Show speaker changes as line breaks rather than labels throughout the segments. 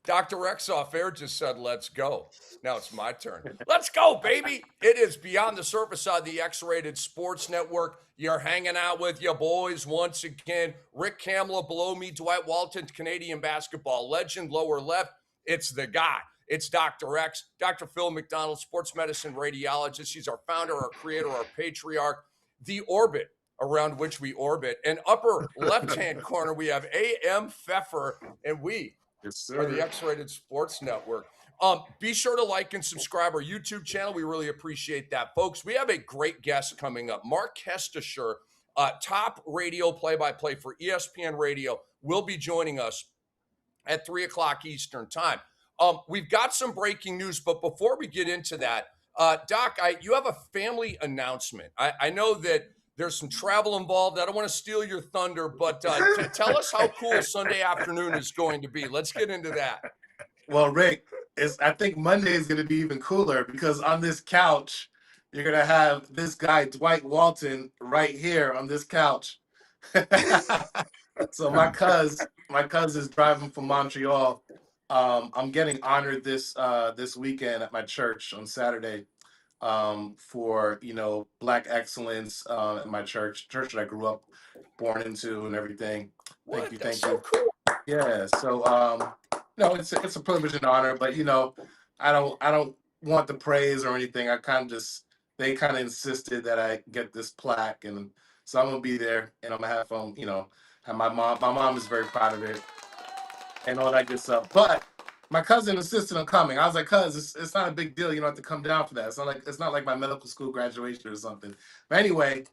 Dr. X off air just said, let's go. Now it's my turn. Let's go, baby. It is Beyond the Surface on the X-Rated Sports Network. You're hanging out with your boys once again. Rick Kamla below me, Dwight Walton, Canadian basketball legend, lower left. It's the guy. It's Dr. X, Dr. Phil McDonald, sports medicine radiologist. He's our founder, our creator, our patriarch, the orbit around which we orbit. And upper left-hand corner, we have A.M. Pfeffer, and we are the X-Rated Sports Network. Be sure to like and subscribe our YouTube channel. We really appreciate that, folks. We have a great guest coming up. Mark Kestecher, top radio play-by-play for ESPN Radio, will be joining us at 3 o'clock Eastern time. We've got some breaking news, but before we get into that, Doc, you have a family announcement. I know that there's some travel involved. I don't want to steal your thunder, but tell us how cool Sunday afternoon is going to be. Let's get into that.
Well, Rick, I think Monday is going to be even cooler because on this couch, you're going to have this guy, Dwight Walton, right here on this couch. So my cousin is driving from Montreal. I'm getting honored this weekend at my church on Saturday for Black excellence at my church that I grew up, born into, and everything. Thank you.
So cool.
Yeah. So it's a privilege and honor, but I don't want the praise or anything. They kind of insisted that I get this plaque, and so I'm gonna be there and I'm gonna have fun. Have my mom. My mom is very proud of it and all that good stuff. But my cousin insisted on coming. I was like, "Cuz, it's not a big deal. You don't have to come down for that. It's not like my medical school graduation or something." But anyway,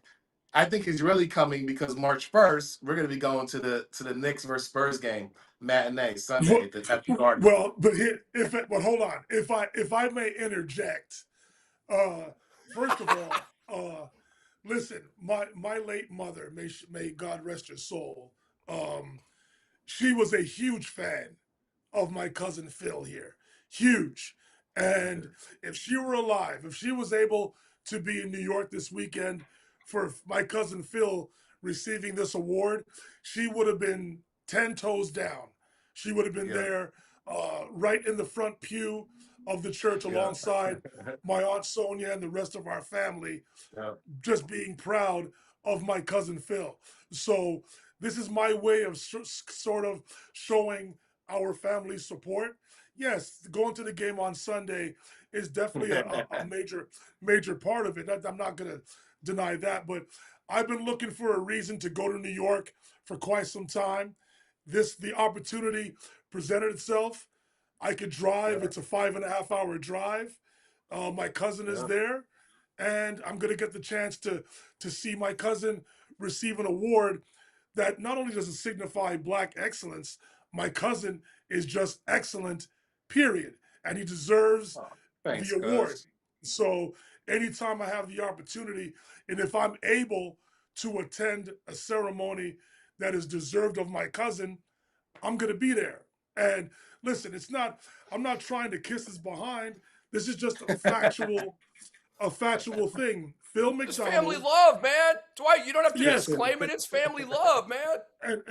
I think he's really coming because March 1st we're going to be going to the Knicks versus Spurs game matinee Sunday at the Garden.
Well, but hold on. If I may interject, first of all, listen, my late mother, may God rest her soul. She was a huge fan of my cousin Phil here, huge. And if she were alive, if she was able to be in New York this weekend for my cousin Phil receiving this award, she would have been 10 toes down. She would have been there right in the front pew of the church alongside my Aunt Sonia and the rest of our family, just being proud of my cousin Phil. So this is my way of sort of showing our family support. Yes, going to the game on Sunday is definitely a major part of it. I'm not going to deny that, but I've been looking for a reason to go to New York for quite some time. The opportunity presented itself. I could drive. It's a 5.5 hour drive. My cousin is there, and I'm going to get the chance to see my cousin receive an award that not only does it signify Black excellence, my cousin is just excellent, period. And he deserves the award. So anytime I have the opportunity, and if I'm able to attend a ceremony that is deserved of my cousin, I'm going to be there. And listen, I'm not trying to kiss his behind. This is just a factual thing. Phil McDonald.
It's family love, man. Dwight, you don't have to disclaim it. It's family love, man.
And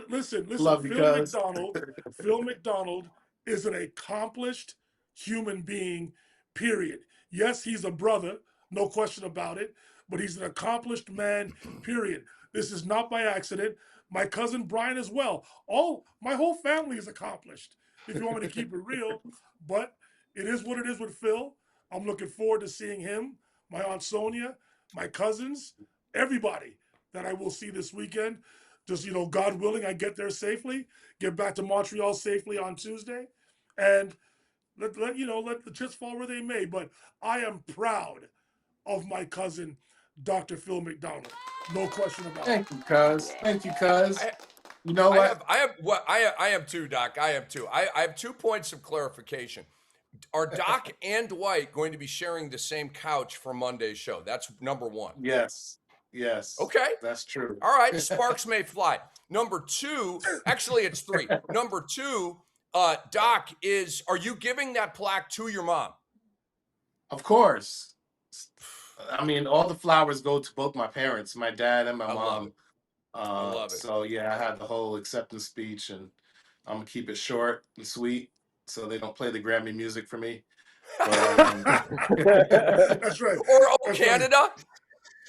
listen, Phil McDonald is an accomplished human being, period. Yes, he's a brother, no question about it, but he's an accomplished man, period. This is not by accident. My cousin Brian as well. My whole family is accomplished, if you want me to keep it real. But it is what it is with Phil. I'm looking forward to seeing him, my Aunt Sonia, my cousins, everybody that I will see this weekend. Just, God willing, I get there safely, get back to Montreal safely on Tuesday, and let the chips fall where they may. But I am proud of my cousin, Dr. Phil McDonald. No question about it.
Thank you, cuz. You know what?
I am too, Doc. I am too. I have 2 points of clarification. Are Doc and Dwight going to be sharing the same couch for Monday's show? That's number one.
Yes.
Okay.
That's true.
All right. Sparks may fly. Number 2, actually it's 3. Number 2, Doc, are you giving that plaque to your mom?
Of course. I mean, all the flowers go to both my parents, my dad and my mom.
I love it.
So yeah, I had the whole acceptance speech, and I'm gonna keep it short and sweet. so they don't play the Grammy music for me. But,
That's right.
Or
That's
Canada.
Right.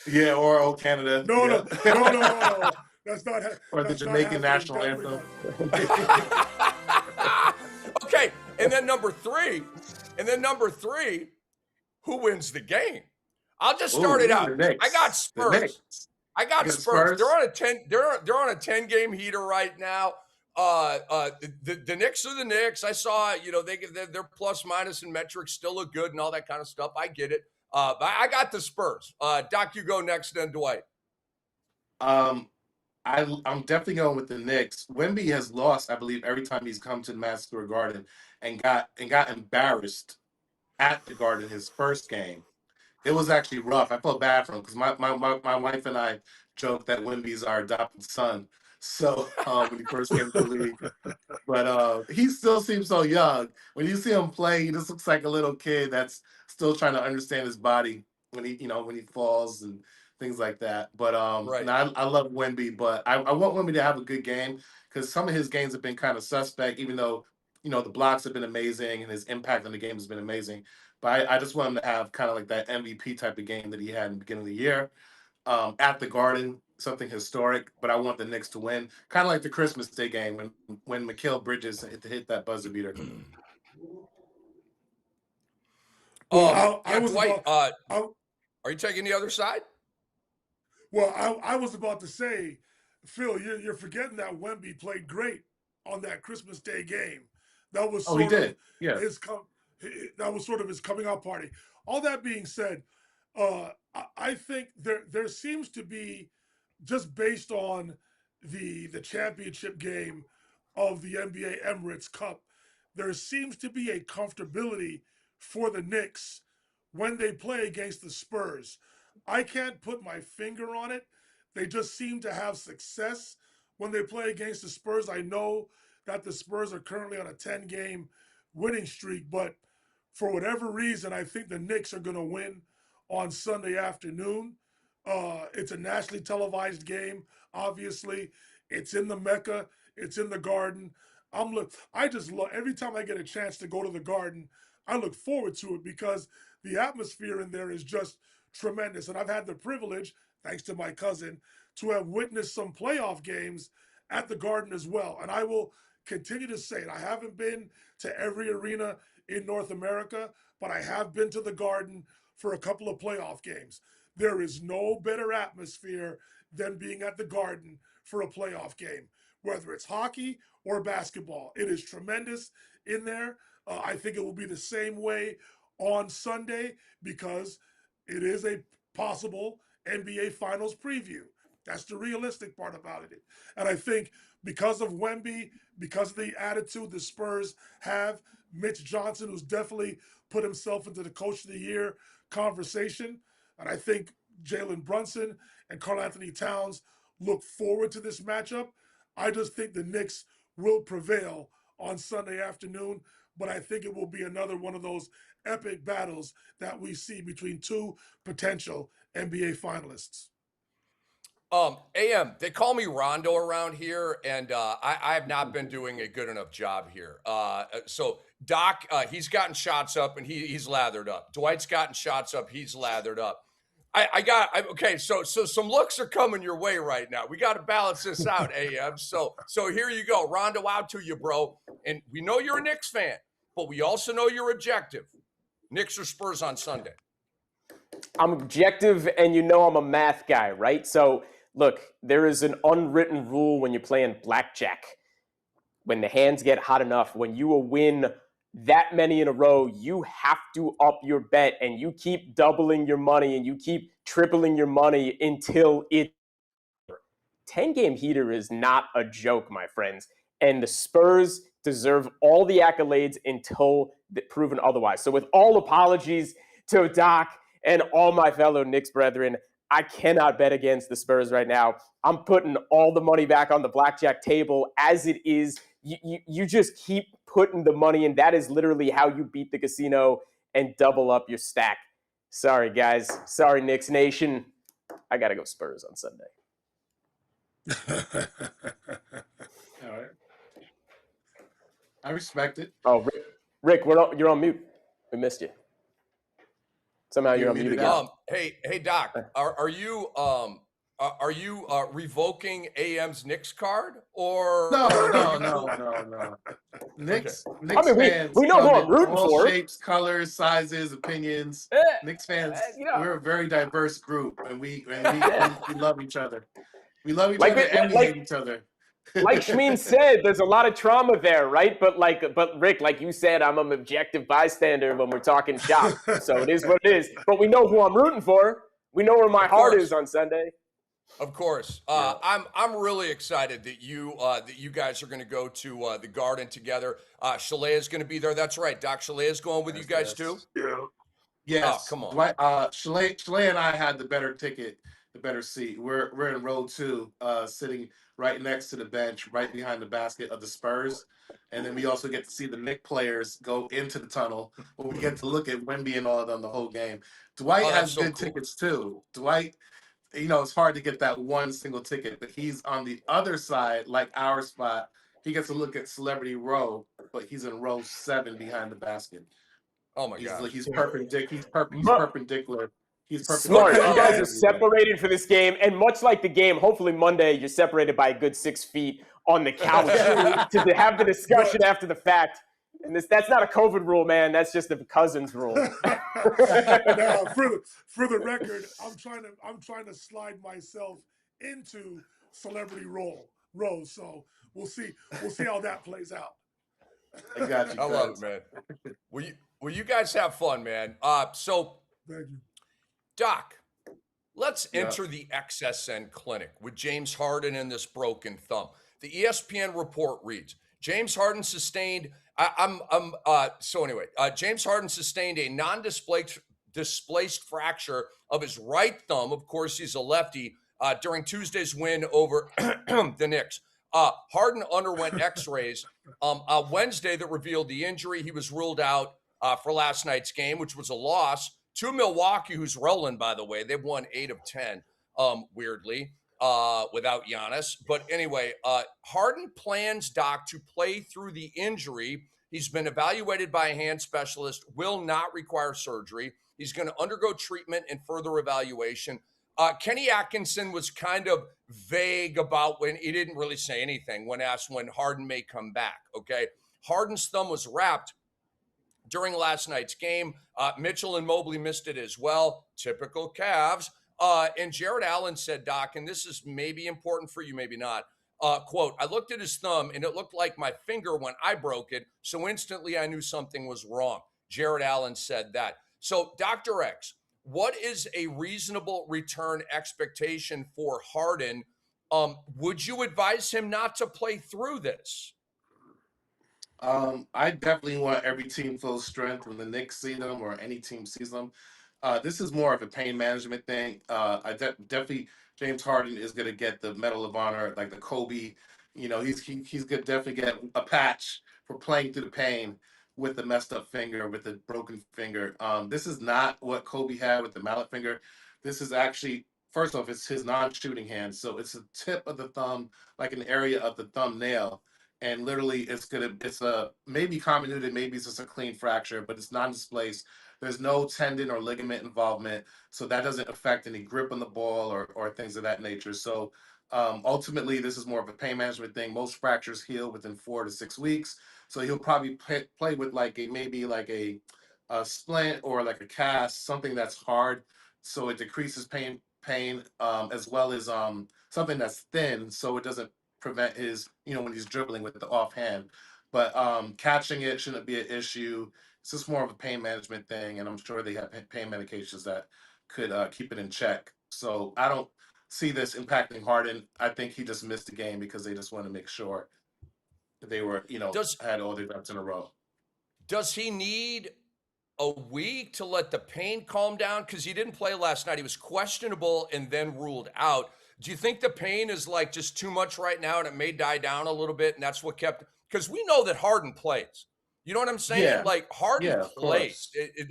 Yeah, or "Oh Canada."
No,
yeah.
no. That's not.
Or the
that's not
Jamaican
happening.
national
Definitely
anthem.
not.
Okay, and then number three, who wins the game? I'll just start it out.
The Knicks.
I got
The
Spurs.
Knicks.
I got
You got
Spurs.
Spurs?
They're on a 10. They're on a 10-game heater right now. The Knicks are the Knicks. I saw, their plus minus and metrics still look good and all that kind of stuff. I get it. But I got the Spurs. Doc, you go next, then Dwight.
I'm definitely going with the Knicks. Wemby has lost, I believe, every time he's come to the Madison Square Garden and got embarrassed at the Garden his first game. It was actually rough. I felt bad for him because my wife and I joked that Wemby's our adopted son. So when he first came to the league, but he still seems so young. When you see him play, he just looks like a little kid that's still trying to understand his body when he falls and things like that. But
Right.
no, I love Wemby, but I want Wemby to have a good game because some of his games have been kind of suspect, even though the blocks have been amazing and his impact on the game has been amazing. But I just want him to have kind of like that MVP type of game that he had in the beginning of the year at the Garden, something historic. But I want the Knicks to win, kind of like the Christmas Day game when Mikal Bridges hit that buzzer beater.
Well,
Dwight, are you taking the other side?
Well, I was about to say, Phil, you're forgetting that Wemby played great on that Christmas Day game. That was
he did. Yeah.
That was sort of his coming out party. All that being said, I think there seems to be, just based on the championship game of the NBA Emirates Cup, there seems to be a comfortability for the Knicks when they play against the Spurs. I can't put my finger on it. They just seem to have success when they play against the Spurs. I know that the Spurs are currently on a 10-game winning streak, but for whatever reason, I think the Knicks are going to win on Sunday afternoon. It's a nationally televised game, obviously. It's in the Mecca. It's in the Garden. I just love, every time I get a chance to go to the Garden, I look forward to it because the atmosphere in there is just tremendous. And I've had the privilege, thanks to my cousin, to have witnessed some playoff games at the Garden as well. And I will continue to say it. I haven't been to every arena in North America, but I have been to the Garden for a couple of playoff games. There is no better atmosphere than being at the Garden for a playoff game, whether it's hockey or basketball. It is tremendous in there. I think it will be the same way on Sunday because it is a possible NBA Finals preview. That's the realistic part about it. And I think because of Wemby, because of the attitude the Spurs have, Mitch Johnson, who's definitely put himself into the Coach of the Year conversation, and I think Jalen Brunson and Karl-Anthony Towns look forward to this matchup. I just think the Knicks will prevail on Sunday afternoon, but I think it will be another one of those epic battles that we see between two potential NBA finalists.
AM, they call me Rondo around here, and I have not been doing a good enough job here. So Doc, he's gotten shots up and he's lathered up. Dwight's gotten shots up, he's lathered up. Okay, so some looks are coming your way right now. We got to balance this out, AM. So here you go. Rondo out to you, bro. And we know you're a Knicks fan, but we also know you're objective. Knicks or Spurs on Sunday?
I'm objective, and I'm a math guy, right? So, look, there is an unwritten rule when you're playing blackjack. When the hands get hot enough, when you will win that many in a row, you have to up your bet, and you keep doubling your money, and you keep tripling your money until it. 10-game heater is not a joke, my friends. And the Spurs deserve all the accolades until proven otherwise. So with all apologies to Doc and all my fellow Knicks brethren, I cannot bet against the Spurs right now. I'm putting all the money back on the blackjack table as it is. You just keep putting the money in. That is literally how you beat the casino and double up your stack. Sorry, guys. Sorry, Knicks Nation. I got to go Spurs on Sunday.
All right. I respect it.
Oh, Rick, you're on mute. We missed you. Somehow you're on mute again.
Hey, Doc, are you revoking AM's Knicks card or
No. Knicks fans
we know who I'm
come in
rooting
all
for.
shapes, colors, sizes, opinions. Knicks fans, we're a very diverse group, and we love each other. We love each other and we hate each other.
Like Shmeen said, there's a lot of trauma there, right? But Rick, like you said, I'm an objective bystander when we're talking shop. So it is what it is. But we know who I'm rooting for. We know where my heart is on Sunday.
Of course. I'm really excited that you guys are going to go to the Garden together. Shalea is going to be there. That's right. Doc Shalea is going with you guys too?
Yeah.
Yes.
Oh, come on.
Shalea and I had the better ticket, the better seat. We're in row 2, sitting right next to the bench, right behind the basket of the Spurs. And then we also get to see the Knicks players go into the tunnel, but we get to look at Wemby and all of them the whole game. Dwight has good tickets too. Dwight, it's hard to get that one single ticket, but he's on the other side, like our spot. He gets to look at Celebrity Row, but he's in row 7 behind the basket.
Oh my God!
He's perpendicular. He's
smart. You guys are separated for this game, and much like the game, hopefully Monday you're separated by a good 6 feet on the couch to have the discussion after the fact. And that's not a COVID rule, man. That's just a cousin's rule.
Now, for the record, I'm trying to slide myself into celebrity row. So we'll see how that plays out.
I got you.
I love it, man. Will you guys have fun, man? So,
Thank you.
Doc, let's enter the XSN clinic with James Harden and this broken thumb. The ESPN report reads, James Harden sustained. James Harden sustained a displaced fracture of his right thumb. Of course, he's a lefty. During Tuesday's win over the Knicks, Harden underwent X-rays on Wednesday that revealed the injury. He was ruled out for last night's game, which was a loss to Milwaukee, who's rolling, by the way. They've won 8 of 10, weirdly, without Giannis. But anyway, Harden plans, Doc, to play through the injury. He's been evaluated by a hand specialist, will not require surgery. He's going to undergo treatment and further evaluation. Kenny Atkinson was kind of vague about when he didn't really say anything when asked when Harden may come back. Okay. Harden's thumb was wrapped during last night's game. Mitchell and Mobley missed it as well. Typical Cavs. And Jared Allen said, Doc, and this is maybe important for you, maybe not. Quote, I looked at his thumb and it looked like my finger when I broke it. So instantly I knew something was wrong. Jared Allen said that. So Dr. X, what is a reasonable return expectation for Harden? Would you advise him not to play through this?
I definitely want every team full strength when the Knicks see them or any team sees them. This is more of a pain management thing. Definitely James Harden is going to get the Medal of Honor, like the Kobe. He's going to definitely get a patch for playing through the pain with the messed up finger, with the broken finger. This is not what Kobe had with the mallet finger. This is actually, first off, it's his non-shooting hand. So it's the tip of the thumb, like an area of the thumbnail. And literally it's a maybe comminuted, maybe it's just a clean fracture, but it's non-displaced. There's no tendon or ligament involvement. So that doesn't affect any grip on the ball or things of that nature. So ultimately, this is more of a pain management thing. Most fractures heal within 4 to 6 weeks. So he'll probably play with maybe a splint or like a cast, something that's hard. So it decreases pain as well as something that's thin. So it doesn't prevent his, when he's dribbling with the offhand. But catching it shouldn't be an issue. It's just more of a pain management thing. And I'm sure they have pain medications that could keep it in check. So I don't see this impacting Harden. I think he just missed the game because they just want to make sure that they were, had all their ducks in a row.
Does he need a week to let the pain calm down? Because he didn't play last night. He was questionable and then ruled out. Do you think the pain is just too much right now and it may die down a little bit and that's what kept, because we know that Harden plays. You know what I'm saying?
Yeah.
Harden plays.
He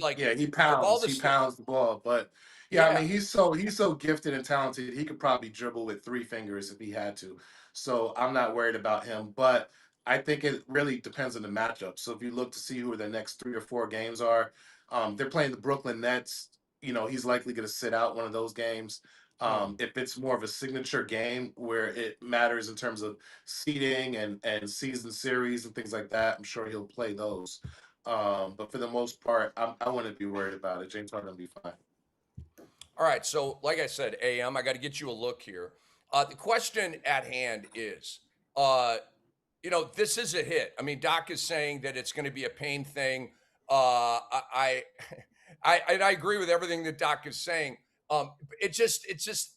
pounds the ball. But I mean, he's so gifted and talented. He could probably dribble with 3 fingers if he had to. So I'm not worried about him. But I think it really depends on the matchup. So if you look to see who the next 3 or 4 games are, they're playing the Brooklyn Nets. He's likely going to sit out one of those games. If it's more of a signature game where it matters in terms of seeding and season series and things like that, I'm sure he'll play those. But for the most part, I wouldn't be worried about it. James Harden will be fine.
All right. So, like I said, AM, I got to get you a look here. The question at hand is, this is a hit. I mean, Doc is saying that it's going to be a pain thing. I agree with everything that Doc is saying. It's just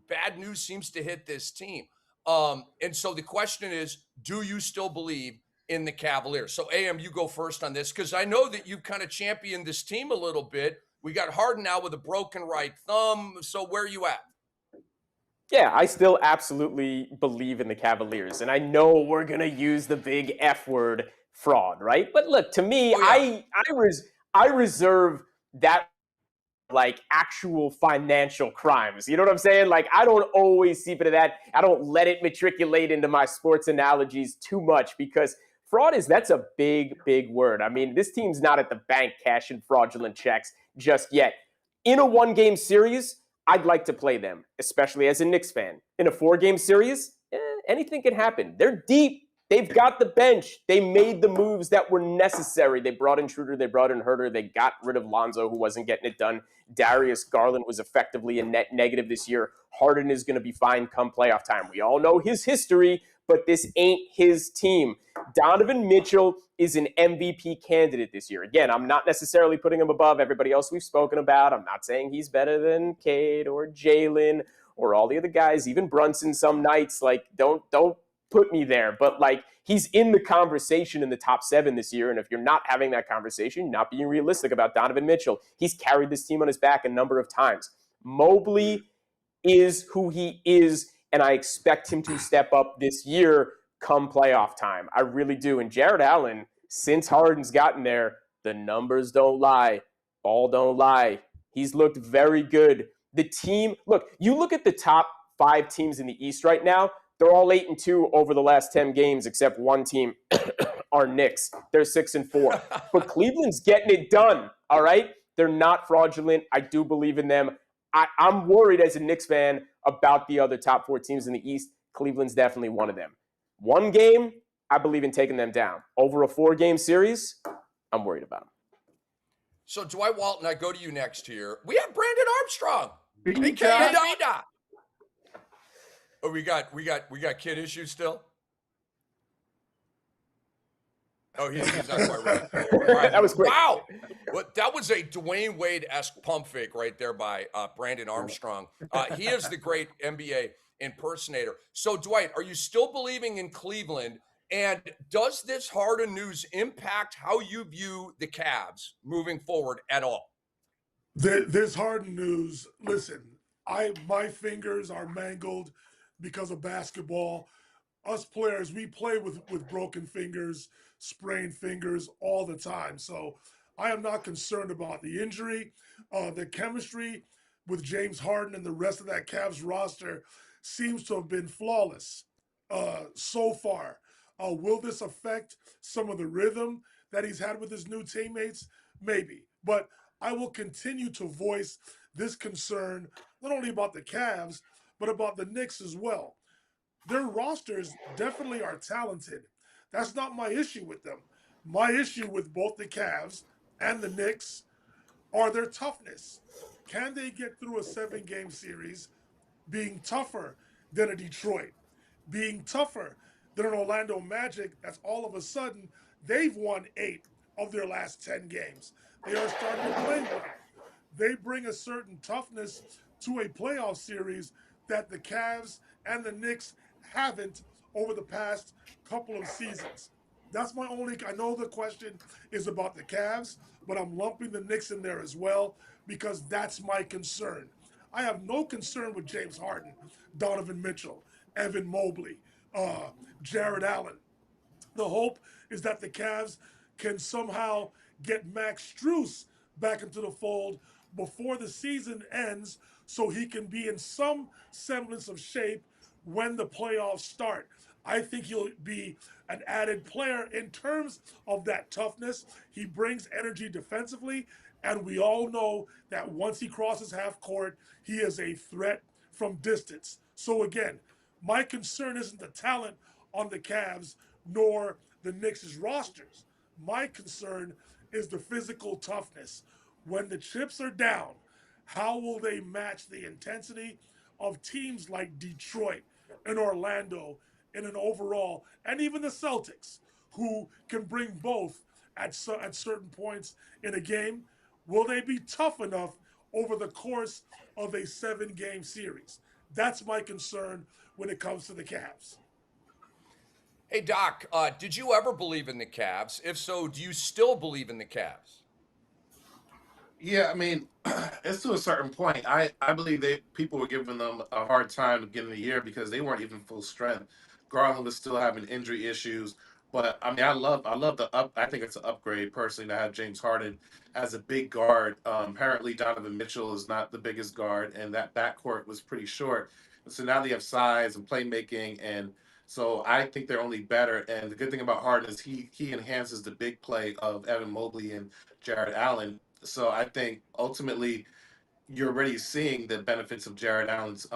bad news seems to hit this team. And so the question is, do you still believe in the Cavaliers? So AM, you go first on this, because I know that you've kind of championed this team a little bit. We got Harden now with a broken right thumb. So where are you at?
Yeah, I still absolutely believe in the Cavaliers. And I know we're going to use the big F word, fraud, right? But look, to me, I reserve that like actual financial crimes. You know what I'm saying? Like, I don't always seep into that. I don't let it matriculate into my sports analogies too much, because that's a big, big word. I mean, this team's not at the bank cashing fraudulent checks just yet. In a 1-game series, I'd like to play them, especially as a Knicks fan. In a 4-game series, anything can happen. They're deep. They've got the bench. They made the moves that were necessary. They brought in Schroeder. They brought in Herter. They got rid of Lonzo, who wasn't getting it done. Darius Garland was effectively a net negative this year. Harden is going to be fine come playoff time. We all know his history, but this ain't his team. Donovan Mitchell is an MVP candidate this year. Again, I'm not necessarily putting him above everybody else we've spoken about. I'm not saying he's better than Cade or Jalen or all the other guys, even Brunson some nights. Like, don't put me there. But, like, he's in the conversation in the top 7 this year. And if you're not having that conversation, you're not being realistic about Donovan Mitchell. He's carried this team on his back a number of times. Mobley is who he is, and I expect him to step up this year come playoff time. I really do. And Jared Allen, since Harden's gotten there, the numbers don't lie. Ball don't lie. He's looked very good. The team, look, you look at the top 5 teams in the East right now, they're all 8-2 over the last 10 games, except one team, our Knicks. They're 6-4. But Cleveland's getting it done, all right? They're not fraudulent. I do believe in them. I'm worried as a Knicks fan about the other top 4 teams in the East. Cleveland's definitely one of them. 1 game, I believe in taking them down. Over a 4-game series, I'm worried about them.
So, Dwight Walton, I go to you next here. We have Brandon Armstrong. Oh, we got kid issues still? Oh, he's not quite right. Right.
That was quick.
Wow. That was a Dwayne Wade-esque pump fake right there by Brandon Armstrong. He is the great NBA impersonator. So, Dwight, are you still believing in Cleveland? And does this Harden news impact how you view the Cavs moving forward at all?
This Harden news, listen, my fingers are mangled because of basketball. Us players, we play with broken fingers, sprained fingers all the time. So I am not concerned about the injury. The chemistry with James Harden and the rest of that Cavs roster seems to have been flawless so far. Will this affect some of the rhythm that he's had with his new teammates? Maybe. But I will continue to voice this concern, not only about the Cavs, but about the Knicks as well. Their rosters definitely are talented. That's not my issue with them. My issue with both the Cavs and the Knicks are their toughness. Can they get through a 7-game series being tougher than a Detroit, being tougher than an Orlando Magic that's all of a sudden they've won 8 of their last 10 games. They are starting to play well. They bring a certain toughness to a playoff series that the Cavs and the Knicks haven't over the past couple of seasons. That's my only, I know the question is about the Cavs, but I'm lumping the Knicks in there as well because that's my concern. I have no concern with James Harden, Donovan Mitchell, Evan Mobley, Jared Allen. The hope is that the Cavs can somehow get Max Strus back into the fold before the season ends so he can be in some semblance of shape when the playoffs start. I think he'll be an added player in terms of that toughness. He brings energy defensively, and we all know that once he crosses half court, he is a threat from distance. So again, my concern isn't the talent on the Cavs nor the Knicks' rosters. My concern is the physical toughness. When the chips are down, how will they match the intensity of teams like Detroit and Orlando in an overall, and even the Celtics, who can bring both at certain points in a game? Will they be tough enough over the course of a 7-game series? That's my concern when it comes to the Cavs.
Hey, Doc, did you ever believe in the Cavs? If so, do you still believe in the Cavs?
Yeah, I mean, it's to a certain point. I believe people were giving them a hard time beginning of the year because they weren't even full strength. Garland was still having injury issues, but I mean, I love the up. I think it's an upgrade personally to have James Harden as a big guard. Apparently, Donovan Mitchell is not the biggest guard, and that backcourt was pretty short. And so now they have size and playmaking, and so I think they're only better. And the good thing about Harden is he enhances the big play of Evan Mobley and Jared Allen. So I think ultimately you're already seeing the benefits of Jared Allen's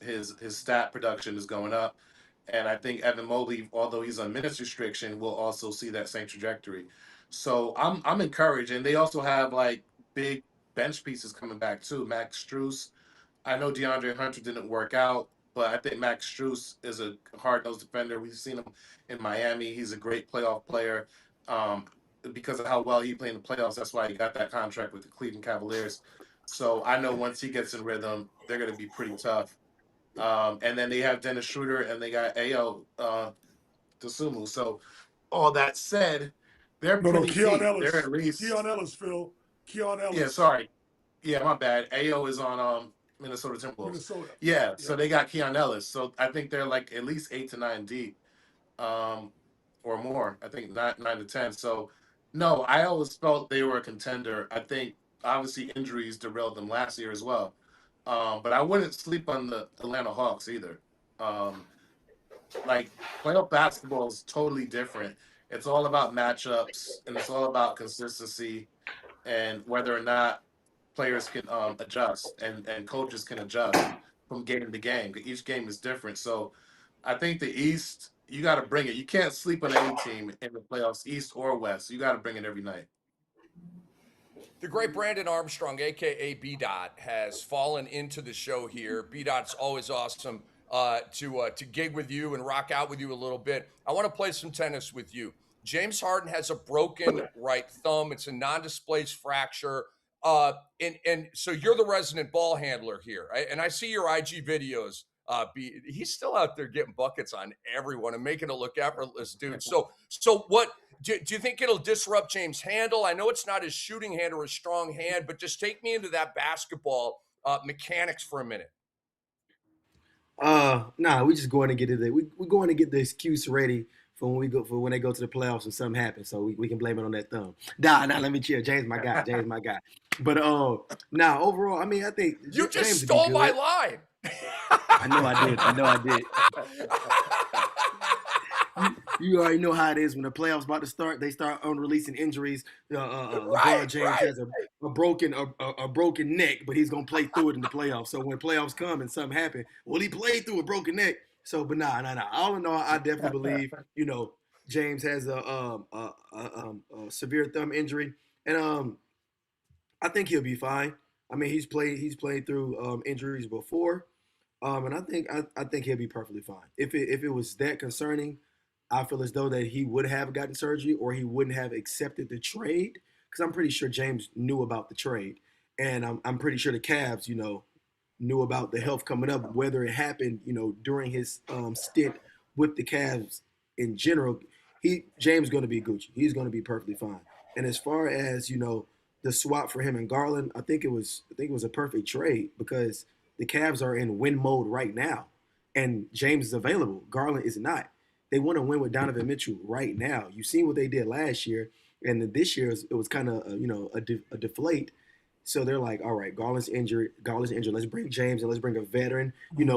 his stat production is going up. And I think Evan Mobley, although he's on minutes restriction, will also see that same trajectory. So I'm encouraged. And they also have like big bench pieces coming back too. Max Strus. I know DeAndre Hunter didn't work out, but I think Max Strus is a hard-nosed defender. We've seen him in Miami. He's a great playoff player. Because of how well he played in the playoffs, that's why he got that contract with the Cleveland Cavaliers. So I know once he gets in rhythm, they're going to be pretty tough. And then they have Dennis Schroeder and they got Ayo Dosunmu. So all that said, they're
No,
pretty
Keon
deep.
Ellis.
They're at least
Keon Ellis, Phil. Keon Ellis.
Yeah, sorry. Yeah, my bad. Ayo is on Minnesota Timberwolves.
Minnesota.
Yeah, so they got Keon Ellis. So I think they're like at least 8 to 9 deep, or more. I think 9 to 10. So no, I always felt they were a contender. I think obviously injuries derailed them last year as well. But I wouldn't sleep on the Atlanta Hawks either. Like playoff basketball is totally different. It's all about matchups and it's all about consistency and whether or not players can adjust and coaches can adjust from game to game. Each game is different. So I think the East, you got to bring it. You can't sleep on any team in the playoffs, East or West. You got to bring it every night.
The great Brandon Armstrong, aka B Dot, has fallen into the show here. B Dot's always awesome to gig with you and rock out with you a little bit. I want to play some tennis with you. James Harden has a broken right thumb. It's a non-displaced fracture. And so you're the resident ball handler here, right? And I see your IG videos. He's still out there getting buckets on everyone and making it look effortless, dude. So what do you think it'll disrupt James' handle? I know it's not his shooting hand or his strong hand, but just take me into that basketball mechanics for a minute.
Nah, we just going to get it. We're going to get the excuse ready for when they go to the playoffs and something happens, so we can blame it on that thumb. Nah, let me chill. James, my guy. But overall, I mean, I think
you just
James
stole my line.
I know I did. You already know how it is when the playoffs about to start. They start releasing injuries. LeBron James has a broken neck, but he's gonna play through it in the playoffs. So when playoffs come and something happen, well, he played through a broken neck. So, but nah. All in all, I definitely believe James has a severe thumb injury, and I think he'll be fine. I mean, he's played through injuries before, and I think he'll be perfectly fine. If it was that concerning, I feel as though that he would have gotten surgery or he wouldn't have accepted the trade, because I'm pretty sure James knew about the trade, and I'm pretty sure the Cavs, knew about the health coming up, whether it happened, during his stint with the Cavs in general. James going to be Gucci. He's going to be perfectly fine. And as far as the swap for him and Garland, I think it was a perfect trade because the Cavs are in win mode right now, and James is available. Garland is not. They want to win with Donovan Mitchell right now. You've seen what they did last year, and this year it was kind of a deflate. So they're like, all right, Garland's injured. Let's bring James and let's bring a veteran,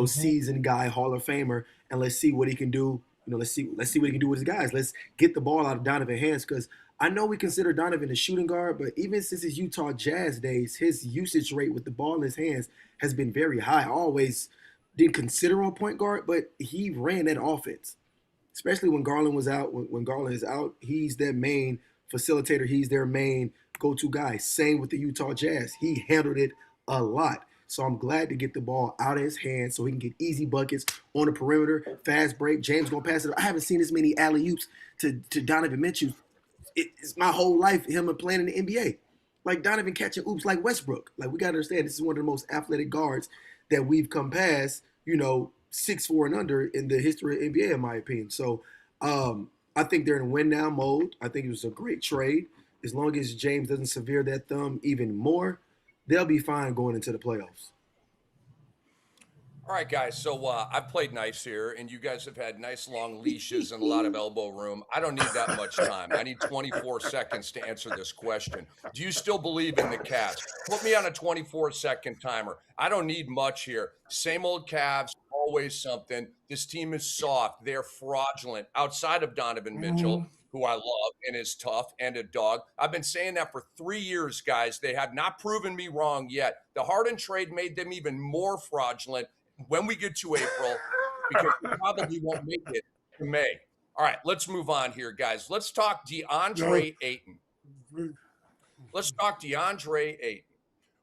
seasoned guy, Hall of Famer, and let's see what he can do let's see what he can do with his guys. Let's get the ball out of Donovan's hands, because I know we consider Donovan a shooting guard, but even since his Utah Jazz days, his usage rate with the ball in his hands has been very high. I always didn't consider him point guard, but he ran that offense, especially when Garland was out. When Garland is out, he's their main facilitator. He's their main go-to guy. Same with the Utah Jazz. He handled it a lot. So I'm glad to get the ball out of his hands so he can get easy buckets on the perimeter, fast break. James going to pass it. I haven't seen as many alley-oops to Donovan Mitchell. It's my whole life, him playing in the NBA. Like Donovan catching oops like Westbrook. Like, we got to understand, this is one of the most athletic guards that we've come past, 6'4" and under in the history of NBA, in my opinion. So I think they're in win-now mode. I think it was a great trade. As long as James doesn't severe that thumb even more, they'll be fine going into the playoffs.
All right, guys. So I've played nice here, and you guys have had nice long leashes and a lot of elbow room. I don't need that much time. I need 24 seconds to answer this question. Do you still believe in the Cavs? Put me on a 24-second timer. I don't need much here. Same old Cavs, always something. This team is soft. They're fraudulent. Outside of Donovan Mitchell, who I love and is tough and a dog. I've been saying that for 3 years, guys. They have not proven me wrong yet. The Harden trade made them even more fraudulent when we get to April, because we probably won't make it to May. All right, let's move on here, guys. Let's talk DeAndre Ayton. Let's talk DeAndre Ayton.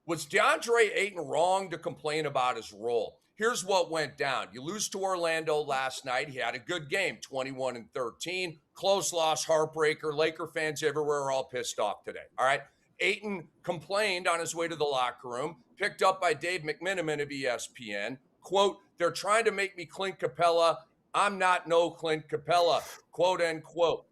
Was DeAndre Ayton wrong to complain about his role? Here's what went down. You lose to Orlando last night. He had a good game, 21-13. Close loss, heartbreaker. Laker fans everywhere are all pissed off today. All right. Ayton complained on his way to the locker room, picked up by Dave McMenamin of ESPN. Quote, "They're trying to make me Clint Capella. I'm not no Clint Capella," quote, end quote.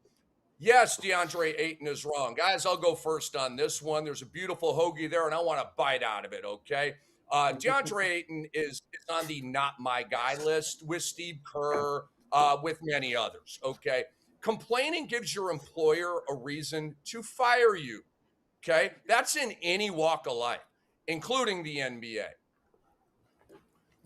Yes, DeAndre Ayton is wrong. Guys, I'll go first on this one. There's a beautiful hoagie there, and I want to bite out of it, okay? DeAndre Ayton is on the not my guy list with Steve Kerr, with many others, okay? Complaining gives your employer a reason to fire you, okay? That's in any walk of life, including the NBA.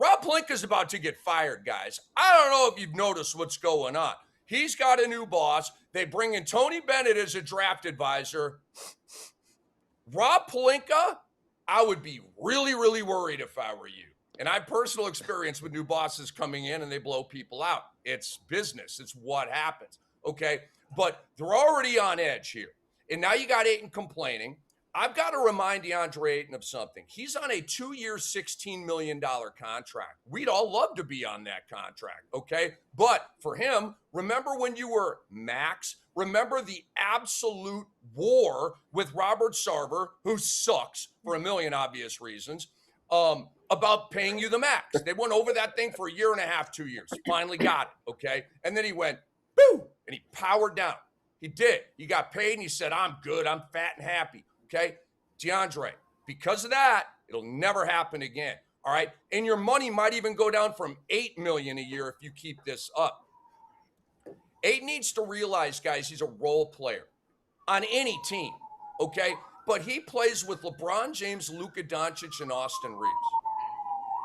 Rob Pelinka's about to get fired, guys. I don't know if you've noticed what's going on. He's got a new boss. They bring in Tony Bennett as a draft advisor. Rob Pelinka, I would be really, really worried if I were you. And I have personal experience with new bosses coming in and they blow people out. It's business. It's what happens, okay? But they're already on edge here. And now you got Ayton complaining. I've got to remind DeAndre Ayton of something. He's on a 2-year, $16 million contract. We'd all love to be on that contract, okay? But for him, remember when you were max? Remember the absolute war with Robert Sarver, who sucks for a million obvious reasons, about paying you the max. They went over that thing for a year and a half, 2 years. Finally got it, okay? And then he went, boo, and he powered down. He did. He got paid, and he said, I'm good. I'm fat and happy. Okay, DeAndre, because of that, it'll never happen again. All right, and your money might even go down from $8 million a year if you keep this up. Ayton needs to realize, guys, he's a role player on any team. Okay, but he plays with LeBron James, Luka Doncic, and Austin Reeves.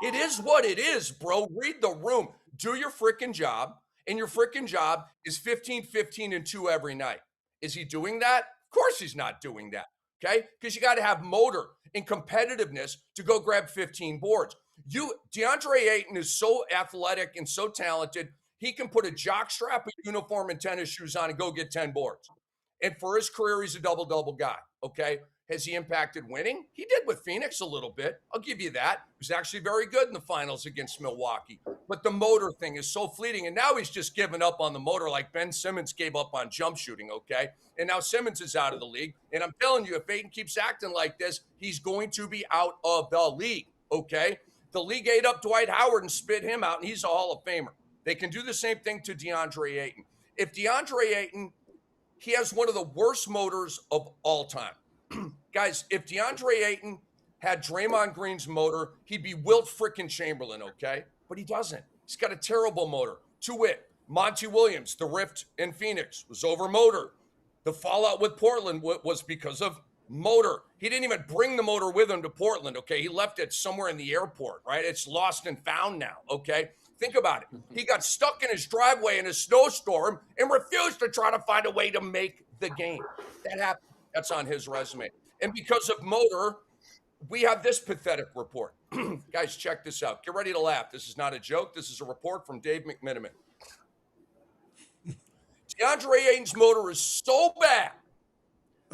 It is what it is, bro. Read the room. Do your freaking job, and your freaking job is 15, 15, and 2 every night. Is he doing that? Of course, he's not doing that. Okay, because you got to have motor and competitiveness to go grab 15 boards. DeAndre Ayton is so athletic and so talented, he can put a jockstrap, a uniform, and tennis shoes on and go get 10 boards. And for his career, he's a double-double guy, okay? Has he impacted winning? He did with Phoenix a little bit. I'll give you that. He was actually very good in the finals against Milwaukee. But the motor thing is so fleeting. And now he's just given up on the motor like Ben Simmons gave up on jump shooting, okay? And now Simmons is out of the league. And I'm telling you, if Ayton keeps acting like this, he's going to be out of the league, okay? The league ate up Dwight Howard and spit him out, and he's a Hall of Famer. They can do the same thing to DeAndre Ayton. If DeAndre Ayton, he has one of the worst motors of all time. Guys, if DeAndre Ayton had Draymond Green's motor, he'd be Wilt frickin' Chamberlain, okay? But he doesn't. He's got a terrible motor. To wit, Monty Williams, the rift in Phoenix, was over motor. The fallout with Portland was because of Motor. He didn't even bring the motor with him to Portland, okay? He left it somewhere in the airport, right? It's lost and found now, okay? Think about it. He got stuck in his driveway in a snowstorm and refused to try to find a way to make the game. That happened. That's on his resume. And because of motor, we have this pathetic report. Guys, check this out. Get ready to laugh. This is not a joke. This is a report from Dave McMiniman. DeAndre Ayton's motor is so bad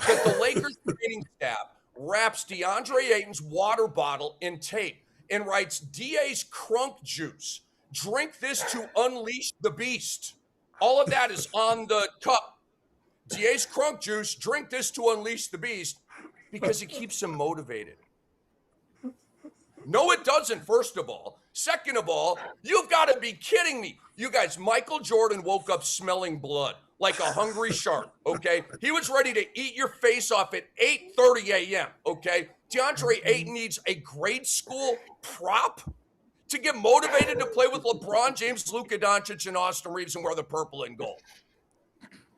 that the Lakers training staff wraps DeAndre Ayton's water bottle in tape and writes DA's crunk juice. Drink this to unleash the beast. All of that is on the cup. DA's crunk juice. Drink this to unleash the beast because it keeps him motivated. No, it doesn't, first of all. Second of all, you've got to be kidding me. You guys, Michael Jordan woke up smelling blood like a hungry shark, okay? He was ready to eat your face off at 8:30 a.m., okay? DeAndre Ayton needs a grade school prop to get motivated to play with LeBron James, Luka Doncic, and Austin Reeves and wear the purple and gold.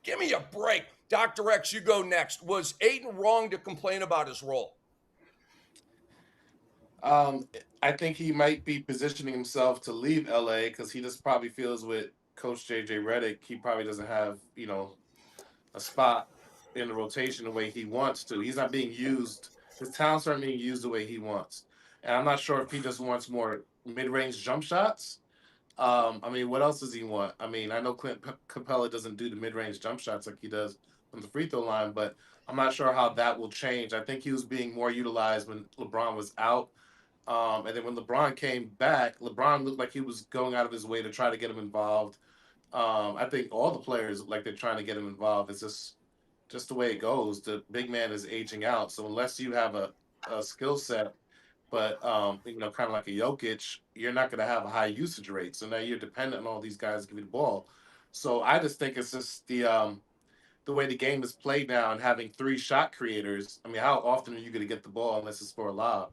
Give me a break. Dr. X, you go next. Was Ayton wrong to complain about his role?
I think he might be positioning himself to leave LA because he just probably feels with Coach JJ Redick, he probably doesn't have, a spot in the rotation the way he wants to. He's not being used. His talents aren't being used the way he wants. And I'm not sure if he just wants more mid-range jump shots. What else does he want? I know Clint Capella doesn't do the mid-range jump shots like he does from the free throw line, but I'm not sure how that will change. I think he was being more utilized when LeBron was out. And then when LeBron came back, LeBron looked like he was going out of his way to try to get him involved. I think all the players look like they're trying to get him involved. It's just the way it goes. The big man is aging out. So unless you have a skill set, but kind of like a Jokic, you're not going to have a high usage rate. So now you're dependent on all these guys to give you the ball. So I just think it's just the way the game is played now and having 3 shot creators. How often are you going to get the ball unless it's for a lob?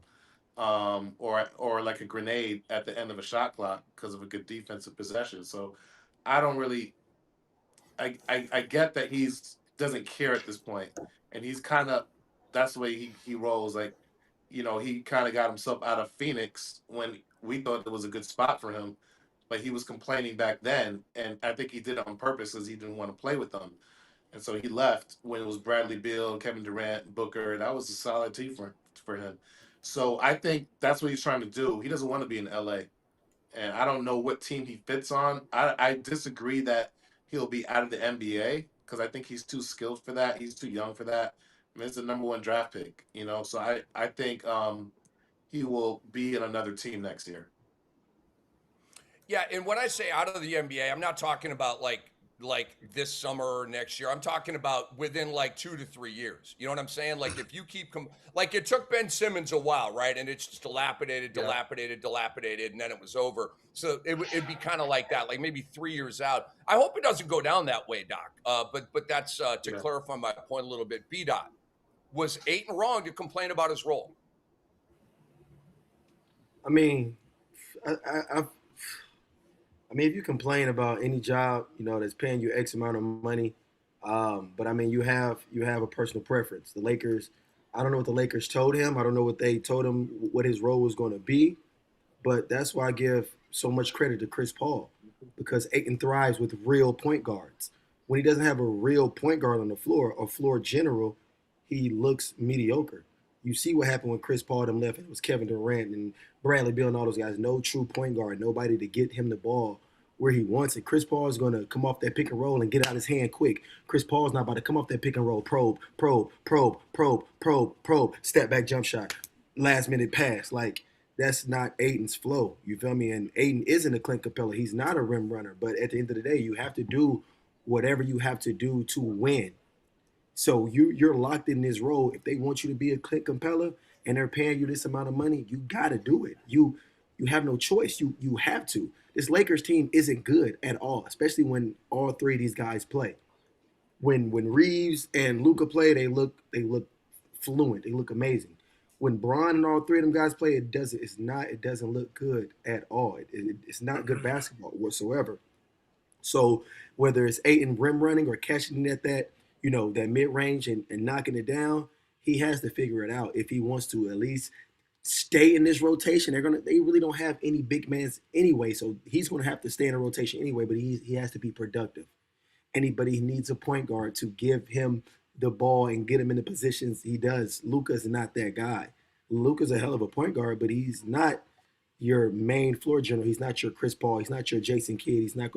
Or like a grenade at the end of a shot clock because of a good defensive possession. So I don't really I get that doesn't care at this point. And he's kind of that's the way he rolls. Like, he kind of got himself out of Phoenix when we thought it was a good spot for him, but he was complaining back then, and I think he did it on purpose because he didn't want to play with them. And so he left when it was Bradley Beal, Kevin Durant, Booker. That was a solid team for him. So I think that's what he's trying to do. He doesn't want to be in LA. And I don't know what team he fits on. I disagree that he'll be out of the NBA because I think he's too skilled for that. He's too young for that. It's the number 1 draft pick, So I think he will be in another team next year.
Yeah, and when I say out of the NBA, I'm not talking about like this summer or next year. I'm talking about within like 2 to 3 years. You know what I'm saying? Like if you keep like it took Ben Simmons a while, right? And it's just dilapidated, and then it was over. So it'd be kind of like that, like maybe 3 years out. I hope it doesn't go down that way, Doc. But that's to clarify my point a little bit. B-Dot, was Ayton wrong to complain about his role?
If you complain about any job, that's paying you X amount of money, but you have a personal preference. The Lakers, I don't know what the Lakers told him. I don't know what they told him what his role was going to be, but that's why I give so much credit to Chris Paul because Ayton thrives with real point guards. When he doesn't have a real point guard on the floor or floor general, he looks mediocre. You see what happened when Chris Paul them left. It was Kevin Durant and Bradley Beal and all those guys. No true point guard, nobody to get him the ball where he wants it. Chris Paul is going to come off that pick and roll and get out his hand quick. Chris Paul's not about to come off that pick and roll, probe, step back jump shot, last minute pass. Like, that's not Ayton's flow. You feel me? And Ayton isn't a Clint Capella. He's not a rim runner. But at the end of the day, you have to do whatever you have to do to win. So you're locked in this role. If they want you to be a Clint Capella and they're paying you this amount of money, you got to do it. You have no choice. You have to. This Lakers team isn't good at all, especially when all 3 of these guys play. When Reeves and Luka play, they look fluent. They look amazing. When Bron and all 3 of them guys play, it doesn't look good at all. It's not good basketball whatsoever. So whether it's Ayton rim running or catching it at that, that mid-range and knocking it down, he has to figure it out if he wants to at least stay in this rotation. They really don't have any big mans anyway, so he's gonna have to stay in a rotation anyway. But he has to be productive. Anybody needs a point guard to give him the ball and get him in the positions he does. Luka's not that guy. Luka's a hell of a point guard, but he's not your main floor general. He's not your Chris Paul. He's not your Jason Kidd. He's not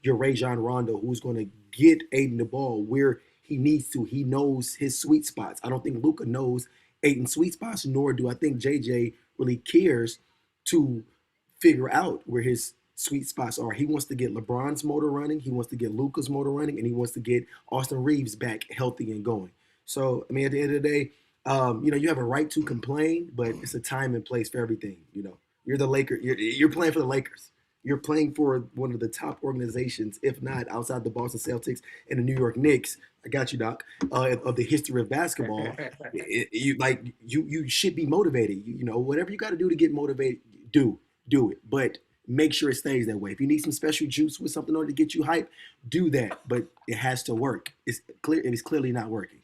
your Rajon Rondo, who's gonna get Ayton the ball where he needs to. He knows his sweet spots. I don't think Luka knows Ayton's sweet spots, nor do I think JJ really cares to figure out where his sweet spots are. He wants to get LeBron's motor running. He wants to get Luka's motor running, and he wants to get Austin Reeves back healthy and going. So, I mean, at the end of the day, you have a right to complain, but it's a time and place for everything. You're the Lakers. You're playing for the Lakers. You're playing for one of the top organizations, if not outside the Boston Celtics and the New York Knicks. I got you, Doc. Of the history of basketball, you should be motivated. Whatever you got to do to get motivated, do it. But make sure it stays that way. If you need some special juice with something in order to get you hype, do that. But it has to work. It's clear. It is clearly not working.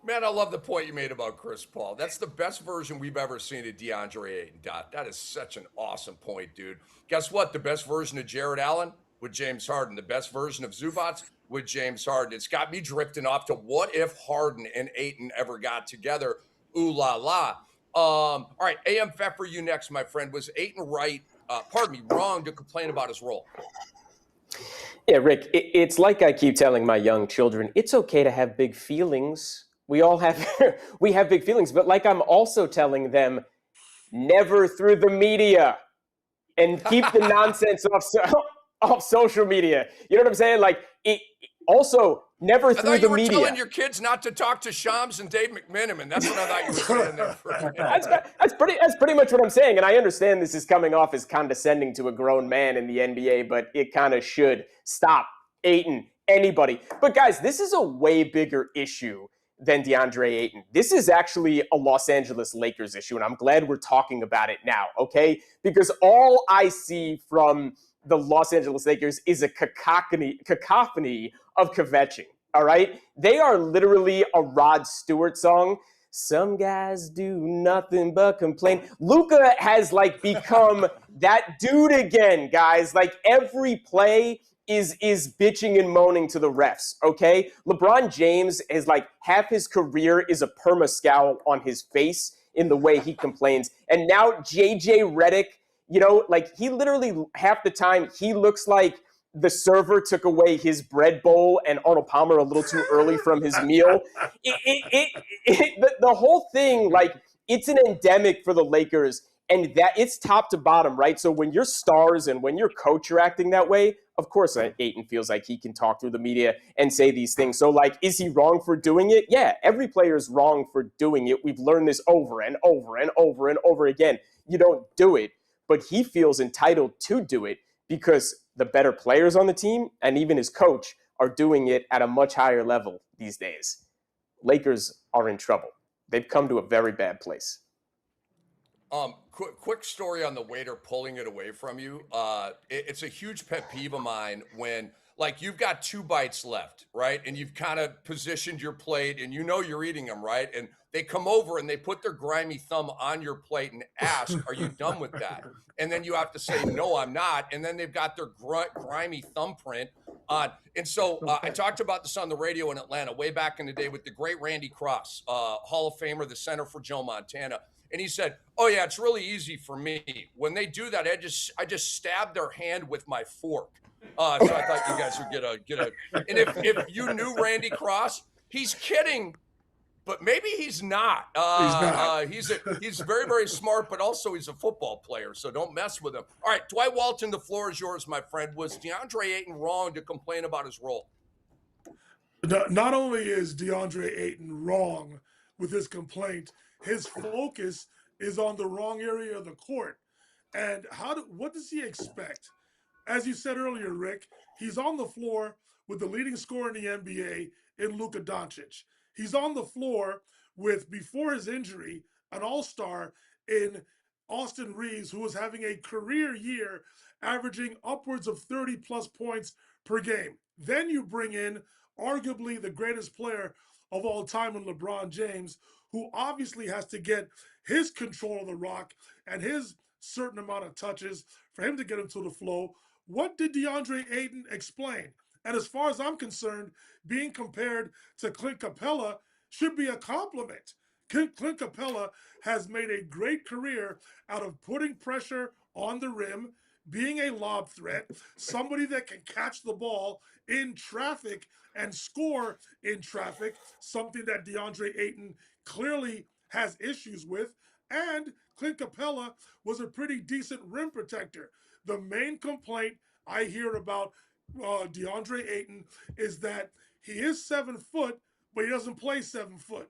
Man, I love the point you made about Chris Paul. That's the best version we've ever seen of DeAndre Ayton, Dot. That is such an awesome point, dude. Guess what? The best version of Jared Allen with James Harden. The best version of Zubats with James Harden. It's got me drifting off to what if Harden and Ayton ever got together? Ooh la la. All right, AM Fef for you next, my friend. Was Ayton wrong to complain about his role?
Yeah, Rick, it's like I keep telling my young children, it's okay to have big feelings. We all have, we have big feelings, but like I'm also telling them, never through the media, and keep the nonsense off social media. You know what I'm saying? Like, also, never through the media.
You were telling your kids not to talk to Shams and Dave McMenamin. That's what I thought you were saying there. For a minute.
That's pretty much what I'm saying. And I understand this is coming off as condescending to a grown man in the NBA, but it kind of should. Stop. Ayton, anybody. But guys, this is a way bigger issue than DeAndre Ayton. This is actually a Los Angeles Lakers issue, and I'm glad we're talking about it now, okay? Because all I see from the Los Angeles Lakers is a cacophony of kvetching, all right? They are literally a Rod Stewart song. Some guys do nothing but complain. Luka has, become that dude again, guys. Every play is bitching and moaning to the refs, okay? LeBron James is half his career is a perma scowl on his face in the way he complains. And now JJ Redick, he literally half the time he looks like the server took away his bread bowl and Arnold Palmer a little too early from his meal. The whole thing, it's an endemic for the Lakers, and that it's top to bottom, right? So when your stars and when your coach are acting that way, of course Ayton feels like he can talk through the media and say these things. So is he wrong for doing it? Yeah, every player is wrong for doing it. We've learned this over and over and over and over again. You don't do it, but he feels entitled to do it because the better players on the team and even his coach are doing it at a much higher level these days. Lakers are in trouble. They've come to a very bad place.
Quick story on the waiter pulling it away from you. It's a huge pet peeve of mine when you've got 2 bites left, right? And you've kind of positioned your plate and you're eating them, right? And they come over and they put their grimy thumb on your plate and ask, are you done with that? And then you have to say, no, I'm not. And then they've got their grimy thumbprint on. And so I talked about this on the radio in Atlanta way back in the day with the great Randy Cross, Hall of Famer, the center for Joe Montana. And he said, oh, yeah, it's really easy for me. When they do that, I just stab their hand with my fork. So I thought you guys would get a. And if you knew Randy Cross, he's kidding, but maybe he's not. He's very, very smart, but also he's a football player, so don't mess with him. All right, Dwight Walton, the floor is yours, my friend. Was DeAndre Ayton wrong to complain about his role?
Not only is DeAndre Ayton wrong with his complaint, his focus is on the wrong area of the court. And what does he expect? As you said earlier, Rick, he's on the floor with the leading scorer in the NBA in Luka Doncic. He's on the floor with, before his injury, an all-star in Austin Reeves, who was having a career year, averaging upwards of 30-plus points per game. Then you bring in arguably the greatest player of all time in LeBron James, who obviously has to get his control of the rock and his certain amount of touches for him to get into the flow. What did DeAndre Ayton explain? And as far as I'm concerned, being compared to Clint Capella should be a compliment. Clint Capella has made a great career out of putting pressure on the rim, being a lob threat, somebody that can catch the ball in traffic and score in traffic, something that DeAndre Ayton clearly has issues with. And Clint Capella was a pretty decent rim protector. The main complaint I hear about DeAndre Ayton is that he is 7 foot, but he doesn't play 7 foot.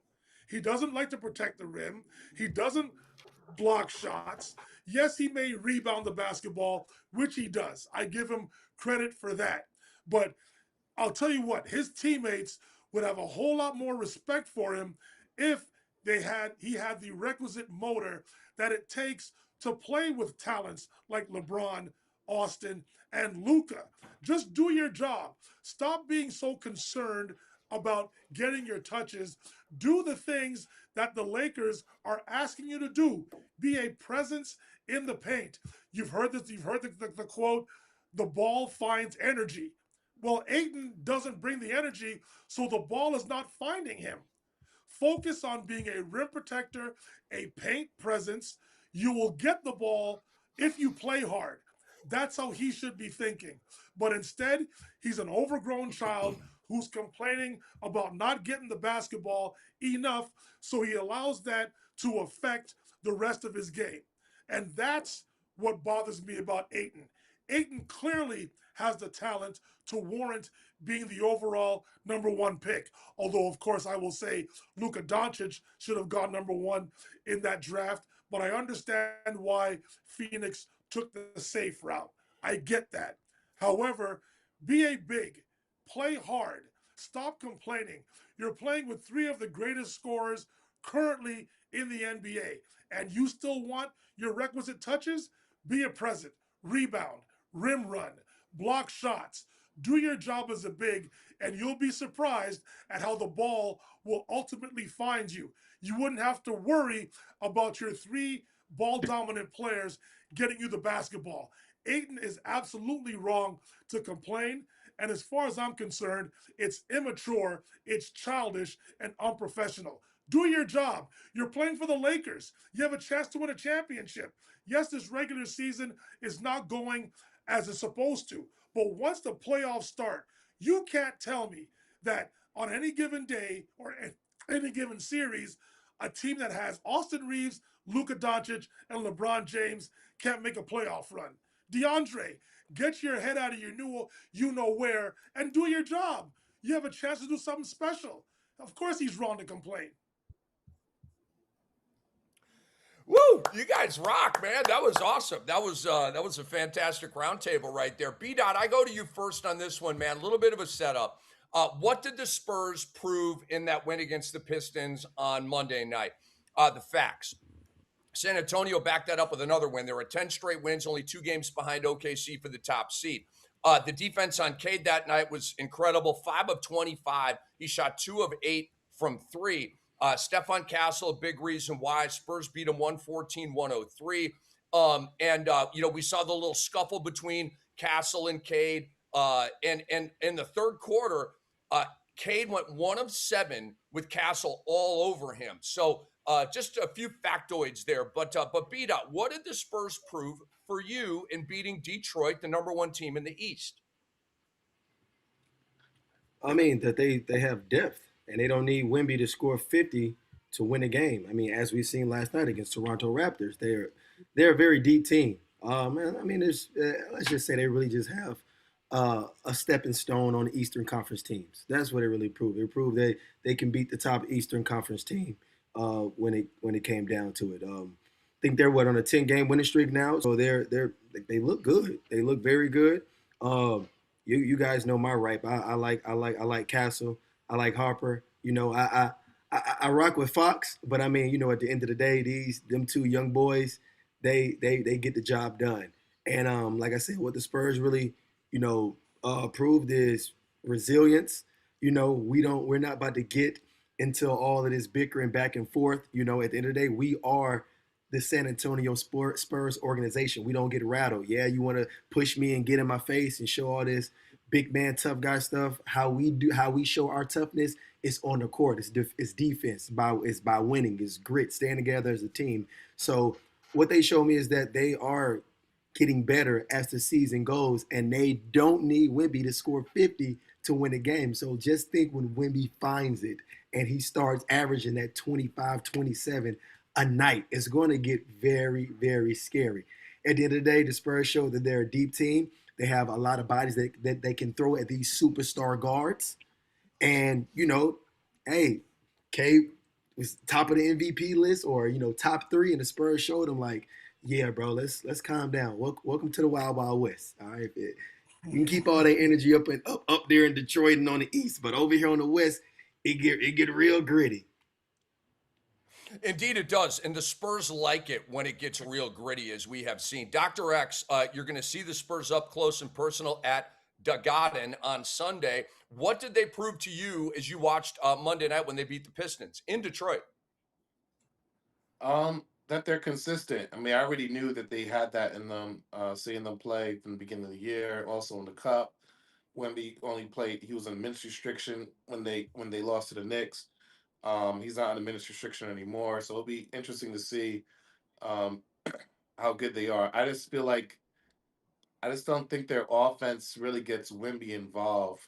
He doesn't like to protect the rim. He doesn't block shots. Yes, he may rebound the basketball, which he does. I give him credit for that. But I'll tell you what, his teammates would have a whole lot more respect for him if he had the requisite motor that it takes to play with talents like LeBron, Austin, and Luka. Just do your job. Stop being so concerned about getting your touches. Do the things that the Lakers are asking you to do. Be a presence in the paint. You've heard this. You've heard the quote, the ball finds energy. Well, Ayton doesn't bring the energy, so the ball is not finding him. Focus on being a rim protector, a paint presence. You will get the ball if you play hard. That's how he should be thinking. But instead, he's an overgrown child who's complaining about not getting the basketball enough, so he allows that to affect the rest of his game. And that's what bothers me about Ayton. Ayton clearly has the talent to warrant being the overall #1 pick. Although, of course, I will say Luka Doncic should have gone #1 in that draft. But I understand why Phoenix took the safe route. I get that. However, be a big, play hard, stop complaining. You're playing with 3 of the greatest scorers currently in the NBA, and you still want your requisite touches? Be a present, rebound, rim run, block shots. Do your job as a big, and you'll be surprised at how the ball will ultimately find you. You wouldn't have to worry about your 3 ball-dominant players getting you the basketball. Ayton is absolutely wrong to complain, and as far as I'm concerned, it's immature, it's childish, and unprofessional. Do your job. You're playing for the Lakers. You have a chance to win a championship. Yes, this regular season is not going as it's supposed to, but once the playoffs start, you can't tell me that on any given day or any given series, a team that has Austin Reeves, Luka Doncic, and LeBron James can't make a playoff run. DeAndre, get your head out of your you-know-where and do your job. You have a chance to do something special. Of course he's wrong to complain.
Woo! You guys rock, man. That was awesome. That was a fantastic roundtable right there. B-Dot, I go to you first on this one, man. A little bit of a setup. What did the Spurs prove in that win against the Pistons on Monday night? The facts. San Antonio backed that up with another win. There were 10 straight wins, only 2 games behind OKC for the top seed. The defense on Cade that night was incredible. 5 of 25. He shot 2 of 8 from 3. Stephon Castle, a big reason why. Spurs beat him 114-103. We saw the little scuffle between Castle and Cade. And in the third quarter, Cade went 1 of 7 with Castle all over him. So just a few factoids there. But B-Dot, what did the Spurs prove for you in beating Detroit, the #1 team in the East?
I mean, that they have depth, and they don't need Wemby to score 50 to win a game. I mean, as we've seen last night against Toronto Raptors, they're a very deep team. Let's just say they really just have a stepping stone on the Eastern Conference teams. That's what it really proved. It proved that they can beat the top Eastern Conference team when it came down to it. I think they're on a 10-game winning streak now, so they look good. They look very good. You guys know my ripe. I like Castle. I like Harper. I rock with Fox, but I mean, at the end of the day, them 2 young boys, they get the job done. And like I said, what the Spurs really, proved is resilience. We're not about to get until all of this bickering back and forth. You know, at the end of the day, we are the San Antonio Spurs organization. We don't get rattled. Yeah, you want to push me and get in my face and show all this big man, tough guy stuff. How we show our toughness is on the court. It's defense. It's by winning. It's grit. Staying together as a team. So what they show me is that they are getting better as the season goes, and they don't need Wemby to score 50 to win a game. So just think when Wemby finds it and he starts averaging that 25, 27 a night, it's going to get very, very scary. At the end of the day, the Spurs show that they're a deep team. They have a lot of bodies that they can throw at these superstar guards. And, you know, hey, Cade was top of the MVP list or, you know, top 3, and the Spurs showed him like, yeah, bro, let's calm down. Welcome to the Wild Wild West. All right, you can keep all that energy up there in Detroit and on the East, but over here on the West, it get real gritty.
Indeed, it does. And the Spurs like it when it gets real gritty, as we have seen. Dr. X, you're going to see the Spurs up close and personal at the Garden on Sunday. What did they prove to you as you watched Monday night when they beat the Pistons in Detroit?
That they're consistent. I mean, I already knew that they had that in them, seeing them play from the beginning of the year, also in the Cup. Wemby only played, he was on minutes restriction when they lost to the Knicks. He's not on the minutes restriction anymore, so it'll be interesting to see how good they are. I just don't think their offense really gets Wemby involved.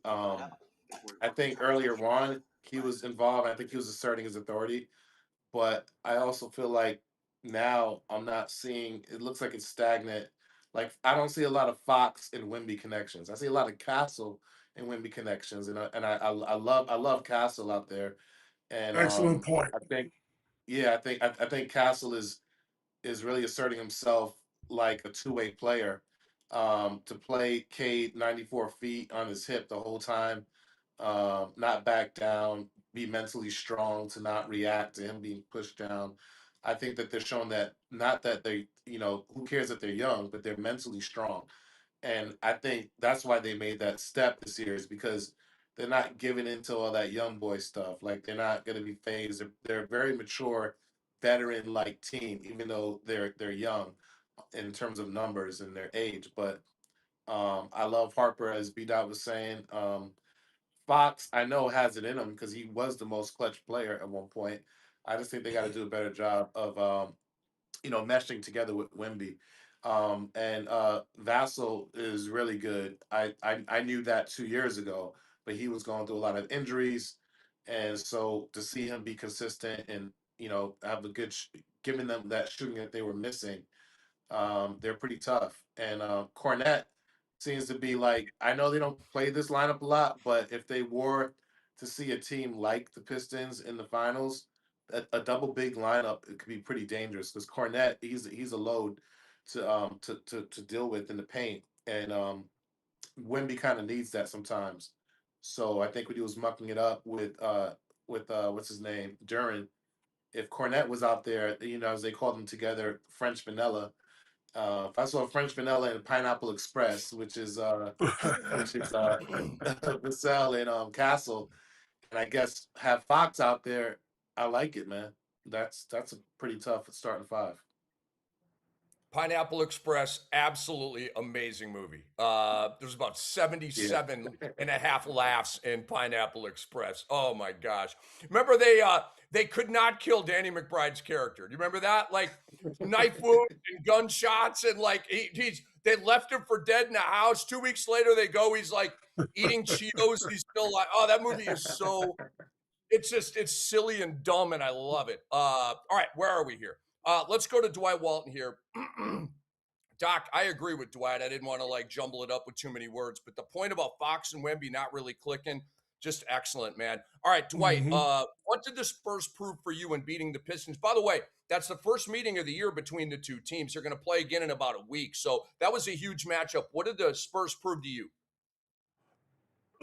I think earlier on he was involved. I think he was asserting his authority, but I also feel like now I'm not seeing. It looks like it's stagnant. Like I don't see a lot of Fox and Wemby connections. I see a lot of Castle and Wemby connections, and I love Castle out there. And
Excellent point.
I think, yeah, I think Castle is really asserting himself like a two-way player. To play Cade 94 feet on his hip the whole time, not back down, be mentally strong to not react to him being pushed down. I think that they're showing that not that they, you know, who cares that they're young, but they're mentally strong. And I think that's why they made that step this year is because they're not giving into all that young boy stuff. Like they're not going to be phased. They're a very mature, veteran like team, even though they're young in terms of numbers and their age. But I love Harper, as B Dot was saying. Fox, I know has it in him because he was the most clutch player at one point. I just think they got to do a better job of meshing together with Wemby. And Vassell is really good. I knew that 2 years ago, but he was going through a lot of injuries, and so to see him be consistent and have a good, giving them that shooting that they were missing, they're pretty tough. And Cornette seems to be like, I know they don't play this lineup a lot, but if they were to see a team like the Pistons in the finals, a double big lineup, it could be pretty dangerous because Cornette, he's a load to deal with in the paint, and Wemby kind of needs that sometimes. So I think when he was mucking it up with what's his name, Duran, if Cornette was out there, as they called them together, French Vanilla. If I saw French Vanilla and Pineapple Express, which is Vassell and Castle, and I guess have Fox out there, I like it, man. That's a pretty tough starting five.
Pineapple Express, absolutely amazing movie. There's about 77 and a half laughs in Pineapple Express. Oh my gosh. Remember they could not kill Danny McBride's character. Do you remember that? Like knife wounds and gunshots and like they left him for dead in the house. 2 weeks later they go, he's like eating Cheetos. He's still like, oh, that movie is so it's silly and dumb and I love it. All right, where are we here? Let's go to Dwight Walton here. Doc, I agree with Dwight. I didn't want to like jumble it up with too many words, but the point about Fox and Wemby not really clicking, just excellent, man. All right, Dwight, what did the Spurs prove for you in beating the Pistons? By the way, that's the first meeting of the year between the two teams. They're going to play again in about a week. So that was a huge matchup. What did the Spurs prove to you?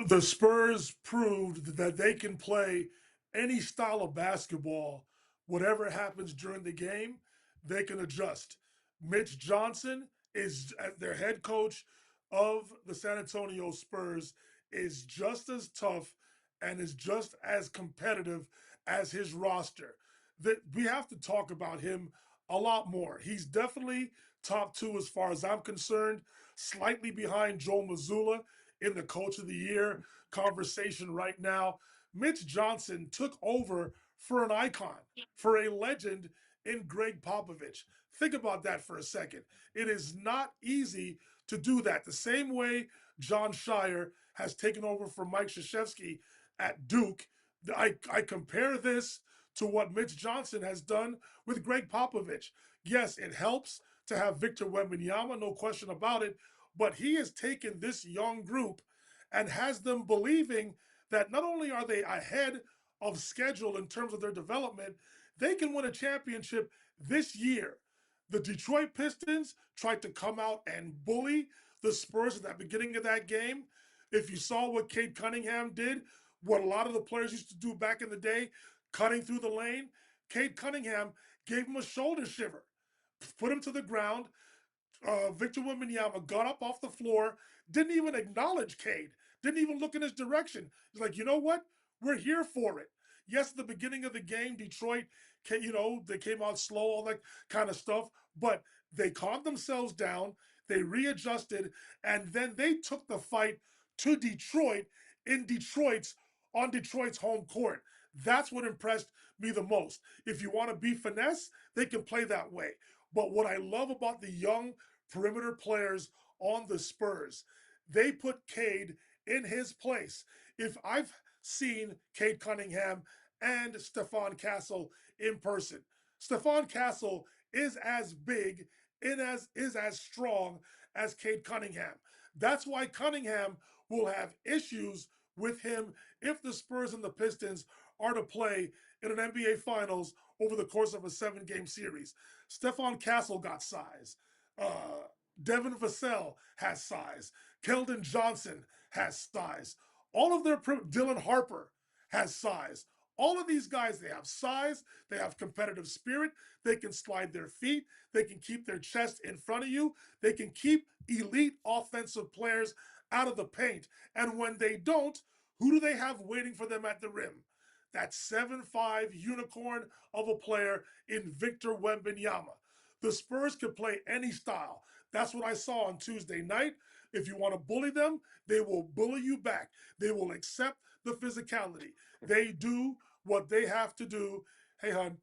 The Spurs proved that they can play any style of basketball. Whatever happens during the game, they can adjust. Mitch Johnson is their head coach of the San Antonio Spurs, is just as tough and is just as competitive as his roster. That we have to talk about him a lot more. He's definitely top 2 as far as I'm concerned, slightly behind Joe Mazzulla in the Coach of the Year conversation right now. Mitch Johnson took over for an icon, for a legend in Greg Popovich. Think about that for a second. It is not easy to do that. The same way John Shire has taken over for Mike Krzyzewski at Duke. I compare this to what Mitch Johnson has done with Greg Popovich. Yes, it helps to have Victor Wembanyama, no question about it, but he has taken this young group and has them believing that not only are they ahead of schedule in terms of their development, they can win a championship this year. The Detroit Pistons tried to come out and bully the Spurs at the beginning of that game. If you saw what Cade Cunningham did, what a lot of the players used to do back in the day, cutting through the lane, Cade Cunningham gave him a shoulder shiver, put him to the ground. Victor Wembanyama got up off the floor, didn't even acknowledge Cade, didn't even look in his direction. He's like, you know what? We're here for it. Yes, at the beginning of the game, Detroit, they came out slow, all that kind of stuff, but they calmed themselves down, they readjusted, and then they took the fight to Detroit on Detroit's home court. That's what impressed me the most. If you want to be finesse, they can play that way. But what I love about the young perimeter players on the Spurs, they put Cade in his place. If I've seen Cade Cunningham and Stephon Castle in person, Stephon Castle is as big and is as strong as Cade Cunningham. That's why Cunningham will have issues with him if the Spurs and the Pistons are to play in an NBA Finals over the course of a 7-game series. Stephon Castle got size. Devin Vassell has size. Keldon Johnson has size. All of Dylan Harper has size. All of these guys, they have size, they have competitive spirit, they can slide their feet, they can keep their chest in front of you, they can keep elite offensive players out of the paint. And when they don't, who do they have waiting for them at the rim? That 7'5" unicorn of a player in Victor Wembanyama. The Spurs could play any style. That's what I saw on Tuesday night. If you want to bully them, they will bully you back. They will accept the physicality. They do what they have to do. Hey, hon,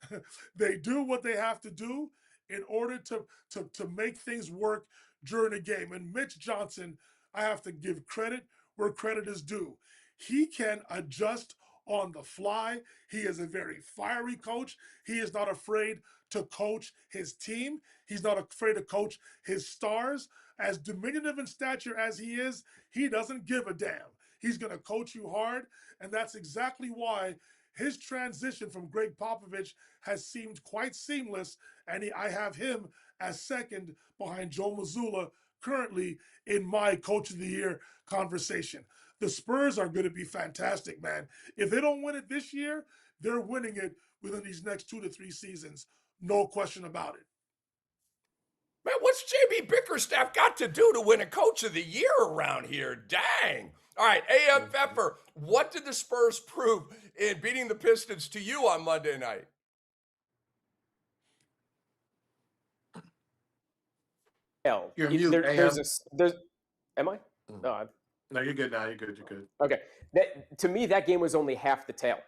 they do what they have to do in order to make things work during a game. And Mitch Johnson, I have to give credit where credit is due. He can adjust on the fly. He is a very fiery coach. He is not afraid to coach his team. He's not afraid to coach his stars. As diminutive in stature as he is, he doesn't give a damn. He's going to coach you hard, and that's exactly why his transition from Greg Popovich has seemed quite seamless, and I have him as second behind Joe Mazzulla currently in my Coach of the Year conversation. The Spurs are going to be fantastic, man. If they don't win it this year, they're winning it within these next 2 to 3 seasons. No question about it.
Man, what's JB Bickerstaff got to do to win a Coach of the Year around here? Dang. All right, A.M. Pepper, what did the Spurs prove in beating the Pistons to you on Monday night?
You're mute,
there's am I?
No, you're good now. You're good. You're good.
Okay. To me, that game was only half the tale.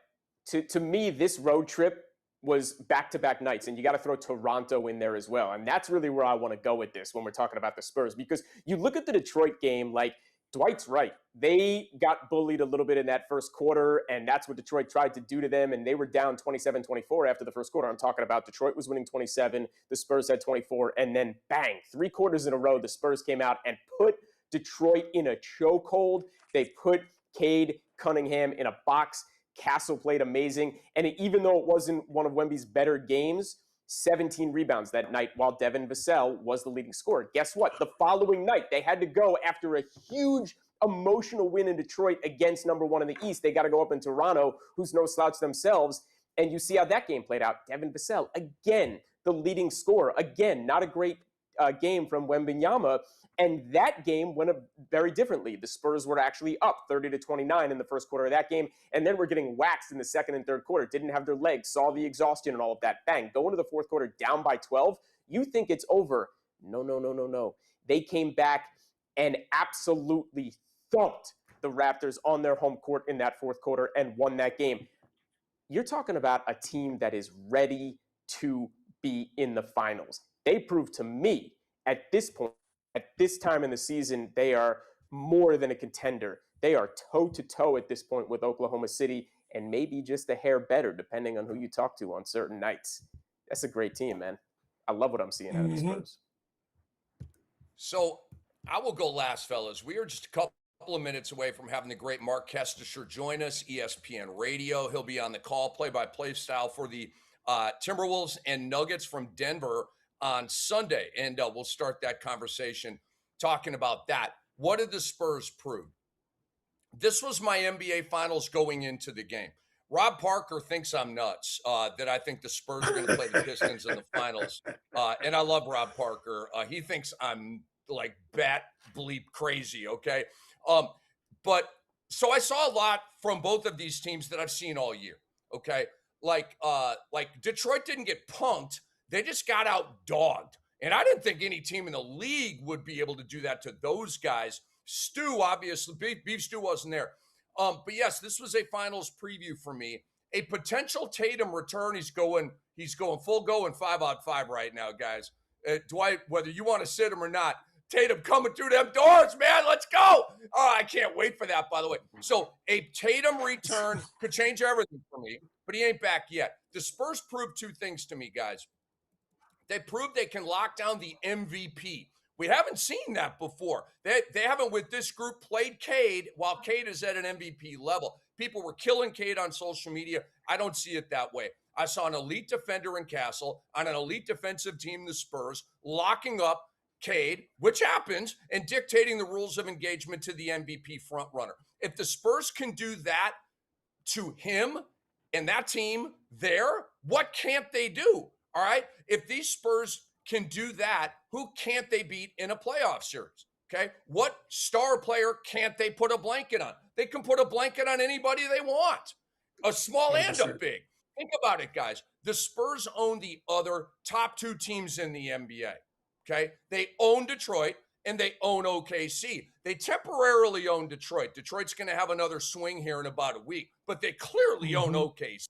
To me, this road trip was back-to-back nights, and you got to throw Toronto in there as well. And that's really where I want to go with this when we're talking about the Spurs, because you look at the Detroit game, like Dwight's right. They got bullied a little bit in that first quarter, and that's what Detroit tried to do to them, and they were down 27-24 after the first quarter. I'm talking about Detroit was winning 27, the Spurs had 24, and then bang, 3 quarters in a row, the Spurs came out and put Detroit in a chokehold. They put Cade Cunningham in a box. Castle played amazing. And even though it wasn't one of Wemby's better games, 17 rebounds that night while Devin Vassell was the leading scorer. Guess what? The following night, they had to go after a huge emotional win in Detroit against number 1 in the East. They got to go up in Toronto, who's no slouch themselves. And you see how that game played out. Devin Vassell, again, the leading scorer. Again, not a great game from Wembanyama. And that game went very differently. The Spurs were actually up 30-29 in the first quarter of that game, and then we're getting waxed in the second and third quarter. Didn't have their legs, saw the exhaustion and all of that. Bang, go into the fourth quarter down by 12. You think it's over. No. They came back and absolutely thumped the Raptors on their home court in that fourth quarter and won that game. You're talking about a team that is ready to be in the finals. They proved to me at this point, at this time in the season, they are more than a contender. They are toe-to-toe at this point with Oklahoma City and maybe just a hair better, depending on who you talk to on certain nights. That's a great team, man. I love what I'm seeing out of the Spurs.
So I will go last, fellas. We are just a couple of minutes away from having the great Mark Kestecher join us, ESPN Radio. He'll be on the call, play-by-play style for the Timberwolves and Nuggets from Denver on Sunday. And we'll start that conversation talking about that. What did the Spurs prove? This was my NBA Finals going into the game. Rob Parker thinks I'm nuts, that I think the Spurs are going to play the Pistons in the finals. And I love Rob Parker. He thinks I'm like bat bleep crazy, okay? But so I saw a lot from both of these teams that I've seen all year, okay? Like Detroit didn't get punked. They just got out dogged. And I didn't think any team in the league would be able to do that to those guys. Stu, obviously, Beef Stew wasn't there. But yes, this was a finals preview for me. A potential Tatum return. He's going full go in 5-on-5 right now, guys. Dwight, whether you want to sit him or not, Tatum coming through them doors, man. Let's go. Oh, I can't wait for that, by the way. So a Tatum return could change everything for me, but he ain't back yet. The Spurs proved two things to me, guys. They proved they can lock down the MVP. We haven't seen that before. They haven't, with this group, played Cade while Cade is at an MVP level. People were killing Cade on social media. I don't see it that way. I saw an elite defender in Castle on an elite defensive team, the Spurs, locking up Cade, which happens, and dictating the rules of engagement to the MVP frontrunner. If the Spurs can do that to him and that team there, what can't they do? All right? If these Spurs can do that, who can't they beat in a playoff series? Okay? What star player can't they put a blanket on? They can put a blanket on anybody they want, a small and a big. Think about it, guys. The Spurs own the other top two teams in the NBA. Okay? They own Detroit and they own OKC. They temporarily own Detroit. Detroit's going to have another swing here in about a week, but they clearly own OKC.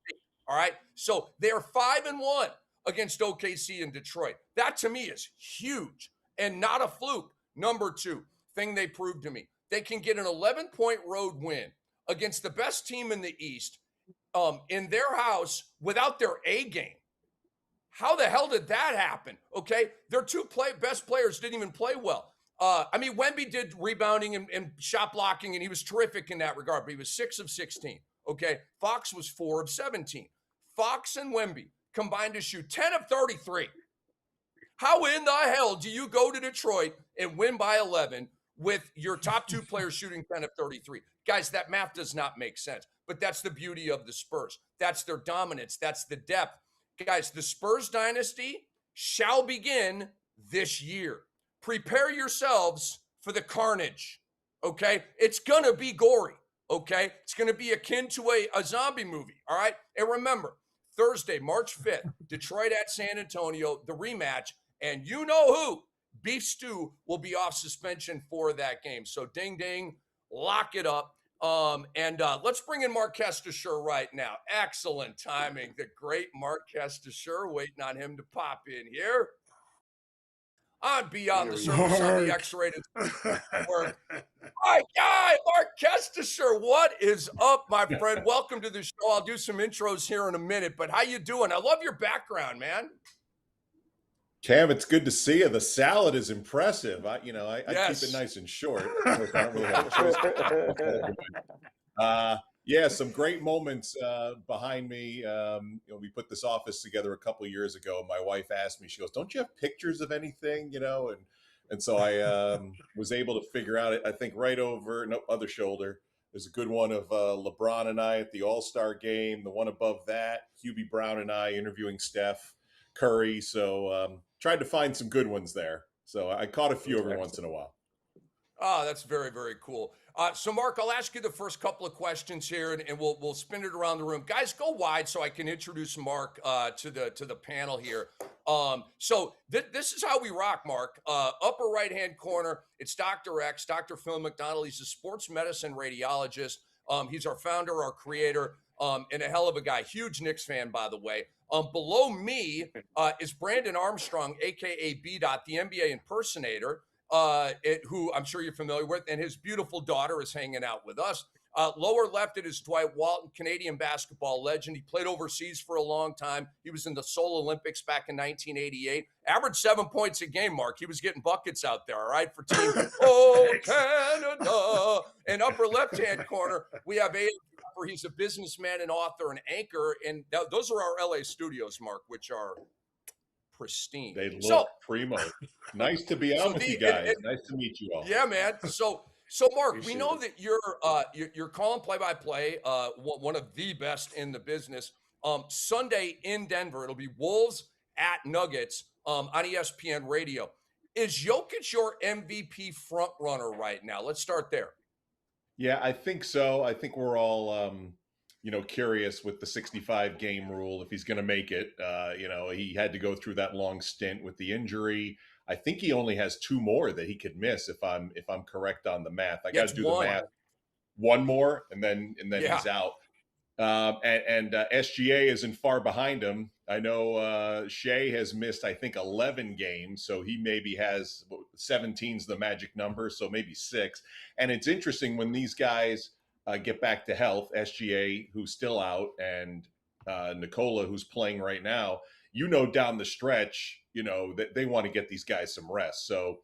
All right? So they're 5-1 against OKC and Detroit. That to me is huge and not a fluke. Number two thing they proved to me, they can get an 11-point road win against the best team in the East in their house without their A game. How the hell did that happen? Okay, their two best players didn't even play well. Wemby did rebounding and shot blocking, and he was terrific in that regard, but he was 6 of 16. Okay, Fox was 4 of 17. Fox and Wemby combined to shoot 10 of 33. How in the hell do you go to Detroit and win by 11 with your top two players shooting 10 of 33? Guys, that math does not make sense, but that's the beauty of the Spurs. That's their dominance. That's the depth. Guys, the Spurs dynasty shall begin this year. Prepare yourselves for the carnage, okay? It's going to be gory, okay? It's going to be akin to a zombie movie, all right? And remember, Thursday, March 5th, Detroit at San Antonio, the rematch, and you know who, Beef Stew, will be off suspension for that game. So ding, ding, lock it up. Let's bring in Mark Kestecher right now. Excellent timing. The great Mark Kestecher, waiting on him to pop in here. On Beyond the Surface on the X-Rated Network. My guy, Mark Kestecher, what is up, my friend? Welcome to the show. I'll do some intros here in a minute, but how you doing? I love your background, man.
Cam, it's good to see you. The salad is impressive. I keep it nice and short. I don't really have a choice. Yeah, some great moments behind me. We put this office together a couple of years ago. My wife asked me, she goes, "Don't you have pictures of anything?" And so I was able to figure out it. I think right over, other shoulder. There's a good one of LeBron and I at the All-Star game. The one above that, Hubie Brown and I interviewing Steph Curry. So tried to find some good ones there. So I caught a few every once in a while.
Oh, that's very, very cool. So, Mark, I'll ask you the first couple of questions here, and we'll spin it around the room. Guys, go wide so I can introduce Mark to the panel here. So this is how we rock, Mark. Upper right-hand corner, it's Dr. X, Dr. Phil McDonald. He's a sports medicine radiologist. He's our founder, our creator, and a hell of a guy. Huge Knicks fan, by the way. Below me is Brandon Armstrong, a.k.a. B-Dot, the NBA impersonator. Who I'm sure you're familiar with, and his beautiful daughter is hanging out with us. Lower left, it is Dwight Walton, Canadian basketball legend. He played overseas for a long time. He was in the Seoul Olympics back in 1988. Averaged 7 points a game, Mark. He was getting buckets out there, all right, for Team Oh Canada. And upper left-hand corner, we have where he's a businessman and author and anchor. And those are our LA studios, Mark, which are pristine.
They look primo. Nice to be on with you guys. Nice to meet you all.
Yeah, man. So Mark, we know that you're calling play-by-play, one of the best in the business. Sunday in Denver, it'll be Wolves at Nuggets on ESPN Radio. Is Jokic your MVP front runner right now? Let's start there.
Yeah, I think so. I think we're all curious with the 65 game rule if he's going to make it. He had to go through that long stint with the injury. I think he only has 2 more that he could miss if I'm correct on the math. I got to do the math. 1 more, and then he's out. And SGA isn't far behind him. I know Shea has missed, I think, 11 games, so he maybe has 17's the magic number, so maybe 6. And it's interesting when these guys get back to health, SGA, who's still out, and Nikola, who's playing right now, down the stretch, that they want to get these guys some rest. So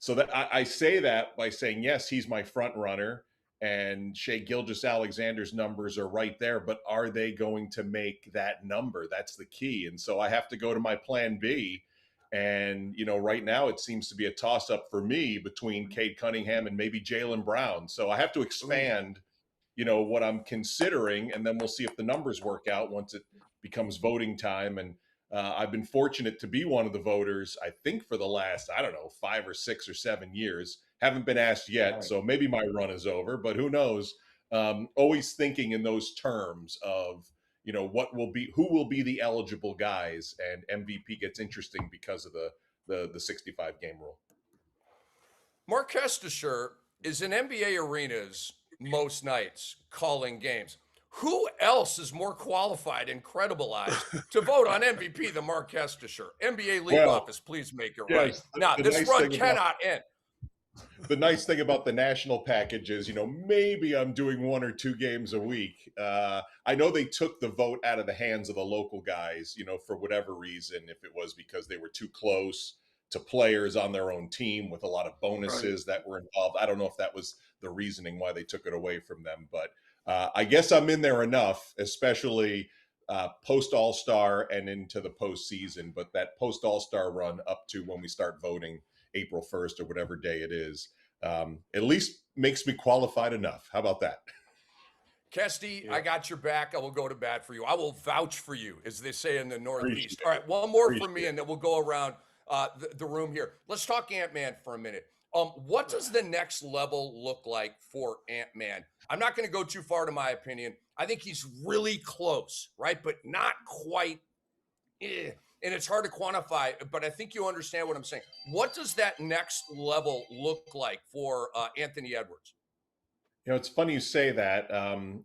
that I say that by saying, yes, he's my front runner, and Shea Gilgeous-Alexander's numbers are right there, but are they going to make that number? That's the key. And so I have to go to my plan B. And, right now it seems to be a toss-up for me between Cade Cunningham and maybe Jaylen Brown. So I have to expand, what I'm considering, and then we'll see if the numbers work out once it becomes voting time. And I've been fortunate to be one of the voters, I think, for the last, 5 or 6 or 7 years. Haven't been asked yet, right. So maybe my run is over, but who knows? Always thinking in those terms of, who will be the eligible guys, and MVP gets interesting because of the 65 game rule.
Mark Kestecher is in NBA arenas most nights calling games. Who else is more qualified and credibilized to vote on MVP than Mark Kestecher? NBA league office, please make it right. Now, this run cannot end.
The nice thing about the national package is, maybe I'm doing 1 or 2 games a week. I know they took the vote out of the hands of the local guys, for whatever reason, if it was because they were too close to players on their own team with a lot of bonuses that were involved. I don't know if that was the reasoning why they took it away from them, but I guess I'm in there enough, especially post All-Star and into the postseason. But that post All-Star run up to when we start voting April 1st or whatever day it is, at least makes me qualified enough. How about that?
Kesty, I got your back. I will go to bat for you. I will vouch for you, as they say in the Northeast. All right, one more from me, and then we'll go around the room here. Let's talk Ant-Man for a minute. What does the next level look like for Ant-Man? I'm not going to go too far, to my opinion. I think he's really close, right? But not quite. And it's hard to quantify, but I think you understand what I'm saying. What does that next level look like for Anthony Edwards?
It's funny you say that.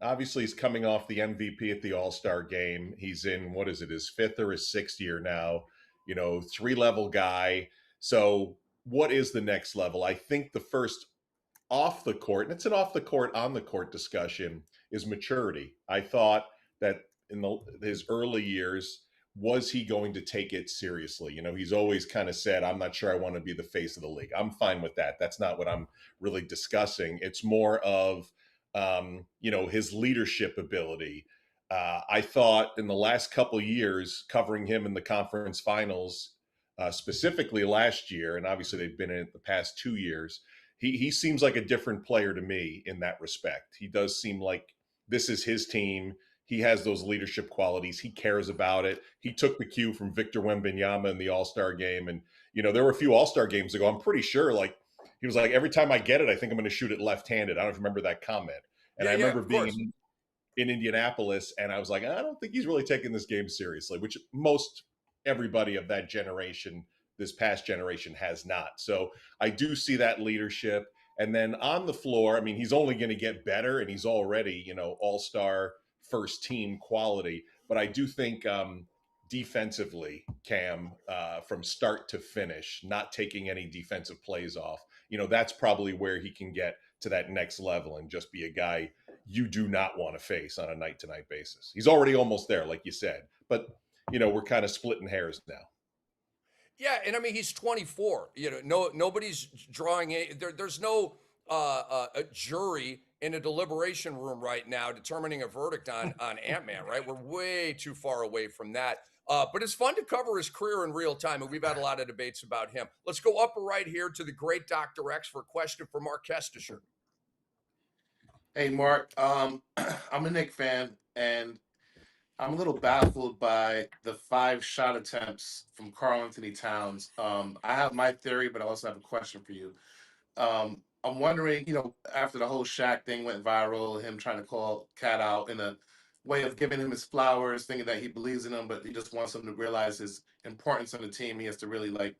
Obviously, he's coming off the MVP at the All-Star game. He's in, his 5th or his 6th year now, 3-level guy. So what is the next level? I think the first off the court, and it's an off the court, on the court discussion, is maturity. I thought that in his early years, was he going to take it seriously? He's always kind of said, I'm not sure I want to be the face of the league. I'm fine with that. That's not what I'm really discussing. It's more of, his leadership ability. I thought in the last couple of years, covering him in the conference finals, specifically last year, and obviously they've been in it the past 2 years, he seems like a different player to me in that respect. He does seem like this is his team. He has those leadership qualities. He cares about it. He took the cue from Victor Wembanyama in the All-Star game. And, there were a few All-Star games ago. I'm pretty sure, like, he was like, every time I get it, I think I'm going to shoot it left-handed. I don't remember that comment. And I remember being in Indianapolis, and I was like, I don't think he's really taking this game seriously, which most everybody of that generation, this past generation, has not. So I do see that leadership. And then on the floor, I mean, he's only going to get better, and he's already, all-star first team quality. But I do think defensively, Cam, from start to finish, not taking any defensive plays off, that's probably where he can get to that next level and just be a guy you do not want to face on a night-to-night basis. He's already almost there, like you said. But, we're kind of splitting hairs now.
Yeah, and I mean, he's 24. Nobody's drawing there's no a jury in a deliberation room right now determining a verdict on Ant-Man, right? We're way too far away from that. But it's fun to cover his career in real time, and we've had a lot of debates about him. Let's go upper right here to the great Dr. X for a question for Mark Kestecher.
Hey, Mark. I'm a Knicks fan, and I'm a little baffled by the 5 shot attempts from Karl-Anthony Towns. I have my theory, but I also have a question for you. I'm wondering, after the whole Shaq thing went viral, him trying to call Cat out in a way of giving him his flowers, thinking that he believes in him, but he just wants him to realize his importance on the team. He has to really,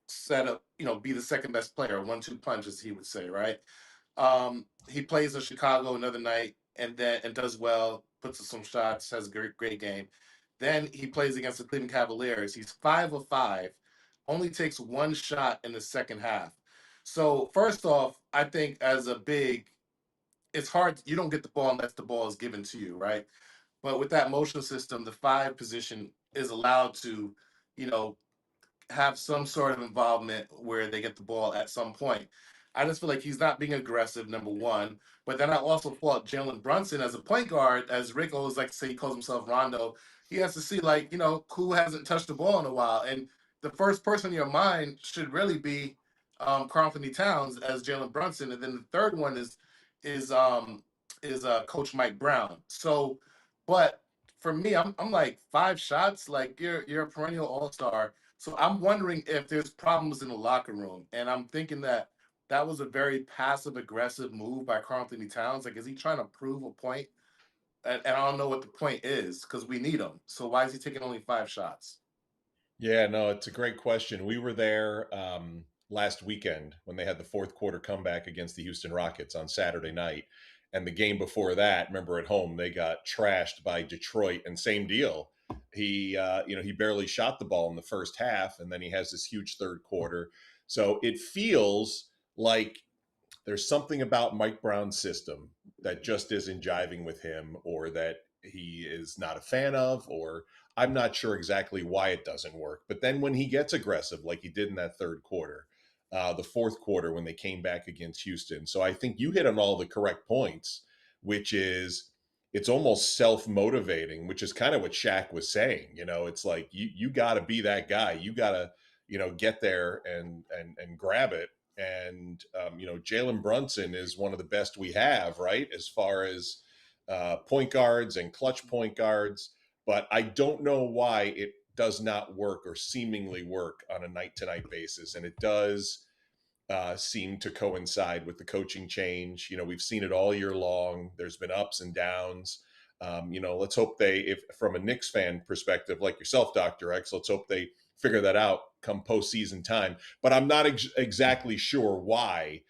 set up, be the second best player, 1-2 punch, as he would say, right? He plays in Chicago another night and does well, puts up some shots, has a great game. Then he plays against the Cleveland Cavaliers. He's 5 of 5, only takes 1 shot in the second half. So first off, I think as a big, it's hard. You don't get the ball unless the ball is given to you, right? But with that motion system, the 5 position is allowed to, have some sort of involvement where they get the ball at some point. I just feel like he's not being aggressive, number one. But then I also fault Jalen Brunson as a point guard, as Rick always like to say, he calls himself Rondo. He has to see, who hasn't touched the ball in a while. And the first person in your mind should really be Karl-Anthony Towns as Jalen Brunson. And then the third one is Coach Mike Brown. So, but for me, I'm like 5 shots, like you're a perennial all-star. So I'm wondering if there's problems in the locker room. And I'm thinking that was a very passive-aggressive move by Karl-Anthony Towns. Like, is he trying to prove a point? And I don't know what the point is because we need him. So why is he taking only 5 shots?
Yeah, no, it's a great question. We were there last weekend when they had the fourth quarter comeback against the Houston Rockets on Saturday night. And the game before that, remember at home, they got trashed by Detroit, and same deal. He barely shot the ball in the first half, and then he has this huge third quarter. So it feels like there's something about Mike Brown's system that just isn't jiving with him, or that he is not a fan of, or I'm not sure exactly why it doesn't work. But then when he gets aggressive, like he did in that third quarter, the fourth quarter when they came back against Houston. So I think you hit on all the correct points, which is it's almost self-motivating, which is kind of what Shaq was saying. It's like you got to be that guy. You got to, get there and grab it. And, Jalen Brunson is one of the best we have, right, as far as point guards and clutch point guards. But I don't know why it does not work or seemingly work on a night-to-night basis. And it does seem to coincide with the coaching change. We've seen it all year long. There's been ups and downs. Let's hope if from a Knicks fan perspective, like yourself, Dr. X, let's hope they figure that out come postseason time. But I'm not exactly sure why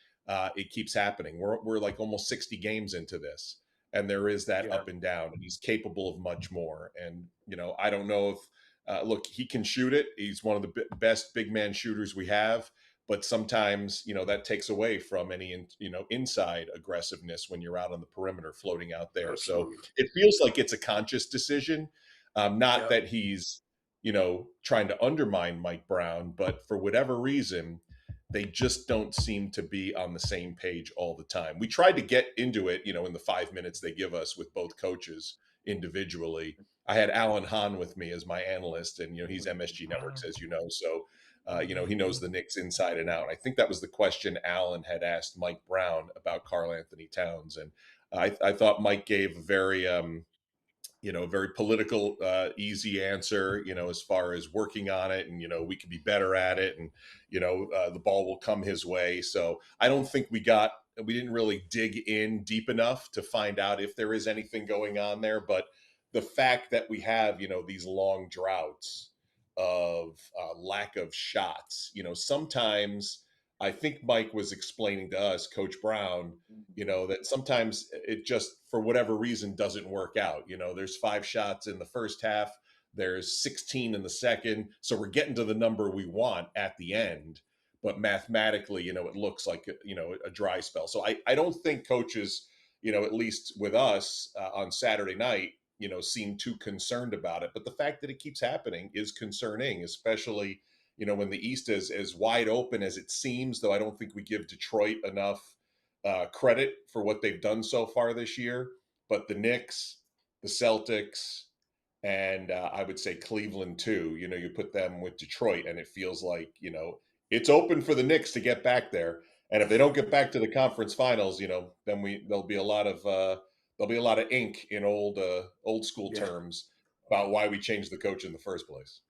it keeps happening. We're like almost 60 games into this, and there is that up and down, and he's capable of much more. And, I don't know if, look, he can shoot it. He's one of the best big man shooters we have. But sometimes, that takes away from any, inside aggressiveness when you're out on the perimeter floating out there. Absolutely. So it feels like it's a conscious decision, not that he's, trying to undermine Mike Brown, but for whatever reason, they just don't seem to be on the same page all the time. We tried to get into it, in the 5 minutes they give us with both coaches individually. I had Alan Hahn with me as my analyst, and, he's MSG Networks, as you know. So, he knows the Knicks inside and out. I think that was the question Alan had asked Mike Brown about Karl-Anthony Towns. And I thought Mike gave a very very political, easy answer, as far as working on it and, we could be better at it and, the ball will come his way. So I don't think we didn't really dig in deep enough to find out if there is anything going on there. But the fact that we have, these long droughts of lack of shots, sometimes I think Mike was explaining to us, Coach Brown, that sometimes it just, for whatever reason, doesn't work out. There's 5 shots in the first half, there's 16 in the second. So we're getting to the number we want at the end. But mathematically, it looks like, a dry spell. So I don't think coaches, at least with us on Saturday night, seem too concerned about it. But the fact that it keeps happening is concerning, especially when the East is as wide open as it seems, though I don't think we give Detroit enough credit for what they've done so far this year. But the Knicks, the Celtics, and I would say Cleveland too, you put them with Detroit and it feels like, it's open for the Knicks to get back there. And if they don't get back to the conference finals, then there'll be a lot of ink in old school terms about why we changed the coach in the first place.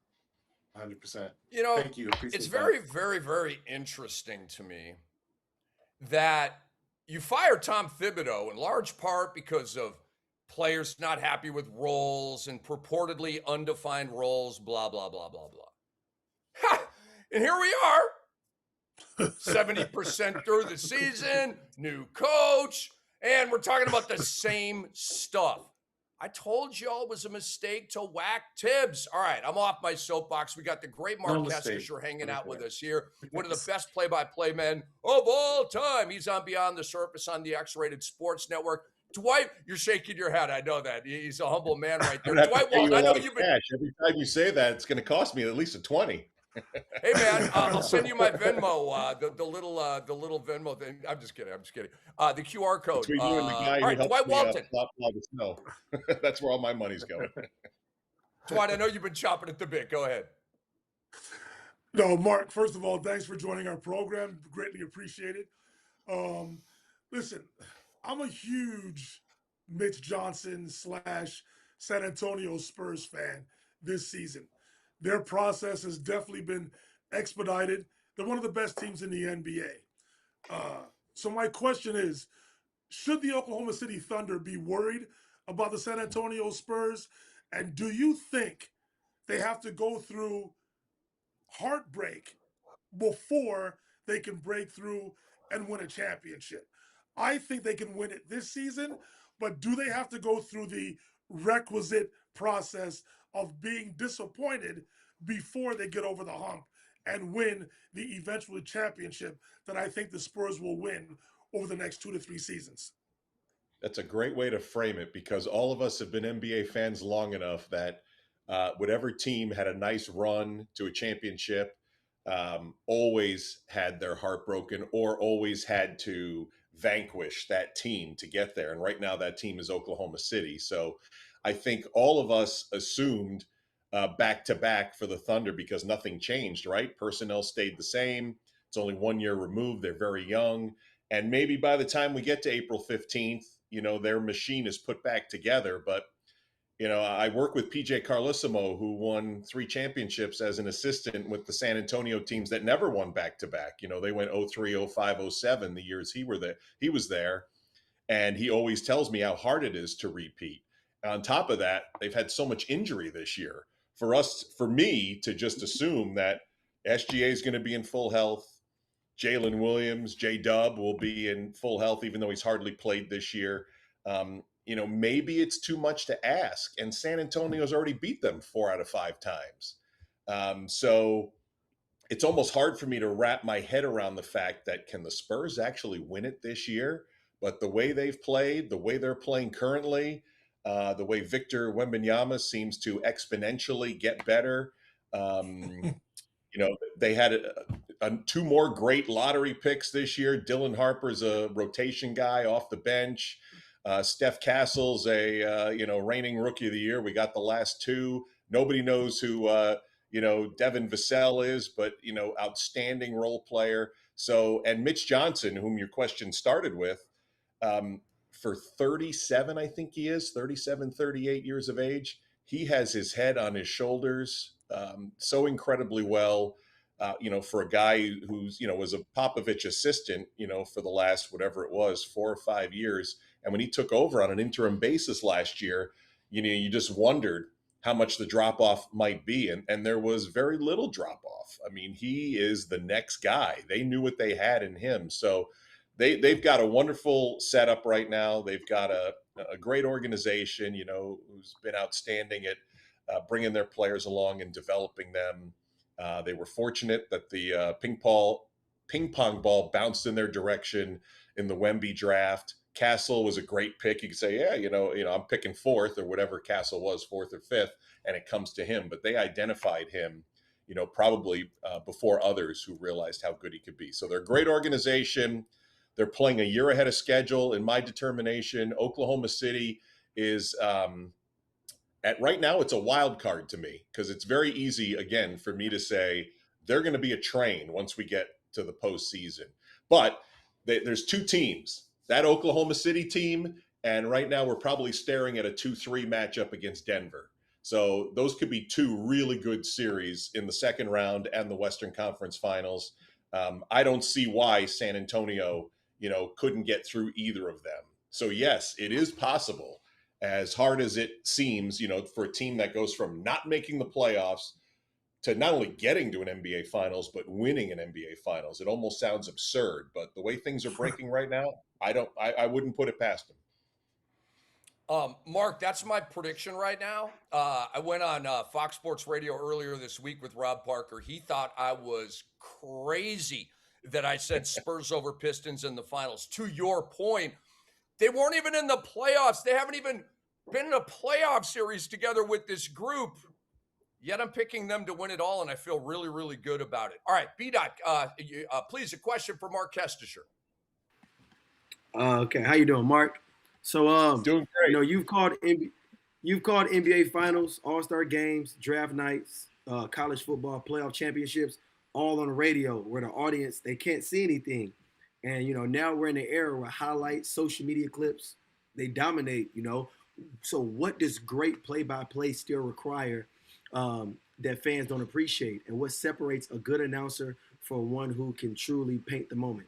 100%.
Thank you. It's very, very, very interesting to me that you fired Tom Thibodeau in large part because of players not happy with roles and purportedly undefined roles, blah, blah, blah, blah, blah. Ha! And here we are, 70% through the season, new coach, and we're talking about the same stuff. I told y'all it was a mistake to whack Tibbs. All right, I'm off my soapbox. We got the great Mark Kestecher hanging out with us here. One of the best play-by-play men of all time. He's on Beyond the Surface on the X-Rated Sports Network. Dwight, you're shaking your head. I know that. He's a humble man right there. Dwight Walton, I know you've been.
Every time you say that, it's going to cost me at least a 20.
Hey man, I'll send you my Venmo, the little Venmo thing. I'm just kidding. The QR code.
Between you and the guy
all right, Dwight Walton.
The snow. That's where all my money's going.
Dwight, I know you've been chopping at the bit. Go ahead.
No, Mark, first of all, thanks for joining our program. Greatly appreciated. Listen, I'm a huge Mitch Johnson / San Antonio Spurs fan this season. Their process has definitely been expedited. They're one of the best teams in the NBA. So my question is, should the Oklahoma City Thunder be worried about the San Antonio Spurs? And do you think they have to go through heartbreak before they can break through and win a championship? I think they can win it this season, but do they have to go through the requisite process of being disappointed before they get over the hump and win the eventual championship that I think the Spurs will win over the next 2 to 3 seasons?
That's a great way to frame it, because all of us have been NBA fans long enough that whatever team had a nice run to a championship always had their heart broken or always had to vanquish that team to get there. And right now that team is Oklahoma City. So I think all of us assumed back to back for the Thunder because nothing changed, right? Personnel stayed the same. It's only 1 year removed. They're very young. And maybe by the time we get to April 15th, their machine is put back together. But, I work with PJ Carlesimo, who won 3 championships as an assistant with the San Antonio teams that never won back to back. They went 03, 05, 07, the years he was there. And he always tells me how hard it is to repeat. On top of that, they've had so much injury this year. For me to just assume that SGA is going to be in full health, Jalen Williams, J-Dub will be in full health, even though he's hardly played this year. Maybe it's too much to ask. And San Antonio's already beat them 4 out of 5 times. So it's almost hard for me to wrap my head around the fact that can the Spurs actually win it this year? But the way they've played, the way they're playing currently, the way Victor Wembanyama seems to exponentially get better. They had 2 more great lottery picks this year. Dylan Harper's a rotation guy off the bench. Steph Castle's a reigning rookie of the year. We got the last 2. Nobody knows who Devin Vassell is, but outstanding role player. So, and Mitch Johnson, whom your question started with, for 37, I think he is 37, 38 years of age. He has his head on his shoulders so incredibly well. For a guy who's, was a Popovich assistant, for the last, whatever it was, 4 or 5 years. And when he took over on an interim basis last year, you just wondered how much the drop off might be. And there was very little drop off. I mean, he is the next guy. They knew what they had in him. So they've got a wonderful setup right now. They've got a great organization, who's been outstanding at bringing their players along and developing them. They were fortunate that the ping pong ball bounced in their direction in the Wemby draft. Castle was a great pick. You could say, yeah, I'm picking fourth or whatever Castle was, fourth or fifth, and it comes to him. But they identified him, probably before others who realized how good he could be. So they're a great organization. They're playing a year ahead of schedule. In my determination, Oklahoma City is at right now, it's a wild card to me because it's very easy, again, for me to say they're going to be a train once we get to the postseason. But there's two teams, that Oklahoma City team, and right now we're probably staring at a 2-3 matchup against Denver. So those could be two really good series in the second round and the Western Conference Finals. I don't see why San Antonio, couldn't get through either of them. So yes, it is possible. As hard as it seems, for a team that goes from not making the playoffs to not only getting to an NBA Finals, but winning an NBA Finals. It almost sounds absurd, but the way things are breaking right now, I wouldn't put it past them.
Mark, that's my prediction right now. I went on Fox Sports Radio earlier this week with Rob Parker. He thought I was crazy that I said Spurs over Pistons in the finals. To your point, they weren't even in the playoffs. They haven't even been in a playoff series together with this group. Yet I'm picking them to win it all, and I feel really, really good about it. All right, B-Dot, please, a question for Mark Kestecher.
Okay, how you doing, Mark? So,
Doing great.
You've called NBA Finals, All-Star games, draft nights, college football, playoff championships, all on the radio where the audience, they can't see anything. And, now we're in the era where highlights, social media clips, they dominate, So what does great play-by-play still require that fans don't appreciate? And what separates a good announcer from one who can truly paint the moment?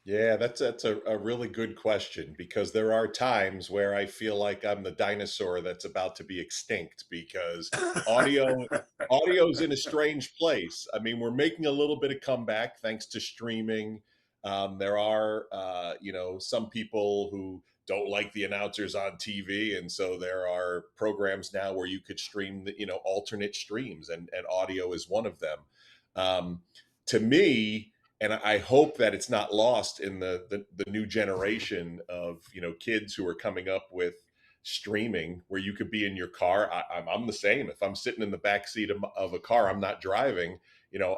Yeah, that's a really good question because there are times where I feel like I'm the dinosaur that's about to be extinct because audio's in a strange place. I mean, we're making a little bit of comeback thanks to streaming. There are, some people who don't like the announcers on TV. And so there are programs now where you could stream, alternate streams and audio is one of them. To me, and I hope that it's not lost in the new generation of, kids who are coming up with streaming where you could be in your car. I'm the same. If I'm sitting in the backseat of a car, I'm not driving,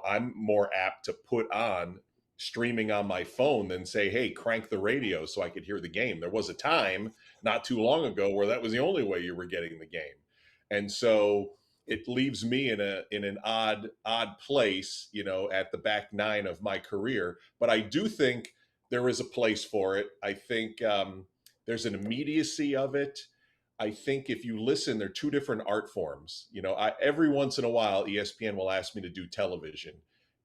I'm more apt to put on streaming on my phone than say, hey, crank the radio so I could hear the game. There was a time not too long ago where that was the only way you were getting the game. And so it leaves me in an odd place, at the back nine of my career. But I do think there is a place for it. I think there's an immediacy of it. I think if you listen, they're two different art forms. Every once in a while, ESPN will ask me to do television.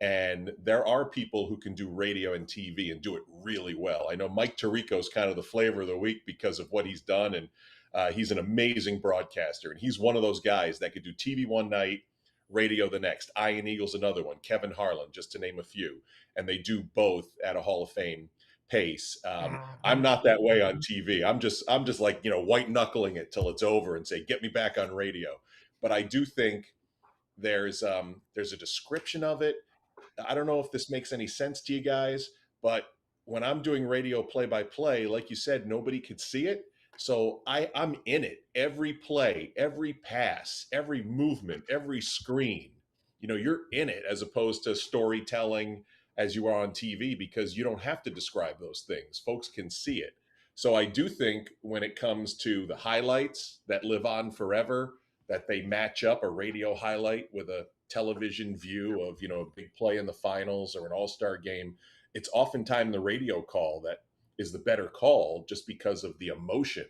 And there are people who can do radio and TV and do it really well. I know Mike Tirico is kind of the flavor of the week because of what he's done. And he's an amazing broadcaster. And he's one of those guys that could do TV one night, radio the next. Ian Eagle's another one. Kevin Harlan, just to name a few. And they do both at a Hall of Fame pace. I'm not that way on TV. I'm just like, white knuckling it till it's over and say, get me back on radio. But I do think there's a description of it. I don't know if this makes any sense to you guys, but when I'm doing radio play-by-play, like you said, nobody could see it. So I'm in it. Every play, every pass, every movement, every screen, you're in it as opposed to storytelling as you are on TV because you don't have to describe those things. Folks can see it. So I do think when it comes to the highlights that live on forever, that they match up a radio highlight with a television view of, a big play in the finals or an all-star game, it's oftentimes the radio call that is the better call just because of the emotion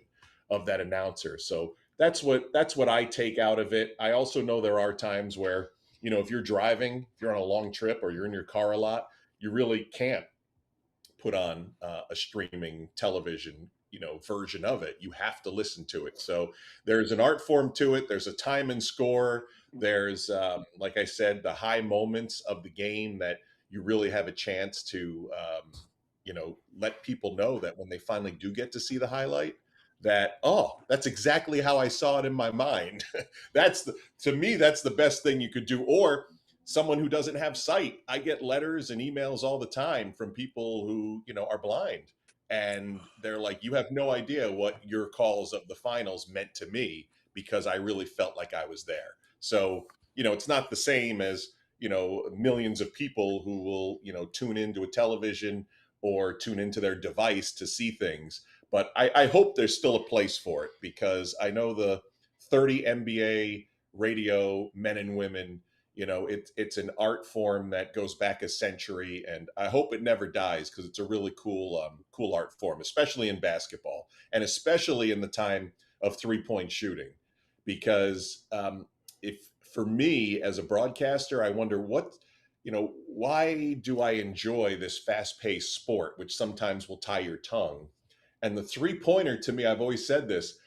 of that announcer. So that's what I take out of it. I also know there are times where, if you're driving, if you're on a long trip or you're in your car a lot, you really can't put on a streaming television, version of it. You have to listen to it. So there's an art form to it. There's a time and score. There's, like I said, the high moments of the game that you really have a chance to, let people know that when they finally do get to see the highlight, that, oh, that's exactly how I saw it in my mind. To me, that's the best thing you could do. Or someone who doesn't have sight. I get letters and emails all the time from people who, are blind. And they're like, you have no idea what your calls of the finals meant to me because I really felt like I was there. So, it's not the same as, millions of people who will, tune into a television or tune into their device to see things. But I hope there's still a place for it, because I know the 30 NBA radio men and women, it's an art form that goes back a century, and I hope it never dies, because it's a really cool art form, especially in basketball, and especially in the time of 3-point shooting. Because if for me as a broadcaster, I wonder why do I enjoy this fast-paced sport, which sometimes will tie your tongue? And the 3-pointer, to me, I've always said this,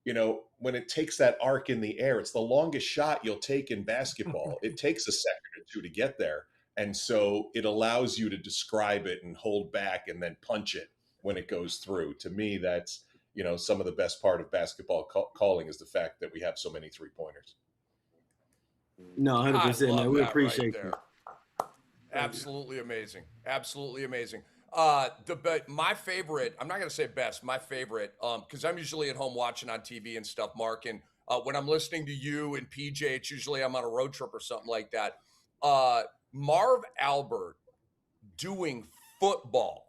when it takes that arc in the air, it's the longest shot you'll take in basketball. It takes a second or two to get there. And so it allows you to describe it and hold back and then punch it when it goes through. To me, that's, some of the best part of basketball calling is the fact that we have so many 3-pointers.
No, 100%, man. We appreciate
right
you.
Absolutely amazing. Absolutely amazing. My favorite, I'm not going to say best, my favorite, because I'm usually at home watching on TV and stuff, Mark, and when I'm listening to you and PJ, it's usually I'm on a road trip or something like that. Marv Albert doing football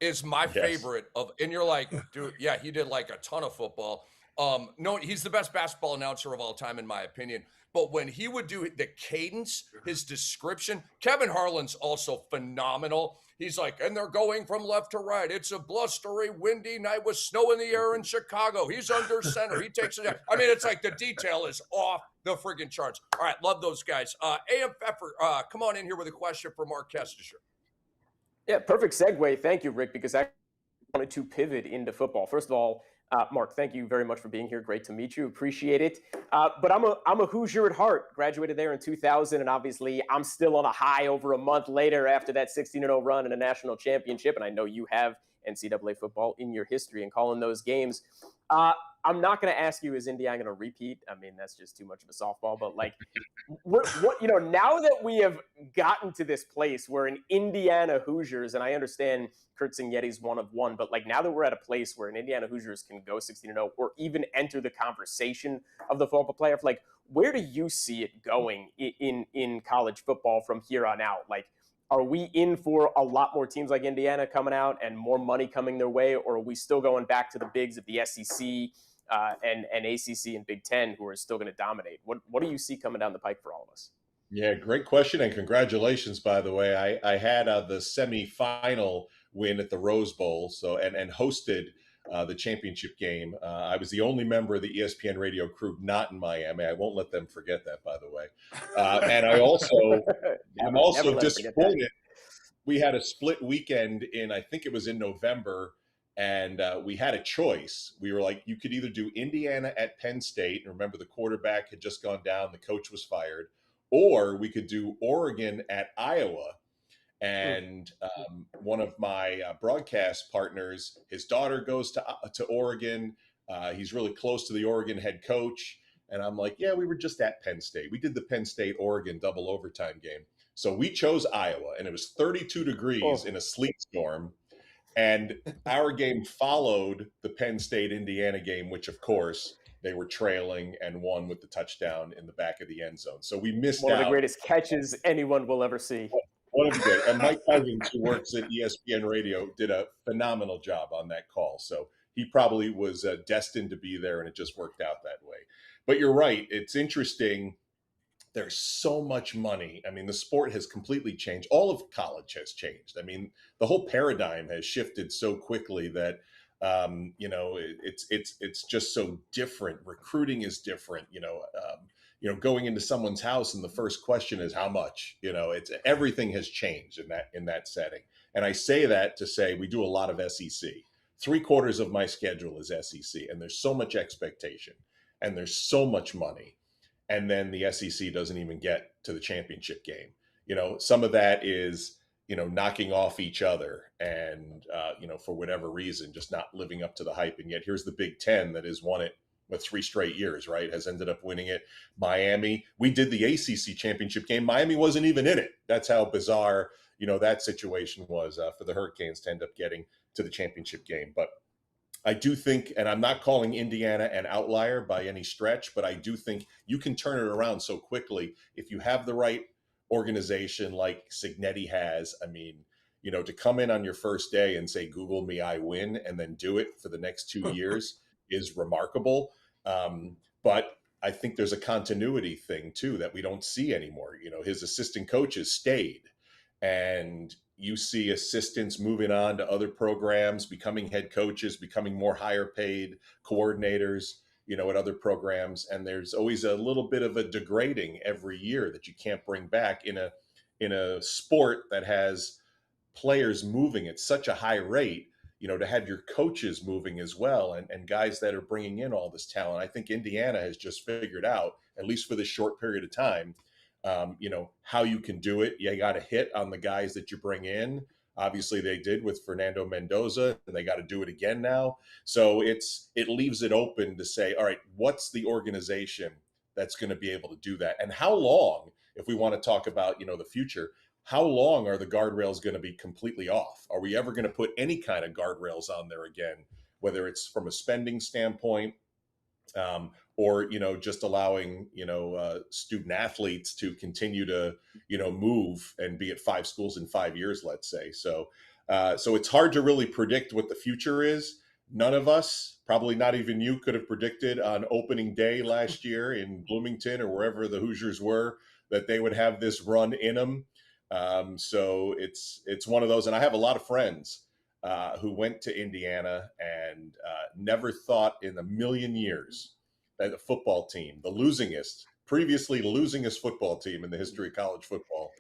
is my favorite and you're like, dude, yeah, he did like a ton of football. No, he's the best basketball announcer of all time, in my opinion. But when he would do the cadence, his description, Kevin Harlan's also phenomenal. He's like, and they're going from left to right. It's a blustery, windy night with snow in the air in Chicago. He's under center. He takes it. I mean, it's like the detail is off the friggin' charts. All right, love those guys. A.M. Pfeffer, come on in here with a question for Mark Kestecher.
Yeah, perfect segue. Thank you, Rick, because I wanted to pivot into football. First of all, Mark, thank you very mumuch for being here. Great to meet you. Appreciate it. But I'm a Hoosier at heart. Graduated there in 2000, and obviously I'm still on a high over a month later after that 16-0 run in a national championship. And I know you have NCAA football in your history and calling those games. I'm not going to ask you, is Indiana going to repeat? I mean, that's just too much of a softball. But like, what now that we have gotten to this place where an Indiana Hoosiers, and I understand Kurt Singetti's one of one, but like now that we're at a place where an Indiana Hoosiers can go 16-0 or even enter the conversation of the football playoff, like where do you see it going in college football from here on out? Like, are we in for a lot more teams like Indiana coming out and more money coming their way, or are we still going back to the bigs of the SEC and ACC and Big Ten who are still going to dominate? What do you see coming down the pike for all of us?
Yeah, great question, and congratulations, by the way. I had the semifinal win at the Rose Bowl, so and hosted the championship game. I was the only member of the ESPN radio crew not in Miami. I won't let them forget that, by the way. And I'm also disappointed. We had a split weekend I think it was in November, and we had a choice. We were like, you could either do Indiana at Penn State, and remember the quarterback had just gone down, the coach was fired, or we could do Oregon at Iowa. And one of my broadcast partners, his daughter goes to Oregon. He's really close to the Oregon head coach. And I'm like, yeah, we were just at Penn State. We did the Penn State-Oregon double overtime game. So we chose Iowa, and it was 32 degrees in a sleet storm. And our game followed the Penn State-Indiana game, which, of course, they were trailing and won with the touchdown in the back of the end zone. So we missed out.
One of the greatest catches anyone will ever see.
One of the good. And Mike Cousins, who works at ESPN Radio, did a phenomenal job on that call. So he probably was destined to be there, and it just worked out that way. But you're right. It's interesting there's so much money. I mean, the sport has completely changed. All of college has changed. I mean, the whole paradigm has shifted so quickly that it's just so different. Recruiting is different. Going into someone's house and the first question is how much. It's everything has changed in that setting. And I say that to say we do a lot of SEC. 3/4 of my schedule is SEC, and there's so much expectation, and there's so much money, and then the SEC doesn't even get to the championship game. Some of that is knocking off each other and, for whatever reason, just not living up to the hype. And yet here's the Big Ten that has won it with 3 straight years, right? Has ended up winning it. Miami, we did the ACC championship game. Miami wasn't even in it. That's how bizarre, that situation was for the Hurricanes to end up getting to the championship game. But I do think, and I'm not calling Indiana an outlier by any stretch, but I do think you can turn it around so quickly if you have the right organization like Signetti has. I mean, to come in on your first day and say, Google me, I win, and then do it for the next 2 years is remarkable. But I think there's a continuity thing too that we don't see anymore. His assistant coaches stayed, and you see assistants moving on to other programs, becoming head coaches, becoming more higher paid coordinators, at other programs. And there's always a little bit of a degrading every year that you can't bring back in a sport that has players moving at such a high rate, to have your coaches moving as well, and guys that are bringing in all this talent. I think Indiana has just figured out, at least for this short period of time, how you can do it. You got to hit on the guys that you bring in. Obviously they did with Fernando Mendoza, and they got to do it again now. So it leaves it open to say, all right, what's the organization that's going to be able to do that? And how long, if we want to talk about, the future, how long are the guardrails going to be completely off? Are we ever going to put any kind of guardrails on there again, whether it's from a spending standpoint, or just allowing student athletes to continue to move and be at 5 schools in 5 years, let's say. So it's hard to really predict what the future is. None of us, probably not even you, could have predicted on opening day last year in Bloomington or wherever the Hoosiers were that they would have this run in them. So it's one of those, and I have a lot of friends who went to Indiana and never thought in a million years that the football team, previously losingest football team in the history of college football,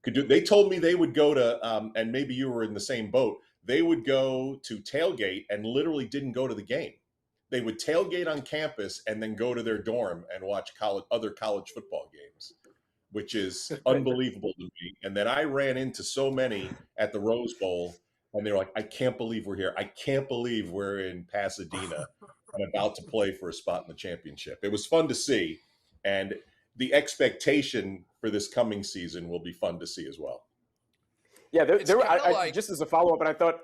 could do. They told me they would go to, and maybe you were in the same boat, they would go to tailgate and literally didn't go to the game. They would tailgate on campus and then go to their dorm and watch other college football games, which is unbelievable to me. And then I ran into so many at the Rose Bowl, and they were like, I can't believe we're here. I can't believe we're in Pasadena and about to play for a spot in the championship. It was fun to see. And the expectation for this coming season will be fun to see as well.
Yeah, just as a follow-up, and I thought,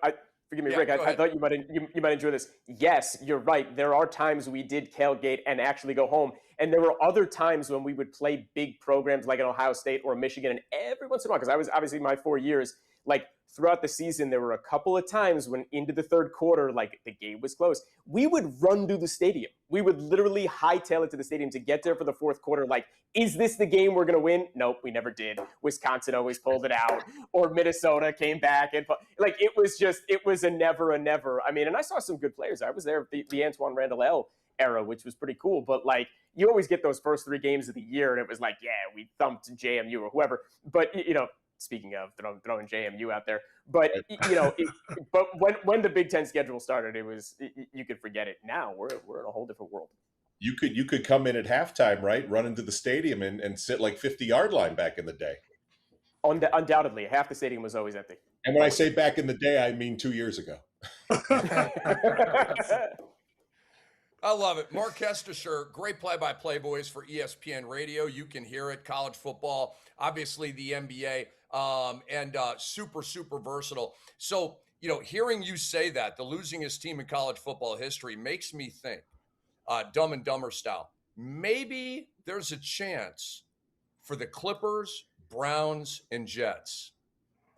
forgive me, Rick, I thought you might enjoy this. Yes, you're right. There are times we did tailgate and actually go home. And there were other times when we would play big programs like an Ohio State or Michigan. And every once in a while, because I was obviously my 4 years, like throughout the season, there were a couple of times when into the third quarter, like the game was close, we would run to the stadium. We would literally hightail it to the stadium to get there for the fourth quarter. Like, is this the game we're going to win? Nope, we never did. Wisconsin always pulled it out, or Minnesota came back. And like, it was a never. I mean, and I saw some good players. I was there the Antoine Randall L era, which was pretty cool. But like, you always get those first 3 games of the year, and it was like, yeah, we thumped JMU or whoever. But, speaking of throwing JMU out there, but but when the Big Ten schedule started, it was you could forget it. Now we're in a whole different world.
You could come in at halftime, right? Run into the stadium and sit like 50-yard line back in the day.
Undoubtedly, half the stadium was always empty.
And when I say back in the day, I mean 2 years ago.
I love it. Mark Kestecher, great play-by-play voice for ESPN Radio. You can hear it. College football, obviously the NBA, and super, super versatile. So, hearing you say that, the losingest team in college football history makes me think, Dumb and Dumber style, maybe there's a chance for the Clippers, Browns, and Jets.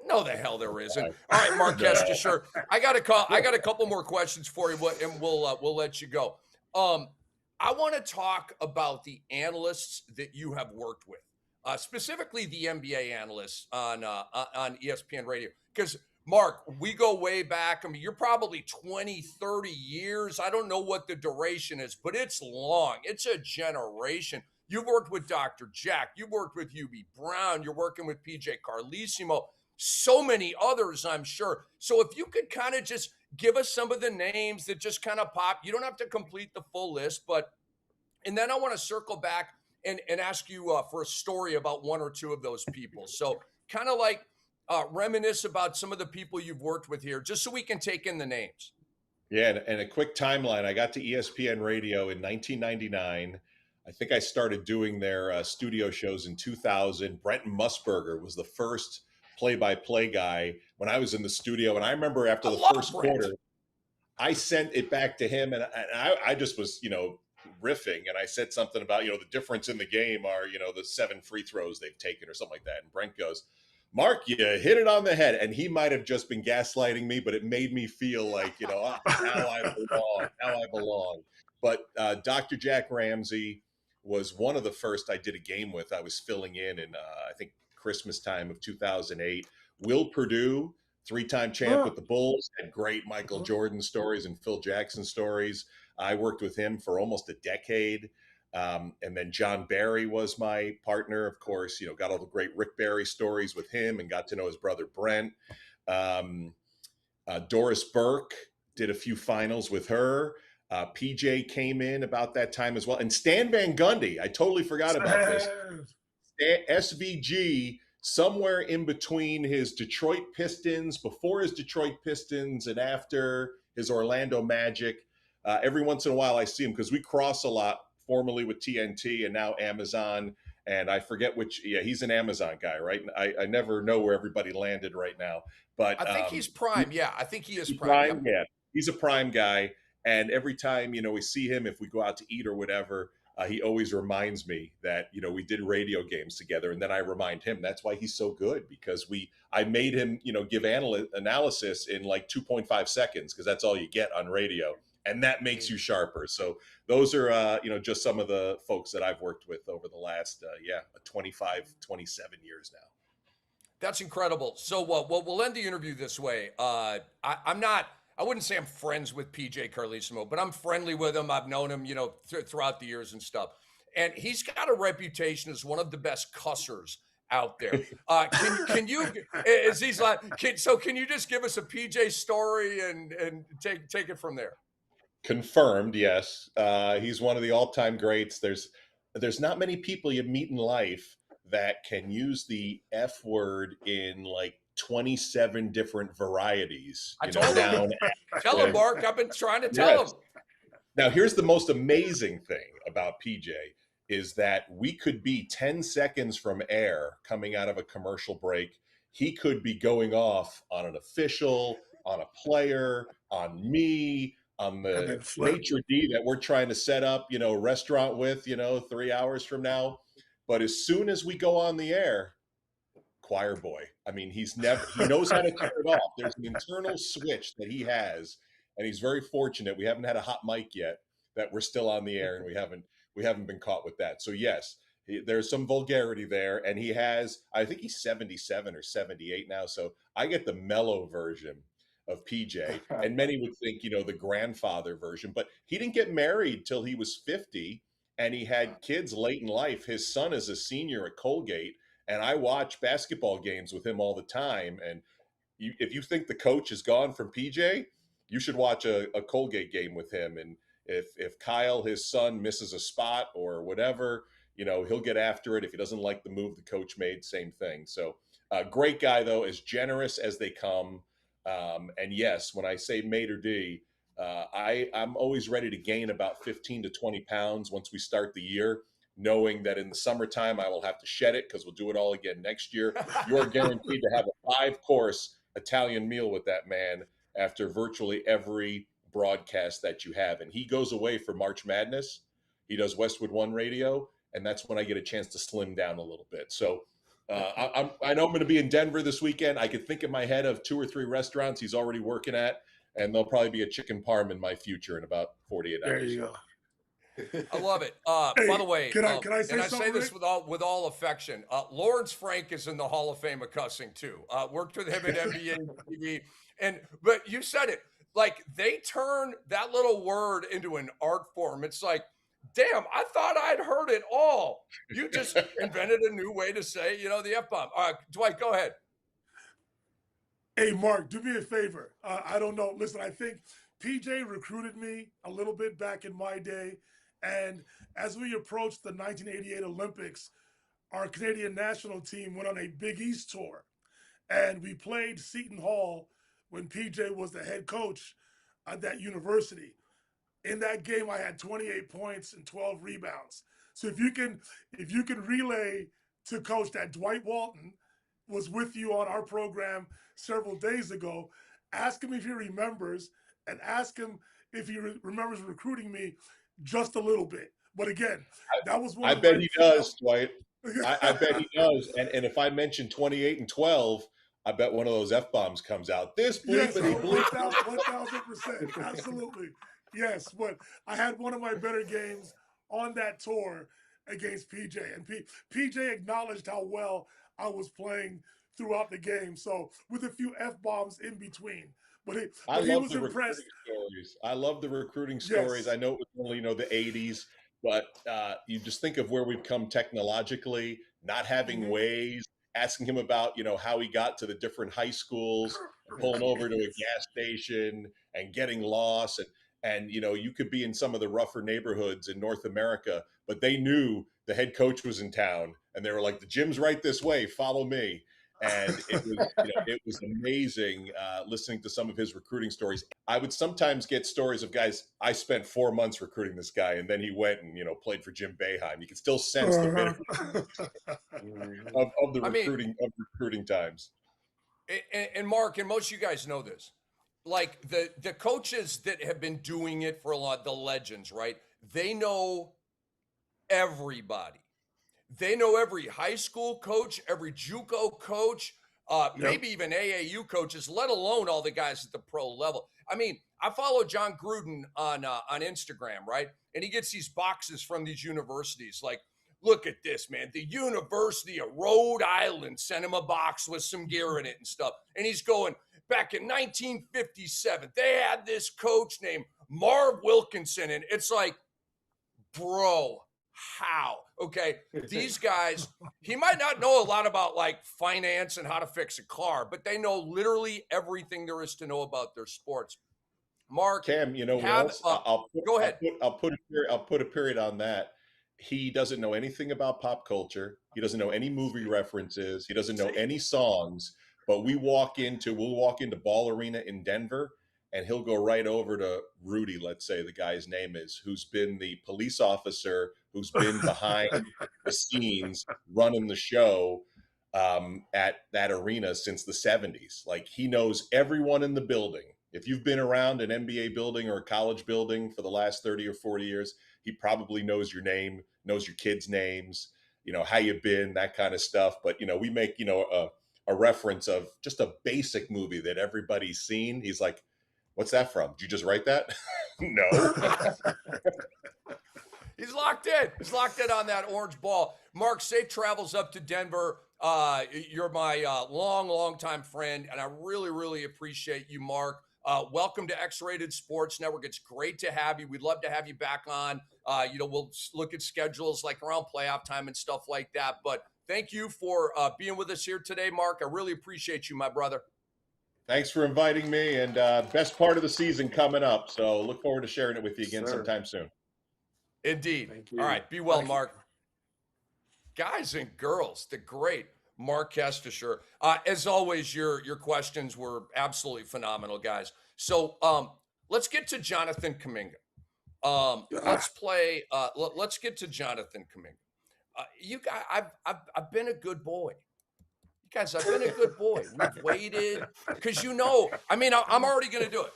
No, the hell there isn't. All right, Mark Kestecher, I got a couple more questions for you, and we'll let you go. I want to talk about the analysts that you have worked with. specifically the NBA analysts on ESPN radio. Because, Mark, we go way back. I mean, you're probably 20, 30 years. I don't know what the duration is, but it's long. It's a generation. You've worked with Dr. Jack. You've worked with UB Brown. You're working with PJ Carlesimo. So many others, I'm sure. So if you could kind of just give us some of the names that just kind of pop. You don't have to complete the full list, and then I want to circle back and ask you for a story about one or two of those people. So kind of like reminisce about some of the people you've worked with here, just so we can take in the names.
Yeah, and a quick timeline. I got to ESPN Radio in 1999. I think I started doing their studio shows in 2000. Brenton Musburger was the first play-by-play guy when I was in the studio. And I remember after the first quarter, I sent it back to him, and I just was, riffing, and I said something about, the difference in the game are, the 7 free throws they've taken or something like that. And Brent goes, Mark, you hit it on the head. And he might have just been gaslighting me, but it made me feel like, now I belong. But Dr. Jack Ramsey was one of the first I did a game with. I was filling in I think, Christmas time of 2008. Will Perdue, 3-time champ with the Bulls, had great Michael Jordan stories and Phil Jackson stories. I worked with him for almost a decade. And then John Barry was my partner, of course, got all the great Rick Barry stories with him and got to know his brother Brent. Doris Burke, did a few finals with her. PJ came in about that time as well. And Stan Van Gundy, I totally forgot about this. SVG, somewhere in between his Detroit Pistons, before his Detroit Pistons and after his Orlando Magic. Every once in a while I see him because we cross a lot, formerly with TNT and now Amazon. And I forget he's an Amazon guy, right? I never know where everybody landed right now. But
I think he's Prime. Yeah, I think he is Prime.
Yeah, he's a Prime guy. And every time, we see him, if we go out to eat or whatever, he always reminds me that, we did radio games together. And then I remind him that's why he's so good, because I made him, give analysis in like 2.5 seconds, because that's all you get on radio. And that makes you sharper. So those are, just some of the folks that I've worked with over the last, 25, 27 years now.
That's incredible. So we'll end the interview this way. I wouldn't say I'm friends with PJ Carlesimo, but I'm friendly with him. I've known him, throughout the years and stuff. And he's got a reputation as one of the best cussers out there. Can you, as he's like, can you just give us a PJ story and take it from there?
Confirmed, yes. He's one of the all-time greats. There's not many people you meet in life that can use the F word in like 27 different varieties.
I told him. Tell him, Mark. I've been trying to tell him.
Now, here's the most amazing thing about PJ is that we could be 10 seconds from air coming out of a commercial break. He could be going off on an official, on a player, on me, on the maitre d' that we're trying to set up, a restaurant with, 3 hours from now. But as soon as we go on the air, choir boy. I mean, he knows how to turn it off. There's an internal switch that he has, and he's very fortunate. We haven't had a hot mic yet that we're still on the air, and we haven't been caught with that. So yes, there's some vulgarity there, and I think he's 77 or 78 now. So I get the mellow version of PJ, and many would think, the grandfather version, but he didn't get married till he was 50, and he had kids late in life. His son is a senior at Colgate, and I watch basketball games with him all the time. And if you think the coach is gone from PJ, you should watch a Colgate game with him. And if Kyle, his son, misses a spot or whatever, he'll get after it. If he doesn't like the move the coach made, same thing. So great guy, though, as generous as they come. And yes, when I say maitre d', I'm always ready to gain about 15 to 20 pounds once we start the year, knowing that in the summertime I will have to shed it because we'll do it all again next year. You're guaranteed to have a 5-course Italian meal with that man after virtually every broadcast that you have. And he goes away for March Madness. He does Westwood One Radio, and that's when I get a chance to slim down a little bit. So I know I'm going to be in Denver this weekend. I could think in my head of 2 or 3 restaurants he's already working at, and there'll probably be a chicken parm in my future in about 48 hours.
There you go.
I love it.
Hey,
by the way,
can I say
and I
something,
say this
Rick?
with all affection. Lawrence Frank is in the Hall of Fame of cussing too. Worked with him at NBA TV, but you said it. Like they turn that little word into an art form. It's like, damn, I thought I'd heard it all. You just invented a new way to say, the F-bomb. Dwight, go ahead.
Hey, Mark, do me a favor. I don't know. Listen, I think PJ recruited me a little bit back in my day. And as we approached the 1988 Olympics, our Canadian national team went on a Big East tour. And we played Seton Hall when PJ was the head coach at that university. In that game, I had 28 points and 12 rebounds. So if you can relay to Coach that Dwight Walton was with you on our program several days ago, ask him if he remembers, and ask him if he remembers recruiting me just a little bit. But again, that was one.
I bet he does, Dwight. I bet he does. And if I mention 28 and 12, I bet one of those F-bombs comes out. This
Yes,
bleepity bleep.
1,000%. Absolutely. Yes, but I had one of my better games on that tour against PJ. And PJ acknowledged how well I was playing throughout the game. So with a few F-bombs in between. But he was impressed.
Stories. I love the recruiting stories.
Yes.
I know it was only, the 80s, but you just think of where we've come technologically, not having ways, asking him about, how he got to the different high schools, pulling over to a gas station and getting lost. And you could be in some of the rougher neighborhoods in North America, but they knew the head coach was in town and they were like, the gym's right this way, follow me. And it was amazing listening to some of his recruiting stories. I would sometimes get stories of guys, I spent 4 months recruiting this guy, and then he went and, played for Jim Boeheim. You can still sense the bitterness of the recruiting times.
And Mark, and most of you guys know this, like the coaches that have been doing it for a lot, the legends, right? They know everybody. They know every high school coach, every JUCO coach, maybe even AAU coaches, let alone all the guys at the pro level. I mean, I follow John Gruden on Instagram, right? And he gets these boxes from these universities. Like, look at this, man. The University of Rhode Island sent him a box with some gear in it and stuff. And he's going, back in 1957, they had this coach named Marv Wilkinson. And it's like, bro, how? Okay, these guys, he might not know a lot about like finance and how to fix a car, but they know literally everything there is to know about their sports. Mark,
Cam, what else?
Go ahead.
I'll put a period on that. He doesn't know anything about pop culture. He doesn't know any movie references. He doesn't know any songs. But we'll walk into Ball Arena in Denver, and he'll go right over to Rudy, let's say the guy's name is, who's been the police officer, who's been behind the scenes running the show at that arena since the 70s. Like, he knows everyone in the building. If you've been around an NBA building or a college building for the last 30 or 40 years, he probably knows your name, knows your kids' names, how you've been, that kind of stuff. But, we make, a reference of just a basic movie that everybody's seen. He's like, what's that from? Did you just write that? No.
He's locked in. He's locked in on that orange ball. Mark, safe travels up to Denver. You're my long time friend, and I really, really appreciate you, Mark. Welcome to X-Rated Sports Network. It's great to have you. We'd love to have you back on. We'll look at schedules like around playoff time and stuff like that. But thank you for being with us here today, Mark. I really appreciate you, my brother.
Thanks for inviting me, and best part of the season coming up. So look forward to sharing it with you again sometime soon.
Indeed. All right. Be well, Mark. Guys and girls, the great Mark Kestecher. As always, your questions were absolutely phenomenal, guys. So let's get to Jonathan Kuminga. Let's get to Jonathan Kuminga. You guys, I've been a good boy. Guys, I've been a good boy. We've waited because I'm already going to do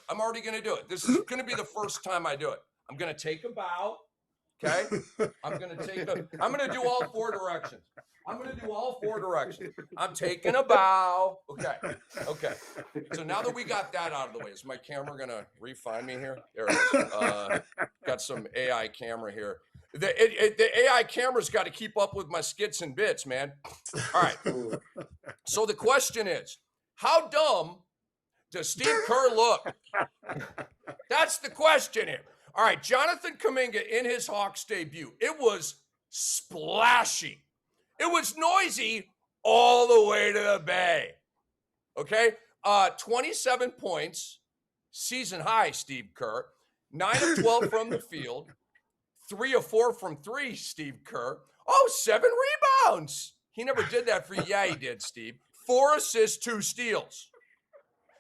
it. This is going to be the first time I do it. I'm going to take a bow. Okay? I'm going to do all 4 directions. I'm going to do all 4 directions. I'm taking a bow. Okay. So now that we got that out of the way, is my camera going to refine me here? There it is. Got some AI camera here. The AI camera's got to keep up with my skits and bits, man. All right. So the question is, how dumb does Steve Kerr look? That's the question here. All right, Jonathan Kuminga in his Hawks debut, it was splashy. It was noisy all the way to the Bay. Okay? 27 points, season high, Steve Kerr. 9 of 12 from the field. 3 of 4 from 3, Steve Kerr. Oh, 7 rebounds. He never did that for you. Yeah, he did, Steve. 4 assists, 2 steals.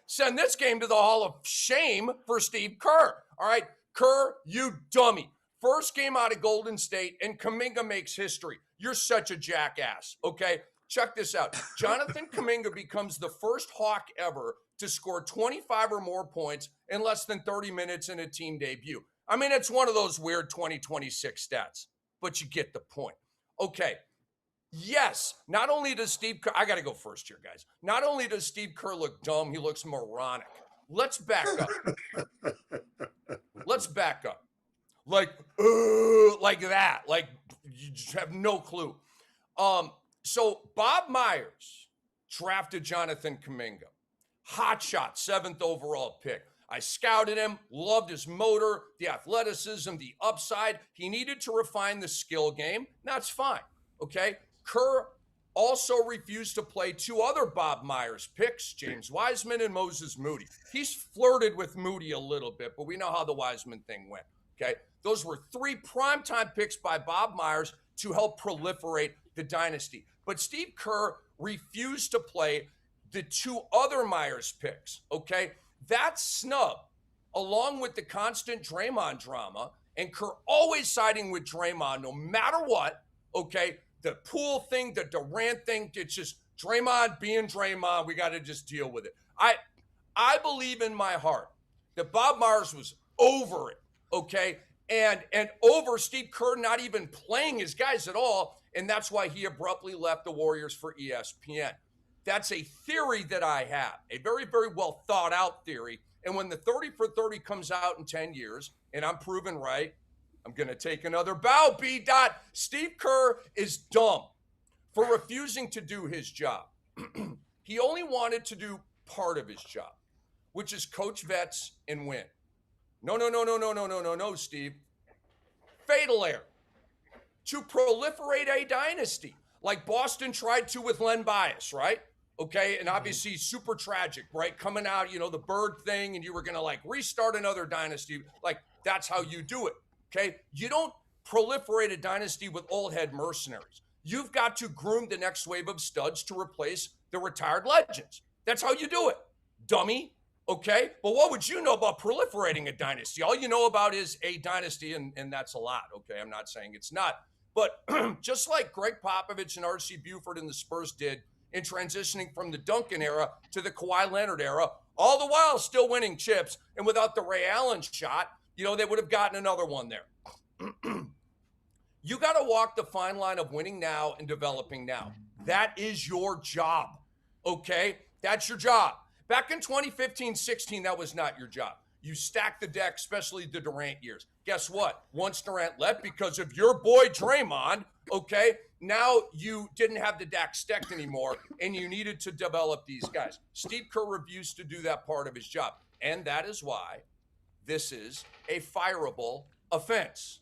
Send this game to the Hall of Shame for Steve Kerr. All right, Kerr, you dummy. First game out of Golden State, and Kaminga makes history. You're such a jackass, okay? Check this out. Jonathan Kuminga becomes the first Hawk ever to score 25 or more points in less than 30 minutes in a team debut. I mean, it's one of those weird 2026 stats, but you get the point. Okay. Yes, not only does Steve Kerr, I got to go first here, guys. Not only does Steve Kerr look dumb, he looks moronic. Let's back up. Like that. Like, you just have no clue. So Bob Myers drafted Jonathan Kuminga. Hotshot, 7th overall pick. I scouted him, loved his motor, the athleticism, the upside. He needed to refine the skill game. That's fine, okay? Kerr also refused to play 2 other Bob Myers picks, James Wiseman and Moses Moody. He's flirted with Moody a little bit, but we know how the Wiseman thing went, okay? Those were 3 primetime picks by Bob Myers to help proliferate the dynasty. But Steve Kerr refused to play the 2 other Myers picks, okay? That snub, along with the constant Draymond drama, and Kerr always siding with Draymond no matter what, okay? The Poole thing, the Durant thing, it's just Draymond being Draymond. We got to just deal with it. I believe in my heart that Bob Myers was over it, okay? And over Steve Kerr not even playing his guys at all, and that's why he abruptly left the Warriors for ESPN. That's a theory that I have, a very, very well thought out theory. And when the 30 for 30 comes out in 10 years, and I'm proven right, I'm going to take another bow, B. Steve Kerr is dumb for refusing to do his job. He only wanted to do part of his job, which is coach vets and win. No, Steve. Fatal error. To proliferate a dynasty, like Boston tried to with Len Bias, right? Okay, and obviously super tragic, right? Coming out, the Bird thing, and you were going to like restart another dynasty. Like, that's how you do it, okay? You don't proliferate a dynasty with old head mercenaries. You've got to groom the next wave of studs to replace the retired legends. That's how you do it, dummy, okay? But what would you know about proliferating a dynasty? All you know about is a dynasty, and that's a lot, okay? I'm not saying it's not. But just like Greg Popovich and R.C. Buford and the Spurs did in transitioning from the Duncan era to the Kawhi Leonard era, all the while still winning chips, and without the Ray Allen shot, they would have gotten another one there. You got to walk the fine line of winning now and developing now. That is your job, okay? That's your job. Back in 2015-16, that was not your job. You stacked the deck, especially the Durant years. Guess what? Once Durant left, because of your boy Draymond, okay, now you didn't have the deck stacked anymore, and you needed to develop these guys. Steve Kerr refused to do that part of his job, and that is why this is a fireable offense.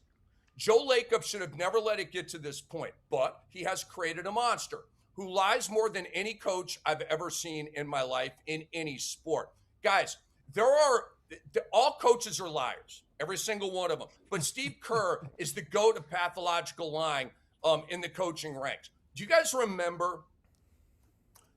Joe Lacob should have never let it get to this point, but he has created a monster who lies more than any coach I've ever seen in my life in any sport. Guys, all coaches are liars, every single one of them. But Steve Kerr is the GOAT of pathological lying in the coaching ranks. Do you guys remember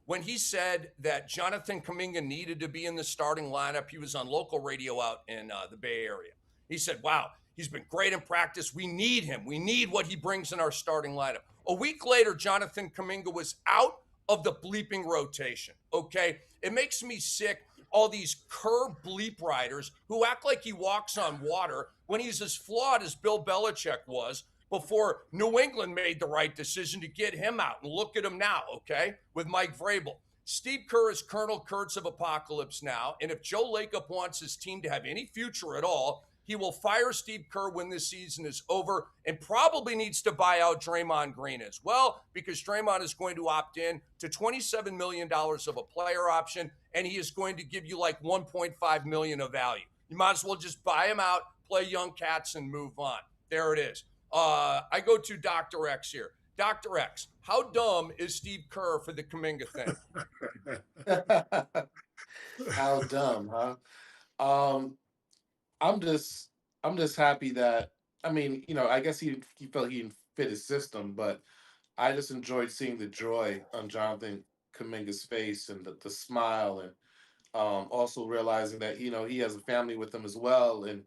when he said that Jonathan Kuminga needed to be in the starting lineup? He was on local radio out in the Bay Area. He said, wow, he's been great in practice. We need him. We need what he brings in our starting lineup. A week later, Jonathan Kuminga was out of the bleeping rotation, okay? It makes me sick all these Kerr bleep riders who act like he walks on water when he's as flawed as Bill Belichick was before New England made the right decision to get him out. And look at him now, okay, with Mike Vrabel. Steve Kerr is Colonel Kurtz of Apocalypse now. And if Joe Lacob wants his team to have any future at all, he will fire Steve Kerr when this season is over and probably needs to buy out Draymond Green as well, because Draymond is going to opt in to $27 million of a player option, and he is going to give you like $1.5 million of value. You might as well just buy him out, play young cats, and move on. There it is. I go to Dr. X here. Dr. X, how dumb is Steve Kerr for the Kaminga thing?
How dumb, huh? I'm just happy that, I mean, I guess he felt he didn't fit his system, but I just enjoyed seeing the joy on Jonathan Kuminga's face and the smile, and also realizing that he has a family with him as well, and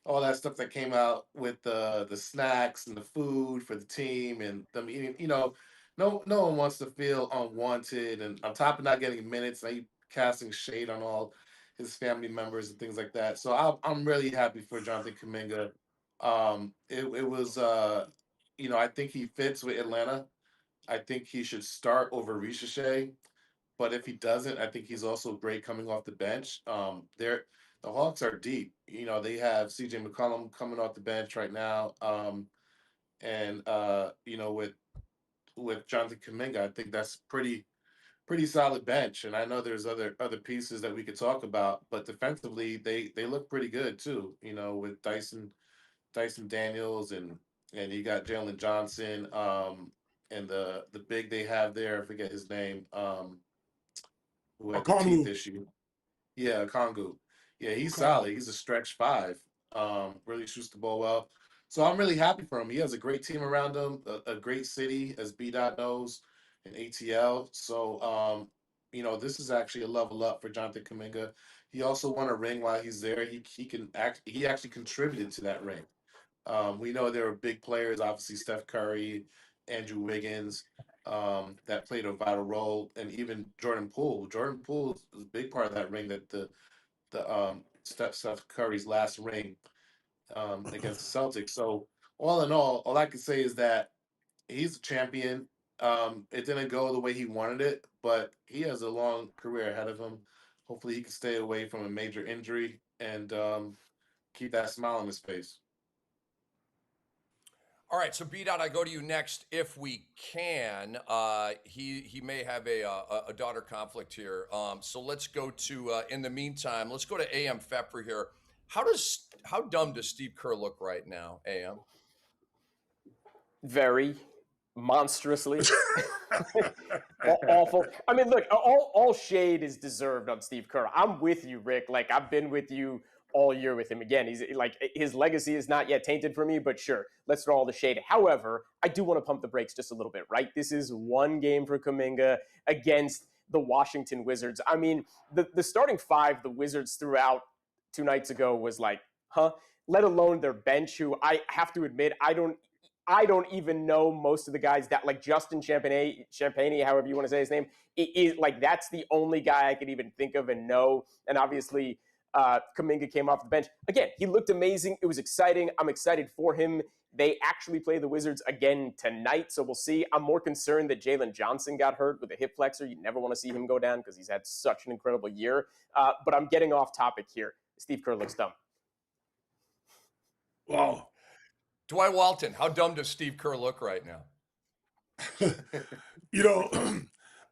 all that stuff that came out with the snacks and the food for the team and them eating. No one wants to feel unwanted, and on top of not getting minutes, now you casting shade on all his family members and things like that. So I'm really happy for Jonathan Kuminga. It was I think he fits with Atlanta. I think he should start over Ricochet, but if he doesn't, I think he's also great coming off the bench. The Hawks are deep. They have C.J. McCollum coming off the bench right now, and with Jonathan Kuminga, I think that's pretty solid bench. And I know there's other pieces that we could talk about, but defensively they look pretty good too. With Dyson Daniels, and you got Jalen Johnson, and the big they have there, I forget his name, who had the teeth issue. Yeah, Kongu. Yeah, he's solid. He's a stretch five. Really shoots the ball well. So I'm really happy for him. He has a great team around him, a great city, as B-Dot knows, and ATL. So this is actually a level up for Jonathan Kuminga. He also won a ring while he's there. He actually contributed to that ring. We know there are big players, obviously Steph Curry, Andrew Wiggins, that played a vital role, and even Jordan Poole. Jordan Poole is a big part of that ring, that the Steph Curry's last ring against the Celtics. So all in all I can say is that he's a champion. It didn't go the way he wanted it, but he has a long career ahead of him. Hopefully he can stay away from a major injury and keep that smile on his face.
All right, so B-Dot, I go to you next if we can. He may have a daughter conflict here. So let's go to, in the meantime, let's go to AM Fepper here. How dumb does Steve Kerr look right now, AM?
Very monstrously awful. I mean, look, all shade is deserved on Steve Kerr. I'm with you, Rick. Like, I've been with you all year with him. Again, he's like, his legacy is not yet tainted for me, but sure, let's throw all the shade. However, I do want to pump the brakes just a little bit, right? This is one game for Kaminga against the Washington Wizards. I mean, the starting five the Wizards threw out 2 nights ago was like, huh? Let alone their bench, who I have to admit, I don't even know most of the guys that, like Justin Champagne, however you want to say his name, it is like, that's the only guy I could even think of and know. And obviously, Kaminga came off the bench. Again, he looked amazing. It was exciting. I'm excited for him. They actually play the Wizards again tonight, so we'll see. I'm more concerned that Jalen Johnson got hurt with a hip flexor. You never want to see him go down because he's had such an incredible year. But I'm getting off topic here. Steve Kerr looks dumb.
Wow.
Dwight Walton, how dumb does Steve Kerr look right now?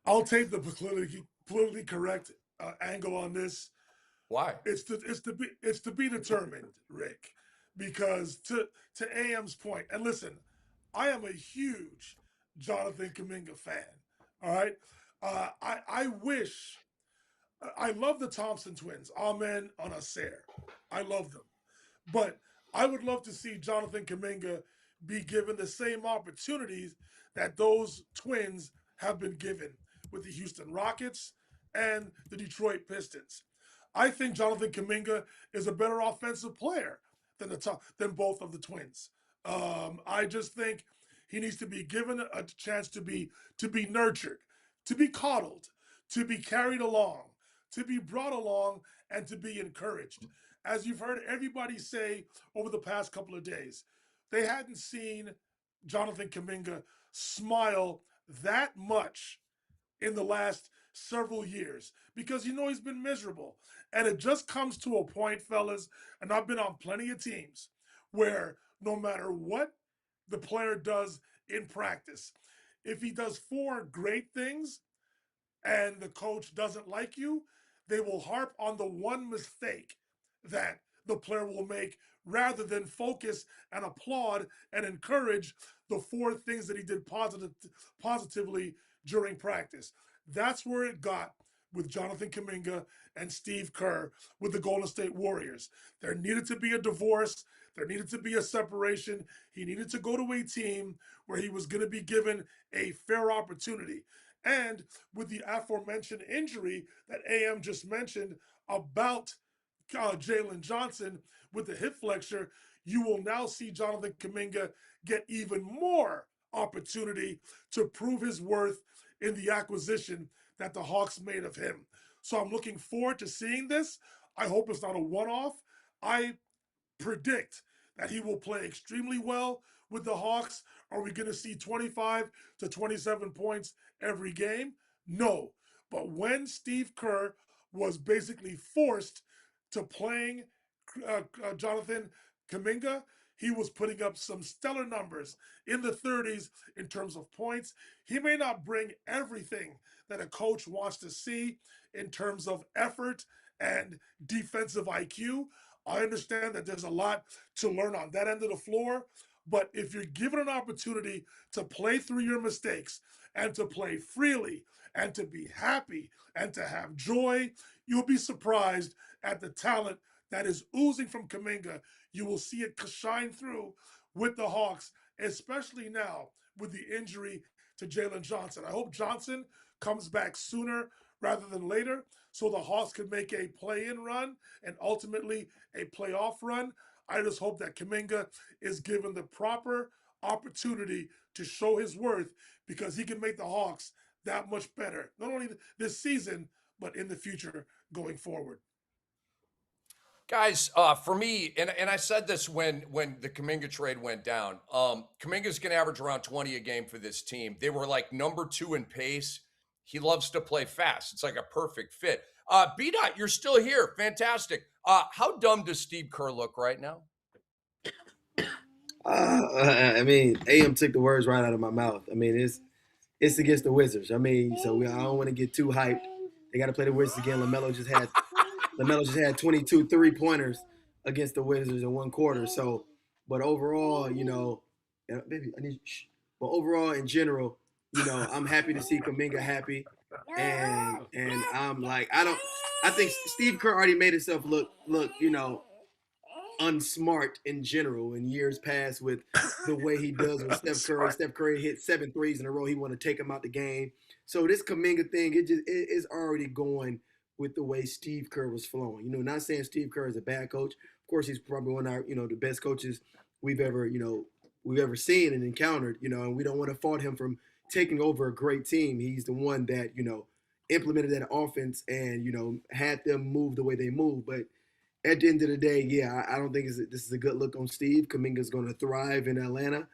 I'll take the politically correct angle on this.
Why?
It's to be determined, Rick, because to AM's point, and listen, I am a huge Jonathan Kuminga fan. All right, I love the Thompson twins, Amen on Aser. I love them, but I would love to see Jonathan Kuminga be given the same opportunities that those twins have been given with the Houston Rockets and the Detroit Pistons. I think Jonathan Kuminga is a better offensive player than both of the twins. I just think he needs to be given a chance to be nurtured, to be coddled, to be carried along, to be brought along and to be encouraged. As you've heard everybody say over the past couple of days, they hadn't seen Jonathan Kuminga smile that much in the last several years because he's been miserable. And it just comes to a point, fellas, and I've been on plenty of teams where no matter what the player does in practice, if he does 4 great things and the coach doesn't like you, they will harp on the one mistake that the player will make rather than focus and applaud and encourage the 4 things that he did positively during practice. That's where it got with Jonathan Kuminga and Steve Kerr with the Golden State Warriors. There needed to be a divorce. There needed to be a separation. He needed to go to a team where he was going to be given a fair opportunity. And with the aforementioned injury that AM just mentioned about Jalen Johnson with the hip flexor, you will now see Jonathan Kuminga get even more opportunity to prove his worth in the acquisition that the Hawks made of him. So I'm looking forward to seeing this. I hope it's not a one-off. I predict that he will play extremely well with the Hawks. Are we going to see 25 to 27 points every game? No. But when Steve Kerr was basically forced to playing Jonathan Kuminga, he was putting up some stellar numbers in the 30s in terms of points. He may not bring everything that a coach wants to see in terms of effort and defensive IQ. I understand that there's a lot to learn on that end of the floor, but if you're given an opportunity to play through your mistakes and to play freely and to be happy and to have joy, you'll be surprised at the talent that is oozing from Kaminga. You will see it shine through with the Hawks, especially now with the injury to Jalen Johnson. I hope Johnson comes back sooner rather than later so the Hawks can make a play-in run and ultimately a playoff run. I just hope that Kaminga is given the proper opportunity to show his worth because he can make the Hawks that much better, not only this season, but in the future going forward.
Guys, for me, and I said this when the Kaminga trade went down, Kaminga's going to average around 20 a game for this team. They were like number 2 in pace. He loves to play fast. It's like a perfect fit. B-Dot, you're still here. Fantastic. How dumb does Steve Kerr look right now?
I mean, AM took the words right out of my mouth. I mean, it's against the Wizards. I mean, so I don't want to get too hyped. They got to play the Wizards again. LaMelo just had 22 3-pointers against the Wizards in one quarter. So, but overall, baby, but overall, in general, I'm happy to see Kaminga happy, and I'm like, I think Steve Kerr already made himself look, unsmart in general in years past with the way he does with Steph Curry. Steph Curry hit 7 threes in a row. He want to take him out the game. So this Kaminga thing, it is already going with the way Steve Kerr was flowing. Not saying Steve Kerr is a bad coach. Of course, he's probably one of our, the best coaches we've ever seen and encountered, and we don't want to fault him from taking over a great team. He's the one that, implemented that offense and, had them move the way they move. But at the end of the day, yeah, I don't think this is a good look on Steve. Kaminga's going to thrive in Atlanta.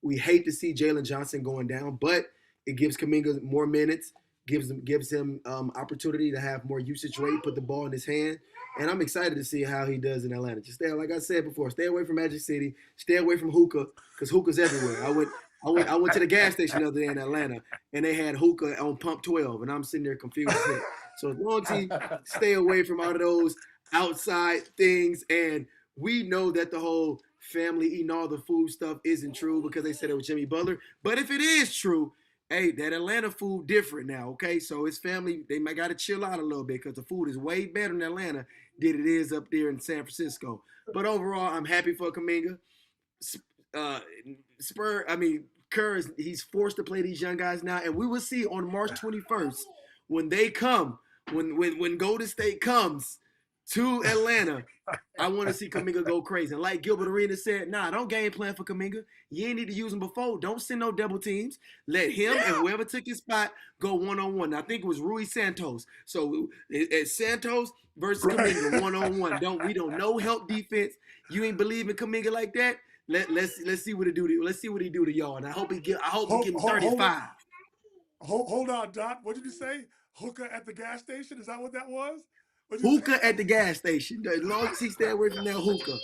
We hate to see Jalen Johnson going down, but it gives Kaminga more minutes, gives him opportunity to have more usage rate, put the ball in his hand. And I'm excited to see how he does in Atlanta. Just like I said before, stay away from Magic City, stay away from hookah, because hookah's everywhere. I went to the gas station the other day in Atlanta, and they had hookah on pump 12, and I'm sitting there confused. So as long as he stay away from all of those outside things, and we know that the whole family eating all the food stuff isn't true because they said it was Jimmy Butler. But if it is true, hey, that Atlanta food different now, okay? So his family, they might got to chill out a little bit because the food is way better in Atlanta than it is up there in San Francisco. But overall, I'm happy for Kaminga. Kerr, he's forced to play these young guys now, and we will see on March 21st when they come, when Golden State comes to Atlanta. I want to see Kaminga go crazy. And like Gilbert Arenas said, nah, don't game plan for Kaminga. You ain't need to use him before. Don't send no double teams. Let him and whoever took his spot go one-on-one. I think it was Rui Santos. So it's Santos versus Kaminga one-on-one. We don't know help defense. You ain't believe in Kaminga like that. Let's see what he do. Let's see what he do to y'all. And I hope he give him 35.
Hold on, Doc. What did you say? Hookah at the gas station? Is that what that was?
Hookah at the gas station. As long as he stay away from that hookah,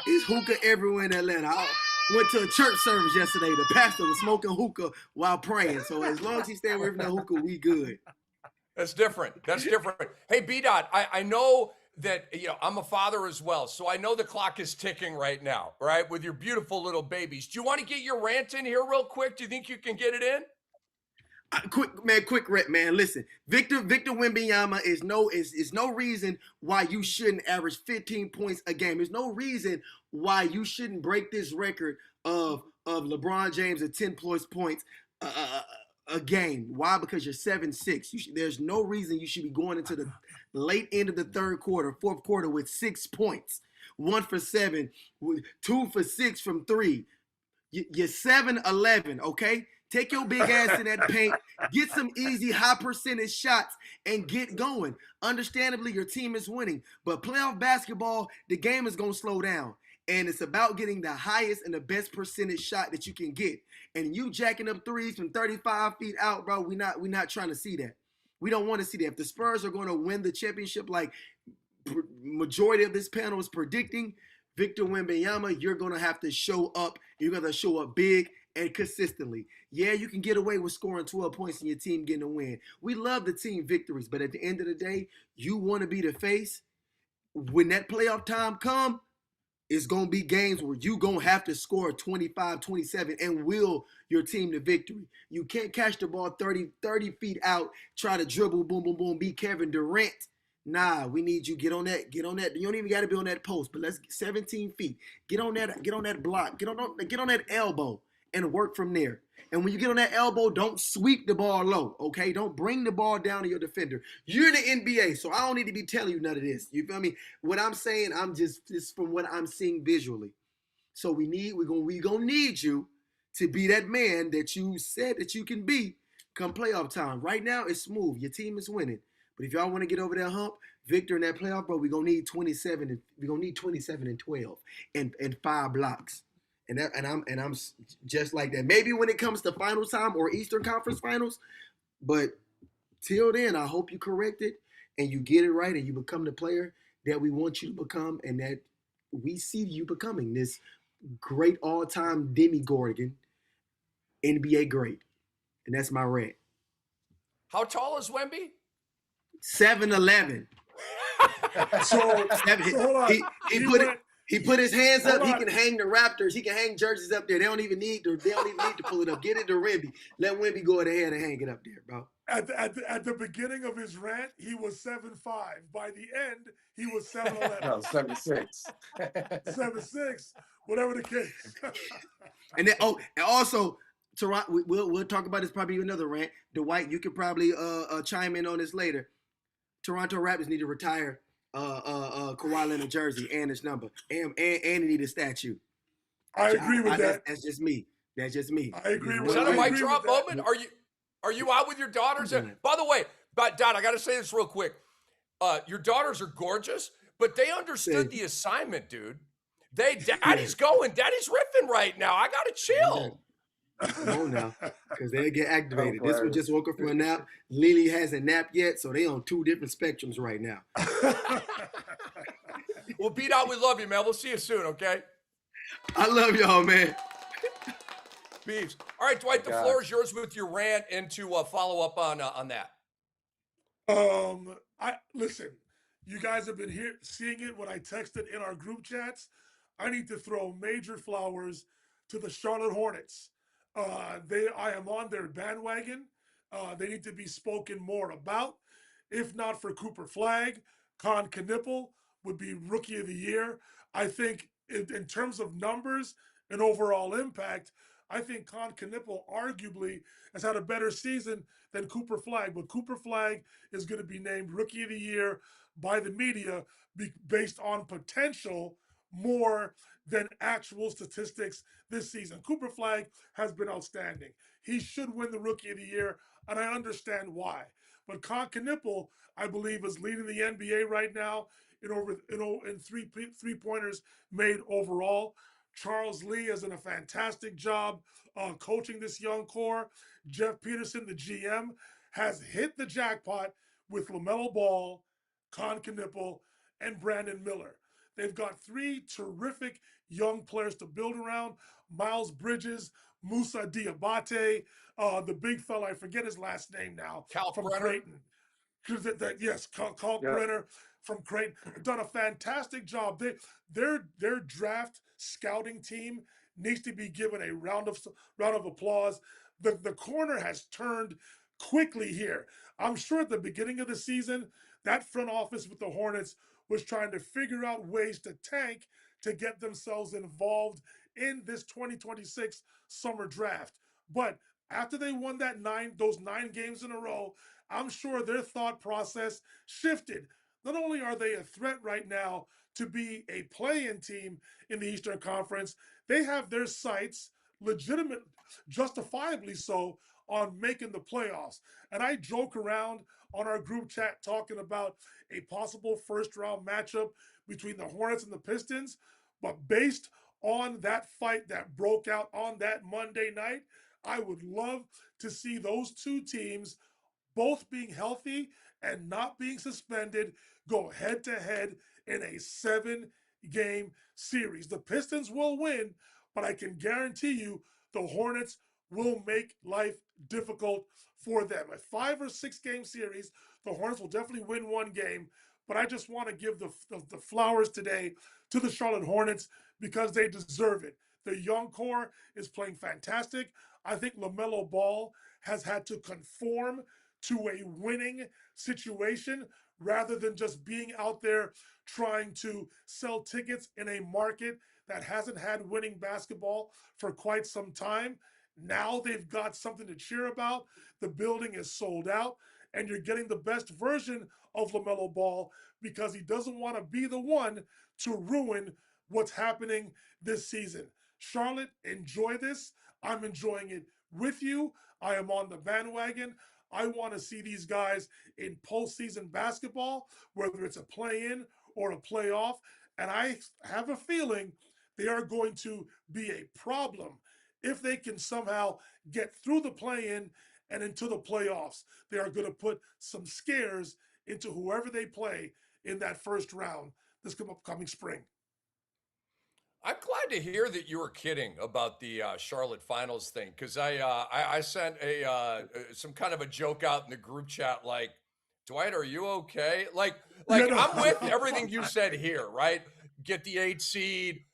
it's hookah everywhere in Atlanta. I went to a church service yesterday. The pastor was smoking hookah while praying. So as long as he stay away from that hookah, we good.
That's different. That's different. Hey, B-Dot, I know that, I'm a father as well, so I know the clock is ticking right now, right, with your beautiful little babies. Do you want to get your rant in here real quick? Do you think you can get it in?
Quick rep, man. Listen, Victor Wembanyama is no reason why you shouldn't average 15 points a game. There's no reason why you shouldn't break this record of LeBron James at 10 plus points a game. Why? Because you're 7-6. There's no reason you should be going into the late end of the fourth quarter with 6 points. 1 for 7, 2 for 6 from 3. You're 7-11, okay? Take your big ass in that paint, get some easy high percentage shots, and get going. Understandably, your team is winning, but playoff basketball, the game is going to slow down. And it's about getting the highest and the best percentage shot that you can get. And you jacking up threes from 35 feet out, bro, we're not trying to see that. We don't want to see that. If the Spurs are going to win the championship like majority of this panel is predicting, Victor Wembanyama, you're going to have to show up. You're going to show up big and consistently. Yeah, you can get away with scoring 12 points and your team getting a win. We love the team victories, but at the end of the day, you want to be the face. When that playoff time come, it's going to be games where you're going to have to score 25, 27 and will your team to victory. You can't catch the ball 30 feet out, try to dribble, boom, boom, boom, be Kevin Durant. Nah, we need you get on that. You don't even got to be on that post, but let's 17 feet. Get on that block. Get on that elbow and work from there. And when you get on that elbow, don't sweep the ball low, okay? Don't bring the ball down to your defender. You're in the NBA, so I don't need to be telling you none of this. You feel me? What I'm saying, I'm just from what I'm seeing visually. So we're gonna need you to be that man that you said that you can be come playoff time. Right now, it's smooth. Your team is winning. But if y'all want to get over that hump, Victor in that playoff, bro, we're gonna need 27 and 12 and 5 blocks. And I'm just like that. Maybe when it comes to finals time or Eastern Conference Finals, but till then, I hope you correct it and you get it right and you become the player that we want you to become and that we see you becoming this great all-time demigorgon, NBA great. And that's my rant.
How tall is Wemby?
7'11".
So hold on.
He put his hands up. He can hang the Raptors. He can hang jerseys up there. They don't even need to pull it up. Get it to Wemby. Let Wemby go ahead and hang it up there, bro.
At the beginning of his rant, he was 7'5". By the end, he was 7'11".
No, 7'6".
7'6", whatever the case.
And then and also Toronto. We'll talk about this probably another rant. Dwight, you could probably chime in on this later. Toronto Raptors need to retire Kawhi Leonard jersey and his number, and he need a statue.
I agree with that.
That's just me. I agree
with that. Is that a mic drop moment? Are you out with your daughters? By the way, Dot, I got to say this real quick. Your daughters are gorgeous, but they understood the assignment, dude. Daddy's riffing right now. I got to chill.
Come on now, because they'll get activated. This one just woke up from a nap. Lily hasn't napped yet, so they on 2 different spectrums right now.
Well, B-Dot, we love you, man. We'll see you soon, okay?
I love y'all, man.
Beeves. All right, Dwight, the floor is yours with your rant and to follow up on that.
Listen, you guys have been seeing it when I texted in our group chats. I need to throw major flowers to the Charlotte Hornets. I am on their bandwagon. They need to be spoken more about. If not for Cooper Flag, Con Knipple would be Rookie of the Year. I think in terms of numbers and overall impact, I think Con Knipple arguably has had a better season than Cooper Flag. But Cooper Flag is going to be named Rookie of the Year by the media based on potential more than actual statistics this season. Cooper Flag has been outstanding. He should win the Rookie of the Year, and I understand why. But Con Knipple, I believe, is leading the NBA right now in three-pointers made overall. Charles Lee has done a fantastic job coaching this young core. Jeff Peterson, the GM, has hit the jackpot with LaMelo Ball, Con Knipple, and Brandon Miller. They've got three terrific young players to build around. Miles Bridges, Musa Diabate, the big fella, I forget his last name now, from
Brenner.
Creighton. Yes, Carl Brenner from Creighton done a fantastic job. Their draft scouting team needs to be given a round of applause. The corner has turned quickly here. I'm sure at the beginning of the season, that front office with the Hornets was trying to figure out ways to tank to get themselves involved in this 2026 summer draft. But after they won those 9 games in a row, I'm sure their thought process shifted. Not only are they a threat right now to be a play-in team in the Eastern Conference, they have their sights justifiably so, on making the playoffs. And I joke around on our group chat talking about a possible first-round matchup between the Hornets and the Pistons. But based on that fight that broke out on that Monday night, I would love to see those two teams both being healthy and not being suspended go head-to-head in a 7-game series. The Pistons will win, but I can guarantee you the Hornets will make life difficult for them. A 5 or 6 game series, the Hornets will definitely win 1 game, but I just want to give the flowers today to the Charlotte Hornets because they deserve it. The young core is playing fantastic. I think LaMelo Ball has had to conform to a winning situation rather than just being out there trying to sell tickets in a market that hasn't had winning basketball for quite some time. Now they've got something to cheer about. The building is sold out, and you're getting the best version of LaMelo Ball because he doesn't want to be the one to ruin what's happening this season. Charlotte, enjoy this. I'm enjoying it with you. I am on the bandwagon. I want to see these guys in postseason basketball, whether it's a play-in or a playoff. And I have a feeling they are going to be a problem if they can somehow get through the play-in and into the playoffs. They are going to put some scares into whoever they play in that first round this upcoming spring.
I'm glad to hear that you were kidding about the Charlotte Finals thing, because I sent some kind of a joke out in the group chat like, Dwight, are you okay? Like I'm with everything you said here, right? Get the 8 seed,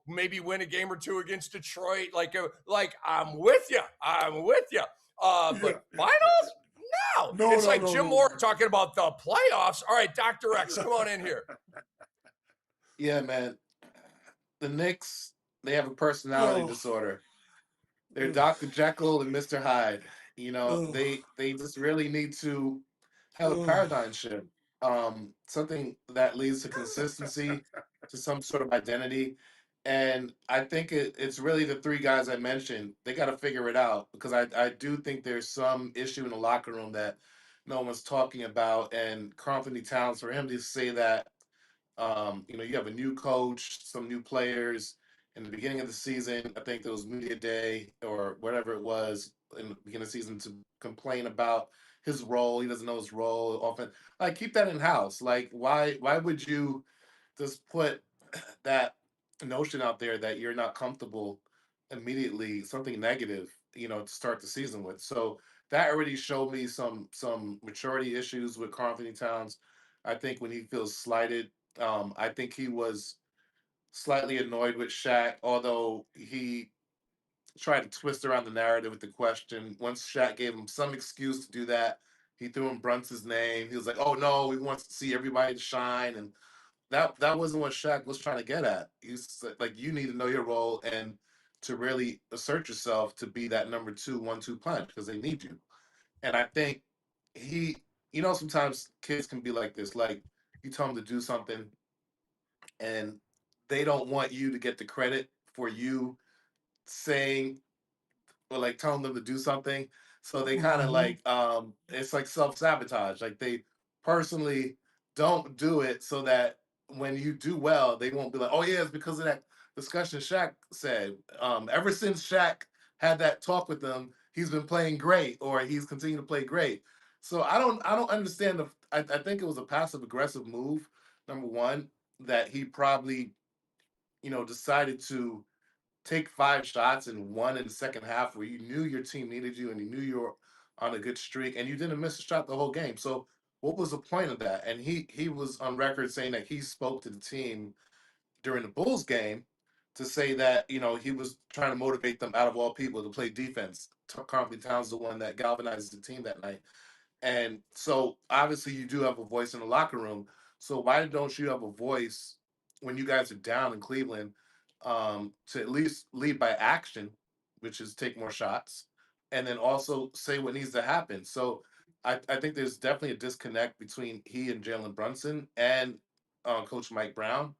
maybe win a game or 2 against Detroit. Like I'm with you. But finals? No. It's like Jim Moore talking about the playoffs. All right, Dr. X, come on in here.
Yeah, man. The Knicks, they have a personality disorder. They're Dr. Jekyll and Mr. Hyde. They just really need to have a paradigm shift. Something that leads to consistency, to some sort of identity. And I think it's really the 3 guys I mentioned. They got to figure it out because I do think there's some issue in the locker room that no one's talking about. And Anthony Towns, for him to say that, you have a new coach, some new players. In the beginning of the season, I think there was media day or whatever it was in the beginning of the season to complain about his role. He doesn't know his role often. Like, keep that in house. Like, why would you just put that notion out there that you're not comfortable immediately, something negative, to start the season with? So that already showed me some maturity issues with Anthony Towns. I think when he feels slighted, I think he was slightly annoyed with Shaq, although he tried to twist around the narrative with the question. Once Shaq gave him some excuse to do that, he threw in Brunson's name. He was like, "Oh no, he wants to see everybody shine," and that wasn't what Shaq was trying to get at. He's like, you need to know your role and to really assert yourself to be that number 2 1-2 punch because they need you. And I think he you know, sometimes kids can be like this. Like you tell them to do something, and they don't want you to get the credit for you saying or like telling them to do something. So they kind of like it's like self-sabotage. Like they personally don't do it so that when you do well, they won't be like, oh yeah, it's because of that discussion Shaq said. Ever since Shaq had that talk with them, he's been playing great, or he's continued to play great. So I don't understand I think it was a passive aggressive move, number one, that he probably, decided to take 5 shots and one in the second half where you knew your team needed you and you knew you were on a good streak and you didn't miss a shot the whole game. So what was the point of that? And he was on record saying that he spoke to the team during the Bulls game to say that, he was trying to motivate them out of all people to play defense. Carl Towns the one that galvanized the team that night. And so obviously you do have a voice in the locker room. So why don't you have a voice when you guys are down in Cleveland, to at least lead by action, which is take more shots, and then also say what needs to happen. So I think there's definitely a disconnect between he and Jalen Brunson and Coach Mike Brown,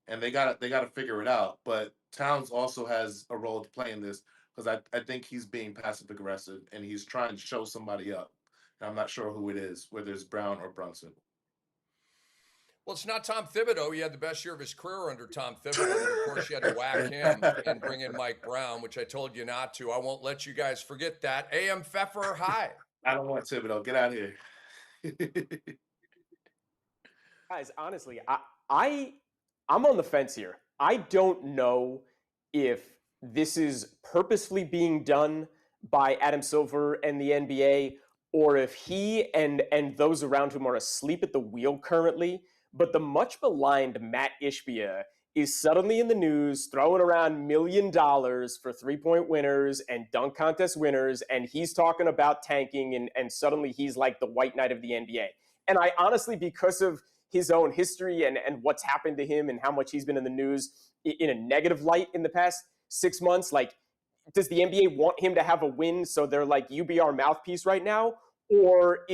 and they got to figure it out. But Towns also has a role to play in this because I think he's being passive aggressive and he's trying to show somebody up. And I'm not sure who it is, whether it's Brown or Brunson.
Well, it's not Tom Thibodeau. He had the best year of his career under Tom Thibodeau. And of course, you had to whack him and bring in Mike Brown, which I told you not to. I won't let you guys forget that. A.M. Pfeffer, hi.
I don't want Thibodeau. Get out of here.
Guys, honestly, I'm on the fence here. I don't know if this is purposefully being done by Adam Silver and the NBA, or if he and those around him are asleep at the wheel currently. But the much maligned Matt Ishbia is suddenly in the news, throwing around $1 million for three-point winners and dunk contest winners, and he's talking about tanking, and suddenly he's like the white knight of the NBA. And I honestly, because of his own history and what's happened to him and how much he's been in the news in a negative light in the past 6 months, like, does the NBA want him to have a win so they're like, you be our mouthpiece right now? Or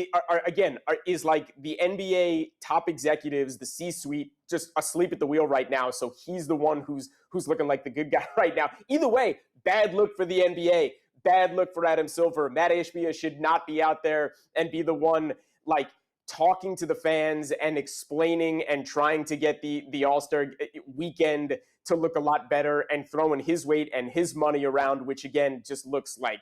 is like the NBA top executives, the C-suite, just asleep at the wheel right now? So he's the one who's looking like the good guy right now. Either way, bad look for the NBA, bad look for Adam Silver. Matt Ishbia should not be out there and be the one like talking to the fans and explaining and trying to get the All-Star weekend to look a lot better and throwing his weight and his money around, which again just looks like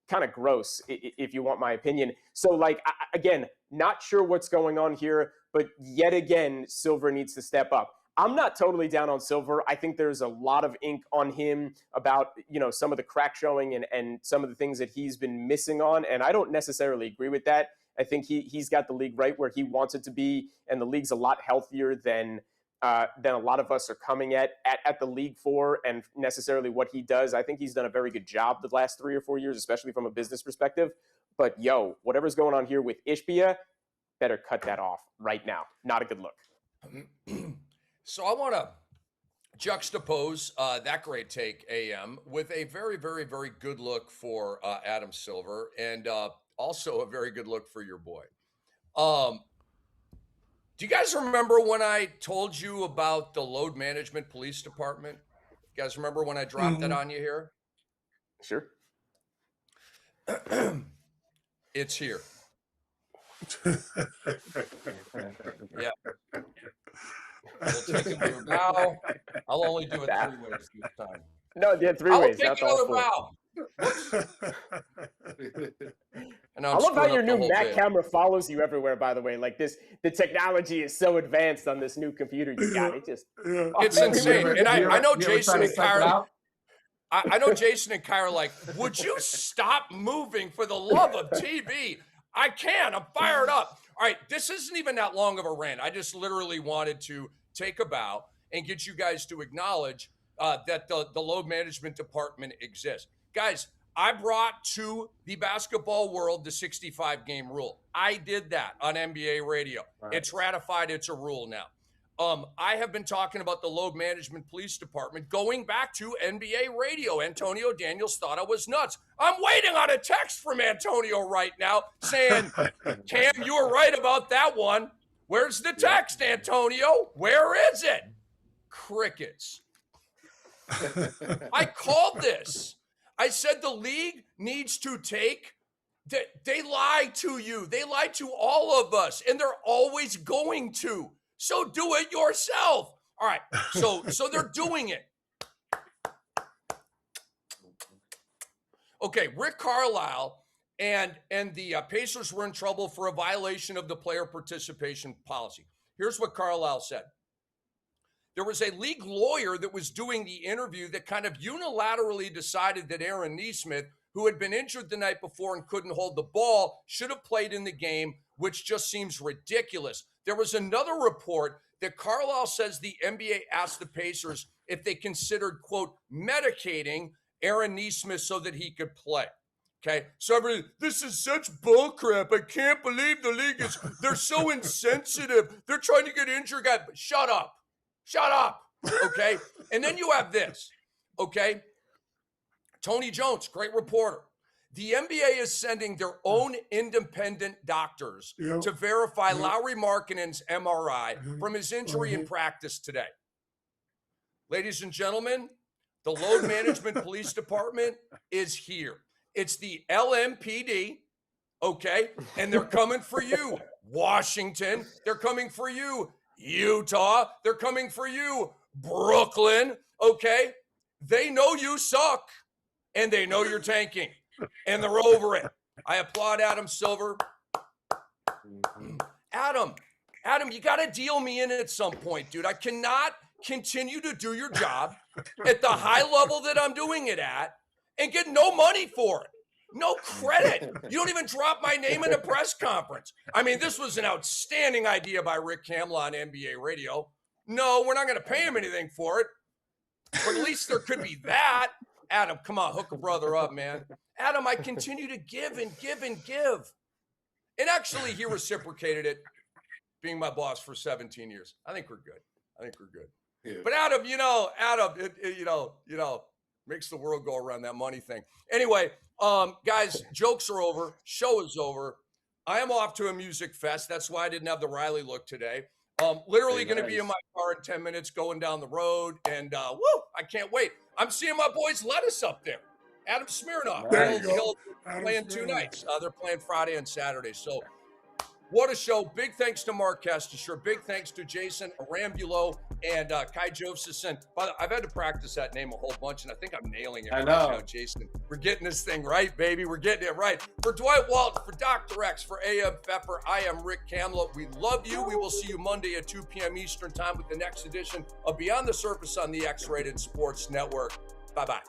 kind of gross, if you want my opinion. So, like, again, not sure what's going on here, but yet again, Silver needs to step up. I'm not totally down on Silver. I think there's a lot of ink on him about, some of the crack showing and some of the things that he's been missing on, and I don't necessarily agree with that. I think he's got the league right where he wants it to be, and the league's a lot healthier than a lot of us are coming at the league for, and necessarily what he does. I think he's done a very good job the last 3 or 4 years, especially from a business perspective. But whatever's going on here with Ishbia, better cut that off right now. Not a good look.
So I want to juxtapose that great take, AM, with a very, very, very good look for Adam Silver, and also a very good look for your boy. Do you guys remember when I told you about the load management police department? You guys remember when I dropped that on you here?
Sure.
It's here. Yeah. We'll take another bow. I'll only do it 3 ways this time.
No, yeah, 3
I'll
ways.
take another bow. And
I love how your new Mac camera follows you everywhere, by the way. Like the technology is so advanced on this new computer you got. It's
insane. And I know Jason and Kyra. I know Jason and Kyra are like, would you stop moving for the love of TV? I can. I'm fired up. All right, this isn't even that long of a rant. I just literally wanted to take a bow and get you guys to acknowledge that the load management department exists. Guys, I brought to the basketball world the 65-game rule. I did that on NBA radio. Right. It's ratified. It's a rule now. I have been talking about the load management police department going back to NBA radio. Antonio Daniels thought I was nuts. I'm waiting on a text from Antonio right now saying, Cam, you were right about that one. Where's the text, Antonio? Where is it? Crickets. I called this. I said the league needs to take they lie to you. They lie to all of us, and they're always going to. So do it yourself. All right. So they're doing it. Okay, Rick Carlisle and the Pacers were in trouble for a violation of the player participation policy. Here's what Carlisle said. There was a league lawyer that was doing the interview that kind of unilaterally decided that Aaron Nesmith, who had been injured the night before and couldn't hold the ball, should have played in the game, which just seems ridiculous. There was another report that Carlisle says the NBA asked the Pacers if they considered, quote, medicating Aaron Nesmith so that he could play. Okay, so this is such bullcrap. I can't believe the league they're so insensitive. They're trying to get injured guys. Shut up. Shut up. Okay, and then you have this. Okay, Tony Jones, great reporter. The NBA is sending their own independent doctors to verify Lauri Markkanen's MRI from his injury in practice today. Ladies and gentlemen, the load management police department is here. It's the LMPD, okay? And they're coming for you, Washington. They're coming for you, Utah. They're coming for you, Brooklyn, okay? They know you suck, and they know you're tanking, and they're over it. I applaud Adam Silver. Adam, you got to deal me in at some point, dude. I cannot continue to do your job at the high level that I'm doing it at and get no money for it. No credit. You don't even drop my name in a press conference. I mean, this was an outstanding idea by Rick Kamla on NBA radio. No, we're not going to pay him anything for it. But at least there could be that. Adam, come on, hook a brother up, man. Adam, I continue to give and give and give. And actually, he reciprocated it, being my boss for 17 years. I think we're good. Yeah. But Adam, it makes the world go around, that money thing. Anyway, guys, jokes are over. Show is over. I am off to a music fest. That's why I didn't have the Riley look today. Literally going to be in my car in 10 minutes going down the road. And, I can't wait. I'm seeing my boys Lettuce up there. Adam Smirnoff.
There you go.
Playing 2 nights. They're playing Friday and Saturday. So what a show. Big thanks to Mark Kestecher. Big thanks to Jason Arambulo and Kai Josephson. By the way, I've had to practice that name a whole bunch, and I think I'm nailing it right now, Jason. We're getting this thing right, baby. We're getting it right. For Dwight Walton, for Dr. X, for A.M. Pepper, I am Rick Kamla. We love you. We will see you Monday at 2 p.m. Eastern Time with the next edition of Beyond the Surface on the X-Rated Sports Network. Bye-bye.